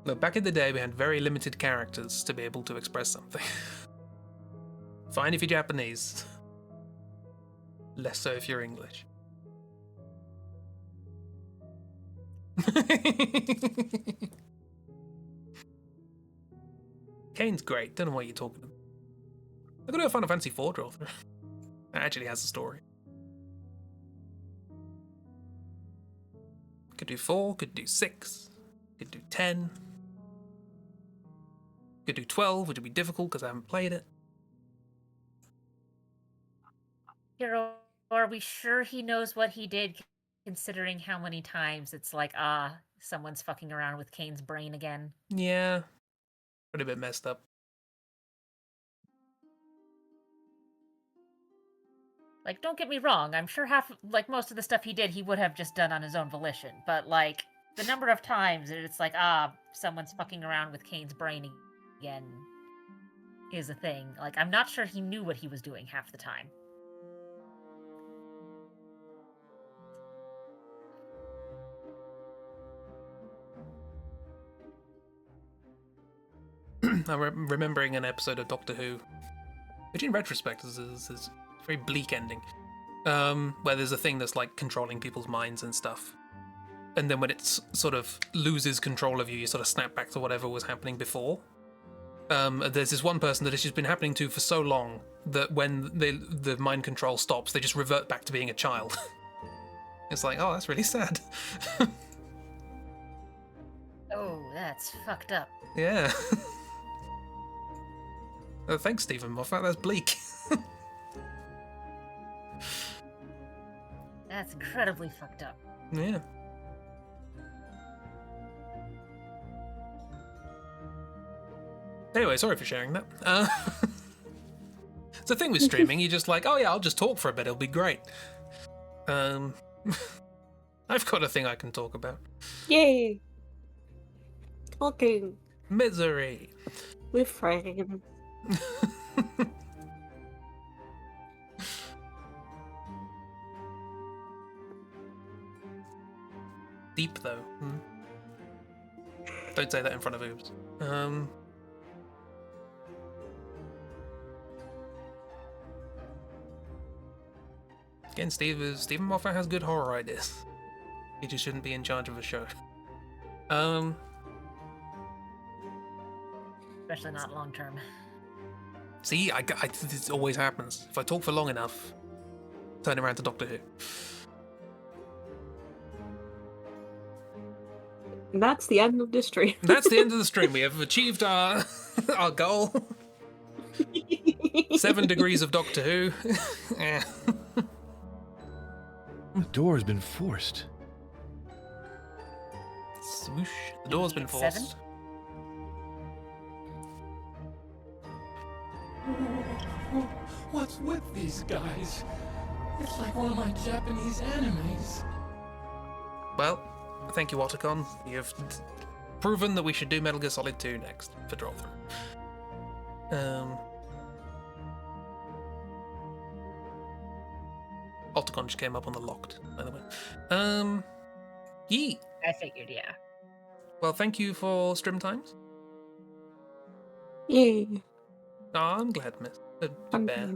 Speaker 1: Look, back in the day, we had very limited characters to be able to express something. Fine if you're Japanese. Less so if you're English. Kane's great. Don't know what you're talking about. I could do a Final Fantasy IV draw through. That actually has a story. Could do 4, could do 6, could do 10. Could do 12, which would be difficult because I haven't played it.
Speaker 3: Hero, are we sure he knows what he did, considering how many times it's like, someone's fucking around with Kane's brain again?
Speaker 1: Yeah. Pretty bit messed up.
Speaker 3: Like, don't get me wrong, I'm sure most of the stuff he did, he would have just done on his own volition. But, like, the number of times that it's like, someone's fucking around with Kane's brain again is a thing. Like, I'm not sure he knew what he was doing half the time.
Speaker 1: I'm remembering an episode of Doctor Who, which in retrospect is a very bleak ending, where there's a thing that's like controlling people's minds and stuff. And then when it sort of loses control of you, you sort of snap back to whatever was happening before. There's this one person that it's just been happening to for so long that when the mind control stops, they just revert back to being a child. It's like, oh, that's really sad.
Speaker 3: Oh, that's fucked up.
Speaker 1: Yeah. Oh, thanks, Stephen Moffat. That's bleak.
Speaker 3: That's incredibly fucked up.
Speaker 1: Yeah. Anyway, sorry for sharing that. It's the thing with streaming, you're just like, oh yeah, I'll just talk for a bit, it'll be great. I've got a thing I can talk about.
Speaker 2: Yay! Talking
Speaker 1: Misery.
Speaker 2: with friends.
Speaker 1: Deep though. Don't say that in front of Oobs. Again, Stephen Moffat has good horror ideas. He just shouldn't be in charge of a show.
Speaker 3: Especially not long term.
Speaker 1: See, this always happens. If I talk for long enough, turn around to Doctor Who.
Speaker 2: And that's the end of this stream.
Speaker 1: That's the end of the stream. We have achieved our our goal. 7 degrees of Doctor Who. Yeah.
Speaker 5: The door has been forced.
Speaker 1: Swoosh. The door's been
Speaker 3: Seven?
Speaker 1: forced.
Speaker 6: What What's with these guys? It's like one of my Japanese animes.
Speaker 1: Well, thank you, Otacon. You've proven that we should do Metal Gear Solid 2 next for draw through. Otacon just came up on the locked, by the way. Yee.
Speaker 3: I figured, yeah.
Speaker 1: Well, thank you for stream times.
Speaker 2: Yay.
Speaker 1: Oh, I'm glad, Miss. Bear.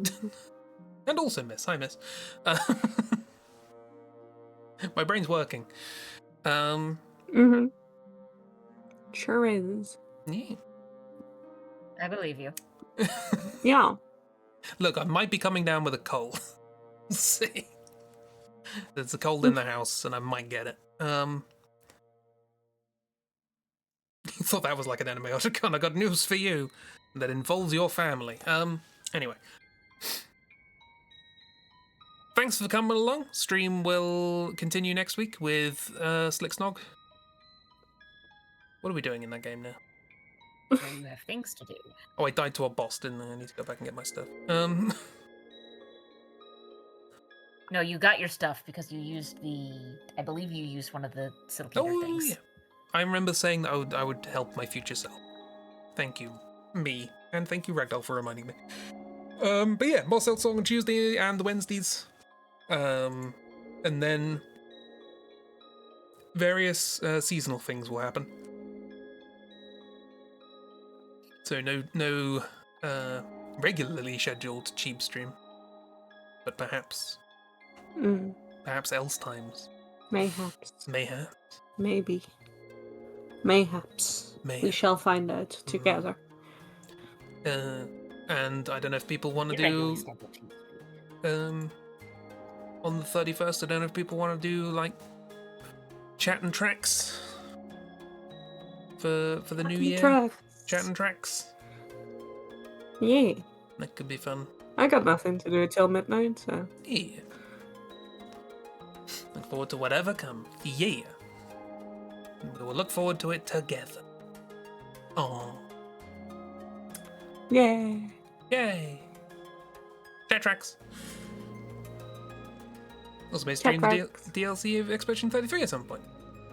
Speaker 1: And also Miss. Hi, Miss. My brain's working.
Speaker 2: Mm-hmm. Sure is.
Speaker 1: Yeah.
Speaker 3: I believe you.
Speaker 2: Yeah.
Speaker 1: Look, I might be coming down with a cold. See. There's a cold in the house, and I might get it. Thought that was like an anime. I got news for you that involves your family. Anyway. Thanks for coming along. Stream will continue next week with Slick Snog. What are we doing in that game now?
Speaker 3: Well, you have things to do.
Speaker 1: Oh, I died to a boss, didn't I? I need to go back and get my stuff.
Speaker 3: No, you got your stuff because you used I believe you used one of the Silkeater things.
Speaker 1: Yeah. I remember saying that I would help my future self. Thank you, me. And thank you, Ragdoll, for reminding me. But yeah, more Silk Song on Tuesday and the Wednesdays. And then various seasonal things will happen. So no regularly scheduled cheap stream. But perhaps else times.
Speaker 2: Mayhaps.
Speaker 1: Mayhaps.
Speaker 2: Maybe. Mayhaps. We shall find out together.
Speaker 1: And I don't know if people want to do on the 31st, I don't know if people want to do like chat and tracks for the new year. Chat and tracks.
Speaker 2: Yeah.
Speaker 1: That could be fun.
Speaker 2: I got nothing to do till midnight, so.
Speaker 1: Yeah. Look forward to whatever comes. Yeah. We will look forward to it together. Oh.
Speaker 2: Yay.
Speaker 1: Yay. Chat tracks. Also may stream the DLC of Expedition 33 at some point.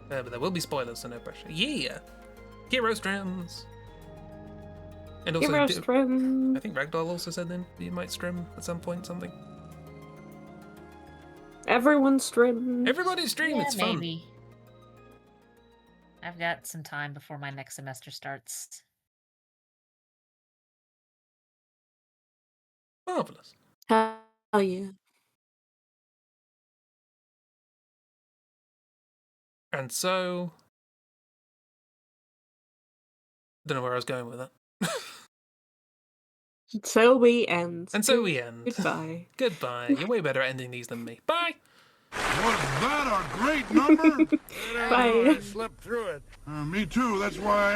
Speaker 1: But there will be spoilers, so no pressure. Yeah! Hero streams! And also,
Speaker 2: Hero stream.
Speaker 1: I think Ragdoll also said then you might stream at some point something.
Speaker 2: Everyone stream.
Speaker 1: Everybody stream,
Speaker 3: Yeah,
Speaker 1: it's fun.
Speaker 3: maybe. I've got some time before my next semester starts.
Speaker 1: Marvelous.
Speaker 2: Hell yeah.
Speaker 1: And so... Don't know where I was going with that.
Speaker 2: So we end.
Speaker 1: And so we end.
Speaker 2: Goodbye.
Speaker 1: Goodbye. You're way better at ending these than me. Bye!
Speaker 4: Was that a great number?
Speaker 2: Bye.
Speaker 4: I slept through it. Me too, that's why